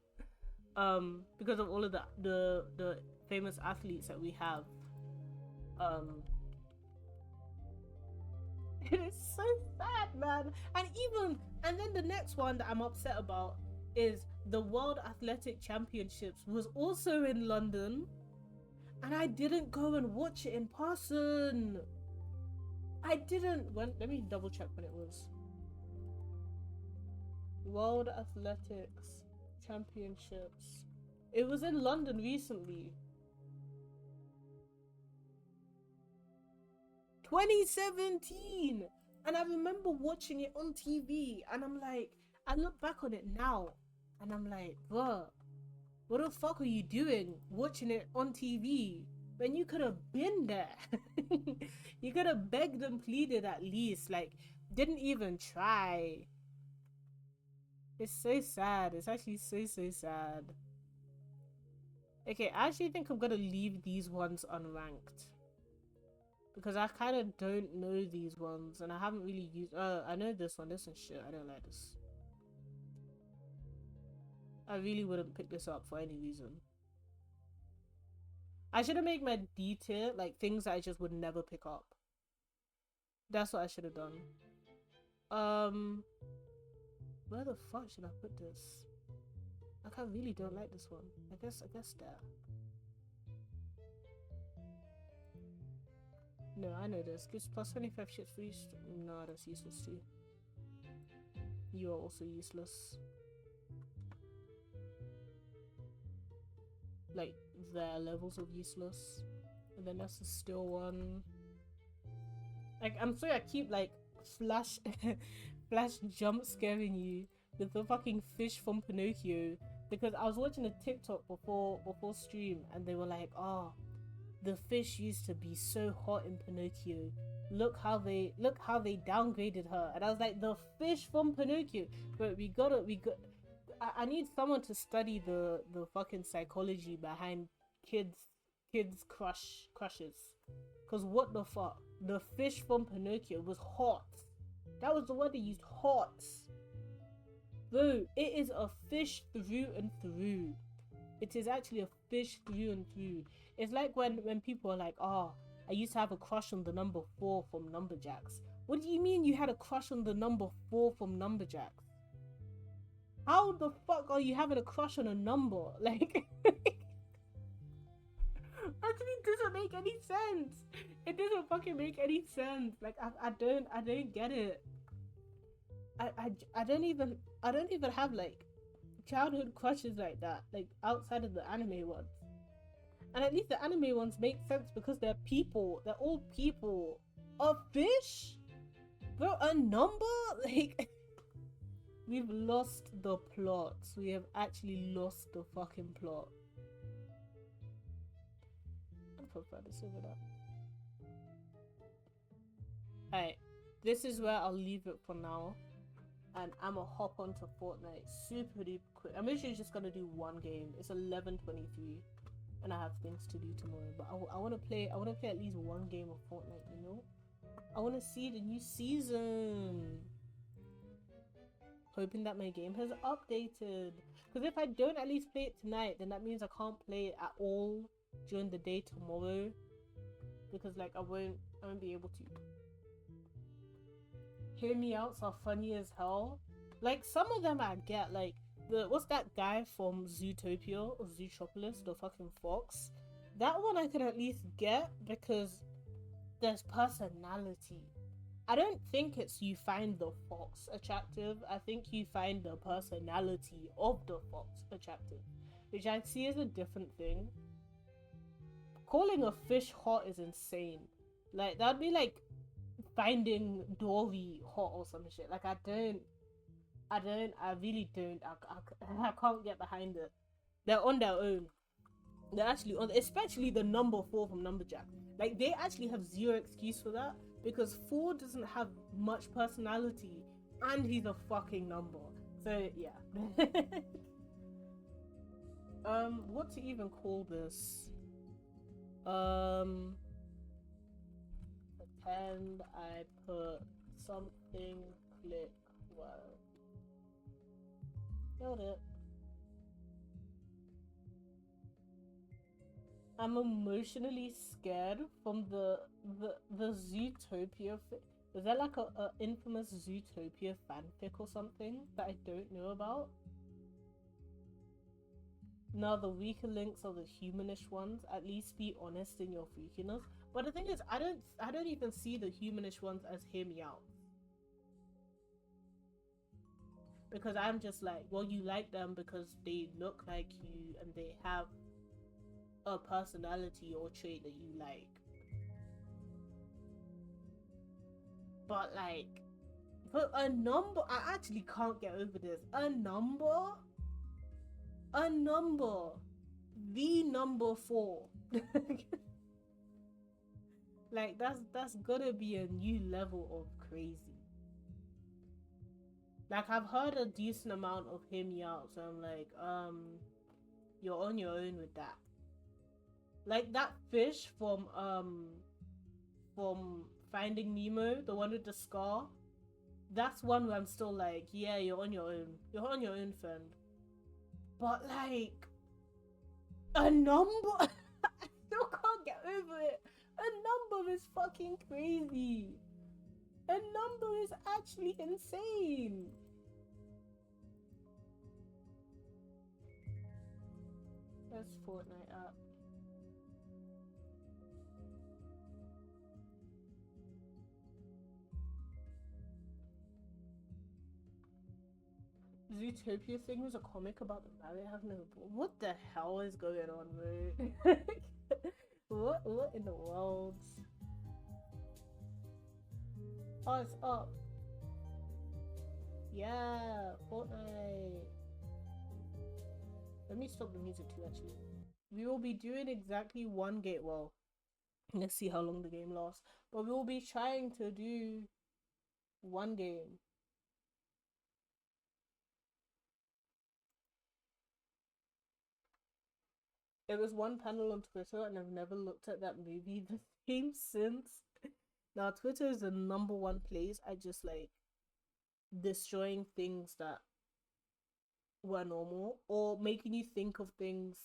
Because of all of the famous athletes that we have. It is so sad, man. And then the next one that I'm upset about is the World Athletic Championships was also in London, and I didn't go and watch it in person. I didn't. Let me double check when it was. World Athletics Championships. It was in London recently. 2017. And I remember watching it on TV, and I'm like, I look back on it now, and I'm like, bruh, what the fuck are you doing watching it on TV when you could have been there? You could have begged and pleaded at least, like, didn't even try. It's so sad. It's actually so sad. Okay, I actually think I'm gonna leave these ones unranked, because I kind of don't know these ones, and I haven't really used. I know this one. This is shit. I don't like this. I really wouldn't pick this up for any reason. I should have made my D tier like things that I just would never pick up. That's what I should have done. Where the fuck should I put this? Like, I really don't like this one. I guess there. No, I know this. Gives plus 25 shits for each. No, that's useless too. You are also useless. Like, their levels of useless. And then that's the still one. Like, I'm sorry I keep like flash jump scaring you with the fucking fish from Pinocchio, because I was watching a TikTok before stream, and they were like, oh, the fish used to be so hot in Pinocchio. Look how they downgraded her. And I was like, the fish from Pinocchio. But I need someone to study the fucking psychology behind kids crushes. Cause what the fuck? The fish from Pinocchio was hot. That was the word they used, hot. Bro, it is a fish through and through. It is actually a fish through and through. It's like when people are like, oh, I used to have a crush on the number 4 from Numberjacks. What do you mean you had a crush on the number 4 from Numberjacks? How the fuck are you having a crush on a number? Like, actually doesn't make any sense. It doesn't fucking make any sense. Like, I don't get it. I don't even have like childhood crushes like that, like outside of the anime ones. And at least the anime ones make sense because they're people. They're all people. A fish? Bro, a number? Like, we've lost the plot. We have actually lost the fucking plot. I prefer this over that. Alright, this is where I'll leave it for now. And I'ma hop onto Fortnite super duper quick. I'm literally just gonna do one game. It's 11:23. And I have things to do tomorrow, but I want to play at least one game of Fortnite, you know. I want to see the new season, hoping that my game has updated, because if I don't at least play it tonight, then that means I can't play it at all during the day tomorrow, because like I won't be able to. Hear Me Outs are funny as hell. Like some of them I get, like what's that guy from Zootopia or Zootropolis, the fucking fox? That one I can at least get because there's personality. I don't think it's you find the fox attractive. I think you find the personality of the fox attractive, which I see as a different thing. Calling a fish hot is insane. Like that'd be like finding Dory hot or some shit. Like I really don't. I can't get behind it. They're on their own. They're actually on, especially the number 4 from Numberjack. Like they actually have zero excuse for that because 4 doesn't have much personality and he's a fucking number. So yeah. What to even call this? Pretend I put something click well. Got it. I'm emotionally scared from the Zootopia. Is there like a infamous Zootopia fanfic or something that I don't know about? No, the weaker links are the humanish ones. At least be honest in your freakiness. But the thing is, I don't even see the humanish ones as hear me out. Because I'm just like, well, you like them because they look like you and they have a personality or trait that you like. But like, for a number, I actually can't get over this. A number, the number 4. Like that's gotta be a new level of crazy. Like I've heard a decent amount of Hear Me Out, so I'm like, you're on your own with that. Like that fish from Finding Nemo, the one with the scar. That's one where I'm still like, yeah, you're on your own. You're on your own, friend. But like a number, I still can't get over it. A number is fucking crazy. A number is actually insane. Let's Fortnite up. Zootopia thing was a comic about the rabbit having a ball. What the hell is going on, bro? What in the world? Oh, it's up. Yeah, Fortnite. Let me stop the music too, actually. We will be doing exactly one game. Well, let's see how long the game lasts. But we will be trying to do one game. It was one panel on Twitter and I've never looked at that movie the same since. Now, Twitter is the number 1 place I just like destroying things that were normal or making you think of things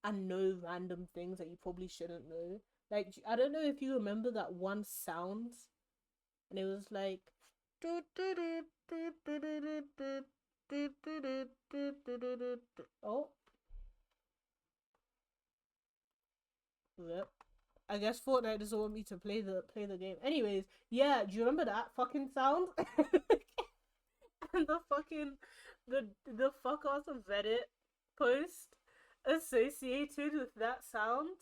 and know random things that you probably shouldn't know. Like, I don't know if you remember that one sound and it was like oh. Yep. I guess Fortnite doesn't want me to play the game. Anyways, yeah, do you remember that fucking sound? And the fucking the fuck ass of Reddit post associated with that sound.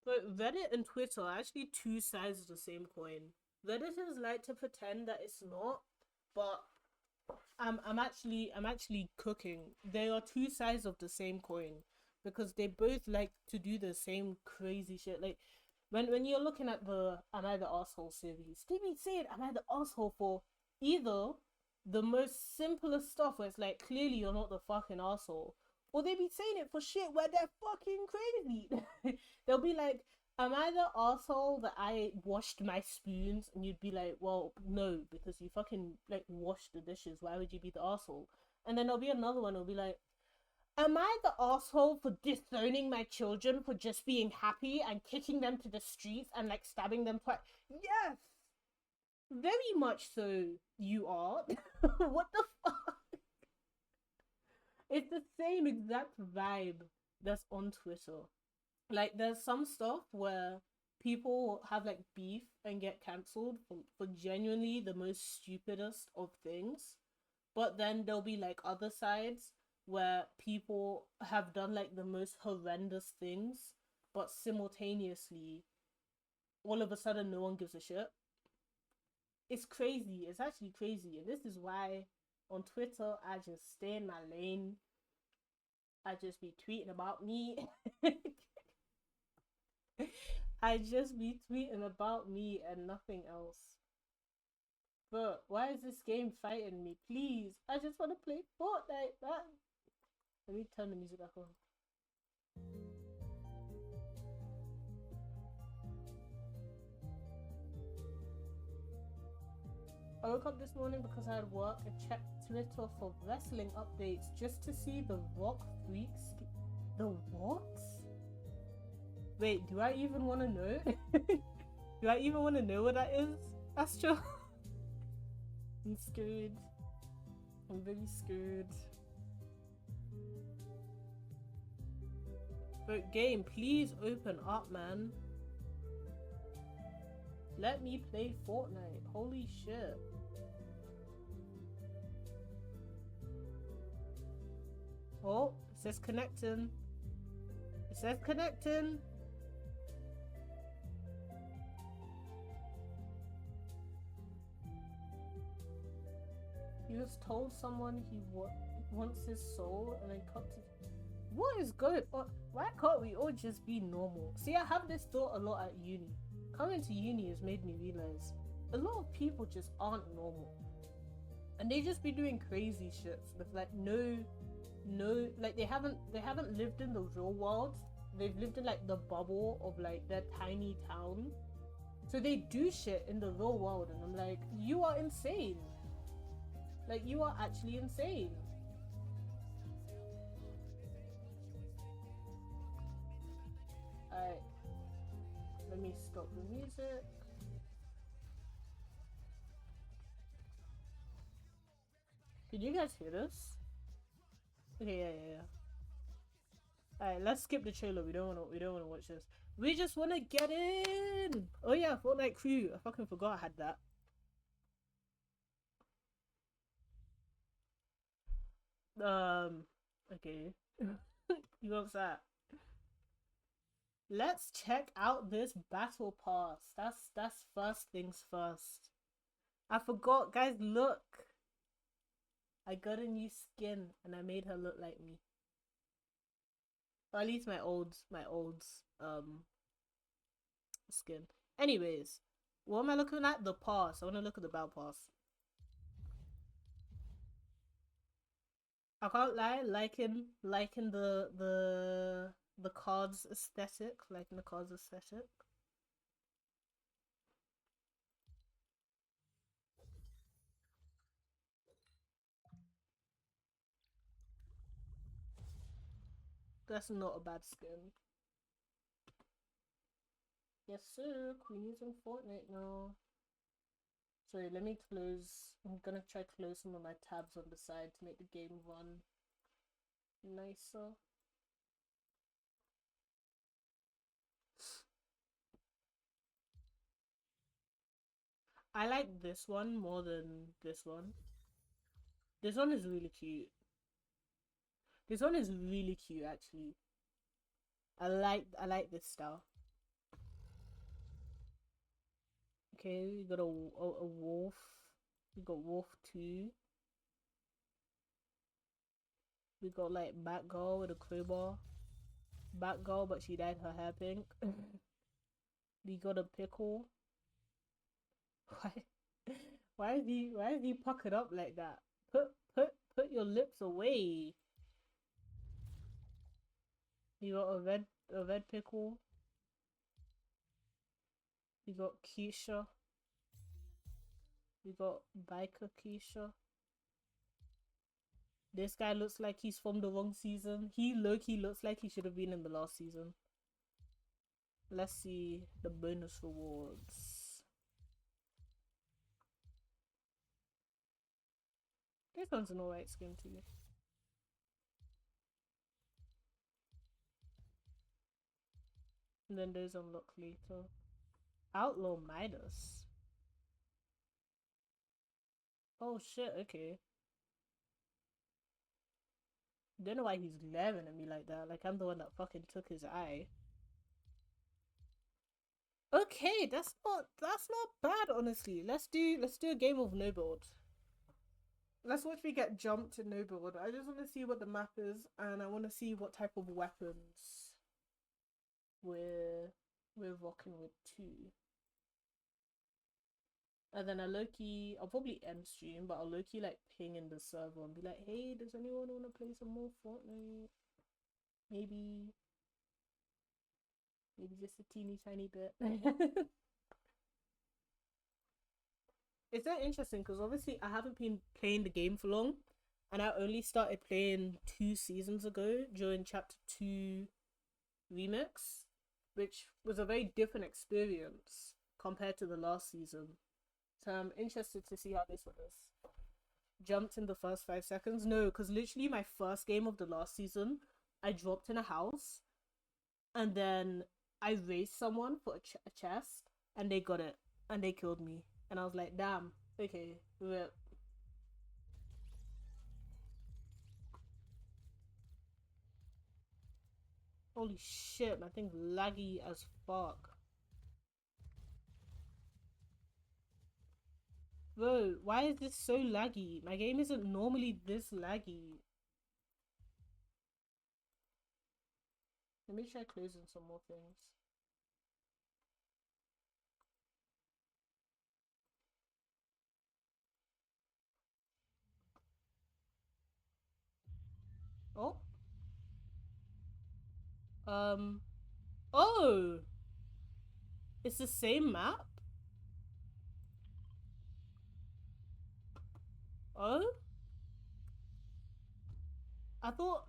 But Reddit and Twitter are actually two sides of the same coin. Redditors like to pretend that it's not, but I'm actually cooking. They are two sides of the same coin because they both like to do the same crazy shit. Like when you're looking at the Am I the Asshole series, they be saying Am I the Asshole for either the most simplest stuff where it's like clearly you're not the fucking asshole, or they be saying it for shit where they're fucking crazy. They'll be like, am I the asshole that I washed my spoons? And you'd be like, well, no, because you fucking like washed the dishes. Why would you be the asshole? And then there'll be another one. It'll be like, am I the asshole for disowning my children for just being happy and kicking them to the streets and like stabbing them twice? Yes, very much so. You are. What the fuck? It's the same exact vibe that's on Twitter. Like there's some stuff where people have like beef and get cancelled for genuinely the most stupidest of things, but then there'll be like other sides where people have done like the most horrendous things, but simultaneously all of a sudden no one gives a shit. It's crazy. It's actually crazy, and this is why on Twitter I just stay in my lane. I just be tweeting about me. I just be tweeting about me and nothing else. But why is this game fighting me? Please, I just want to play Fortnite, man. Let me turn the music back on. I woke up this morning because I had work and checked Twitter for wrestling updates just to see the Rock Freaks. The what? Wait, do I even want to know? Do I even want to know what that is, Astro? I'm scared. I'm very scared. But game, please open up, man. Let me play Fortnite. Holy shit. Oh, it says connecting. It says connecting. He was told someone he wants his soul and then cut to... What is going on? Why can't we all just be normal? See, I have this thought a lot at uni. Coming to uni has made me realize a lot of people just aren't normal. And they just be doing crazy shit with like no like they haven't lived in the real world. They've lived in like the bubble of like their tiny town. So they do shit in the real world and I'm like, you are insane. Like you are actually insane. Alright. Let me stop the music. Did you guys hear this? Okay, yeah. Alright, let's skip the trailer. We don't wanna watch this. We just wanna get in. Oh yeah, Fortnite crew. I fucking forgot I had that. Okay. You know what's that? Let's check out this battle pass. That's first things first. I forgot, guys. Look, I got a new skin and I made her look like me. Or at least my old skin. Anyways, what am I looking at? The pass. I want to look at the battle pass. I can't lie, liking the cards aesthetic, liking the cards aesthetic. That's not a bad skin. Yes, sir. Queenie's in Fortnite now. Sorry, let me close. I'm gonna try to close some of my tabs on the side to make the game run nicer. I like this one more than this one. This one is really cute. This one is really cute, actually. I like this style. Okay, we got a wolf. We got wolf 2. We got like Batgirl with a crowbar. Batgirl, but she dyed her hair pink. We got a pickle. Why? Why is he puckered up like that? Put your lips away. You got a red pickle. You got Keisha. You got biker Keisha. This guy looks like he's from the wrong season. He low-key looks like he should have been in the last season. Let's see the bonus rewards. This one's an alright skin too. And then those unlock later. Outlaw Midas. Oh shit, okay. Don't know why he's glaring at me like that. Like I'm the one that fucking took his eye. Okay, that's not bad, honestly. Let's do a game of no build. Let's watch me get jumped in no build. I just want to see what the map is, and I want to see what type of weapons we're rocking with too. And then I'll probably end stream, but I'll low-key like ping in the server and be like, hey, does anyone want to play some more Fortnite? Maybe just a teeny tiny bit. It's so interesting because obviously I haven't been playing the game for long, and I only started playing 2 seasons ago during chapter 2 remix, which was a very different experience compared to the last season. So I'm interested to see how this one is. Jumped in the first 5 seconds? No, because literally my first game of the last season, I dropped in a house, and then I raced someone for a chest, and they got it, and they killed me. And I was like, damn, okay, rip. Holy shit, my thing's laggy as fuck. Bro, why is this so laggy? My game isn't normally this laggy. Let me try closing some more things. Oh. Oh! It's the same map? Oh? I thought...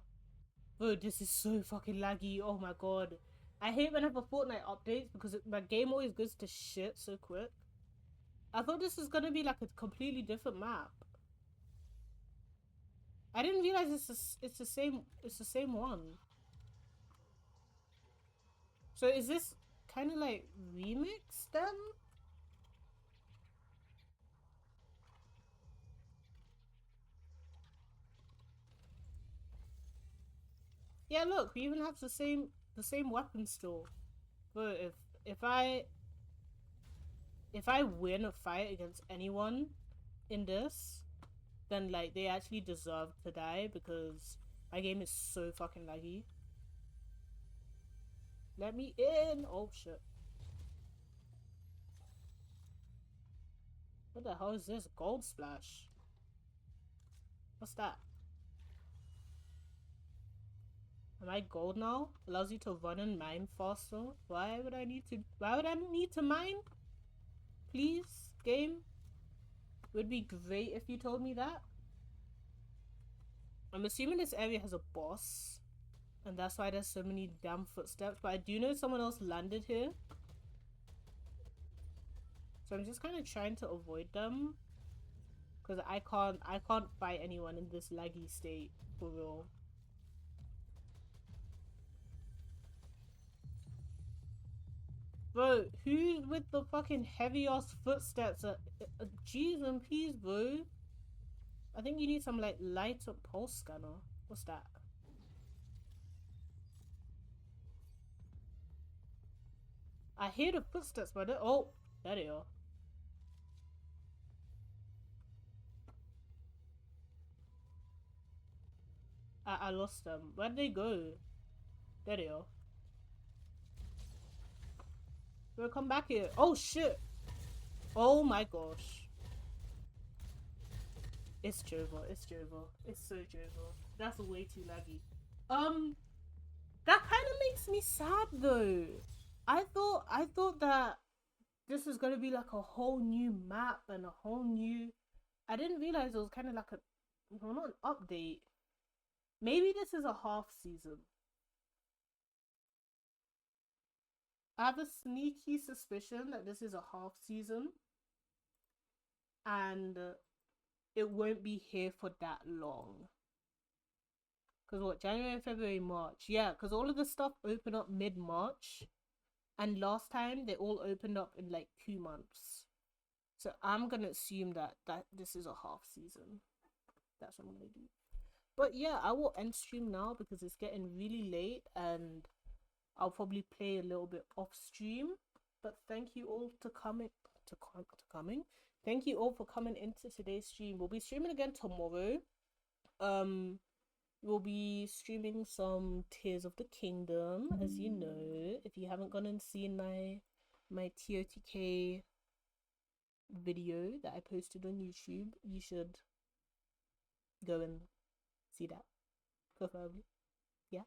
Bro, this is so fucking laggy. Oh my god. I hate whenever Fortnite updates because my game always goes to shit so quick. I thought this was gonna be like a completely different map. I didn't realize it's the same one. So is this kind of like remix then? Yeah, look, we even have the same weapon still. But if I win a fight against anyone in this, then like they actually deserve to die because my game is so fucking laggy. Let me in! Oh shit. What the hell is this? Gold splash. What's that? Am I gold now? Allows you to run and mine faster. Why would I need to mine? Please, game. Would be great if you told me that. I'm assuming this area has a boss, and that's why there's so many damn footsteps. But I do know someone else landed here, so I'm just kind of trying to avoid them because I can't fight anyone in this laggy state for real. Bro, who's with the fucking heavy ass footsteps? G's and P's, bro. I think you need some like light up pulse scanner. What's that? I hear the footsteps, but oh, there they are. I lost them. Where'd they go? There they are. Bro, come back here. Oh shit. Oh my gosh. It's Jova. It's Jova. It's so Jova. That's way too laggy. That kind of makes me sad though. I thought that this was gonna be like a whole new map and a whole new. I didn't realize it was kind of like a, well, not an update. Maybe this is a half season. I have a sneaky suspicion that this is a half season, and it won't be here for that long. Because what, January, February, March? Yeah, because all of the stuff opened up mid-March. And last time, they all opened up in like 2 months. So I'm going to assume that this is a half season. That's what I'm going to do. But yeah, I will end stream now because it's getting really late. And I'll probably play a little bit off stream. But thank you all to coming. Thank you all for coming into today's stream. We'll be streaming again tomorrow. We'll be streaming some Tears of the Kingdom, as you know. If you haven't gone and seen my TOTK video that I posted on YouTube, you should go and see that, preferably. Yeah.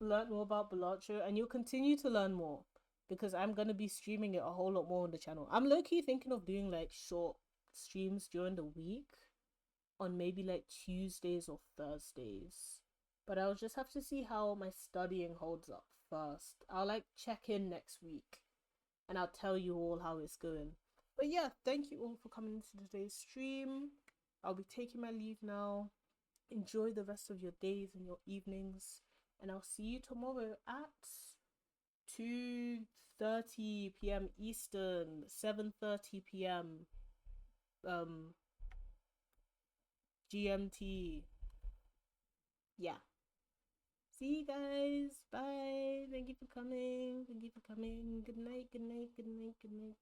Learn more about Balatro, and you'll continue to learn more because I'm gonna be streaming it a whole lot more on the channel. I'm low-key thinking of doing like short streams during the week on maybe like Tuesdays or Thursdays, but I'll just have to see how my studying holds up first. I'll like check in next week and I'll tell you all how it's going. But yeah, thank you all for coming into today's stream. I'll be taking my leave now. Enjoy the rest of your days and your evenings, and I'll see you tomorrow at 2:30 p.m. Eastern, 7:30 p.m. GMT. Yeah. See you guys. Bye. Thank you for coming. Thank you for coming. Good night. Good night. Good night. Good night.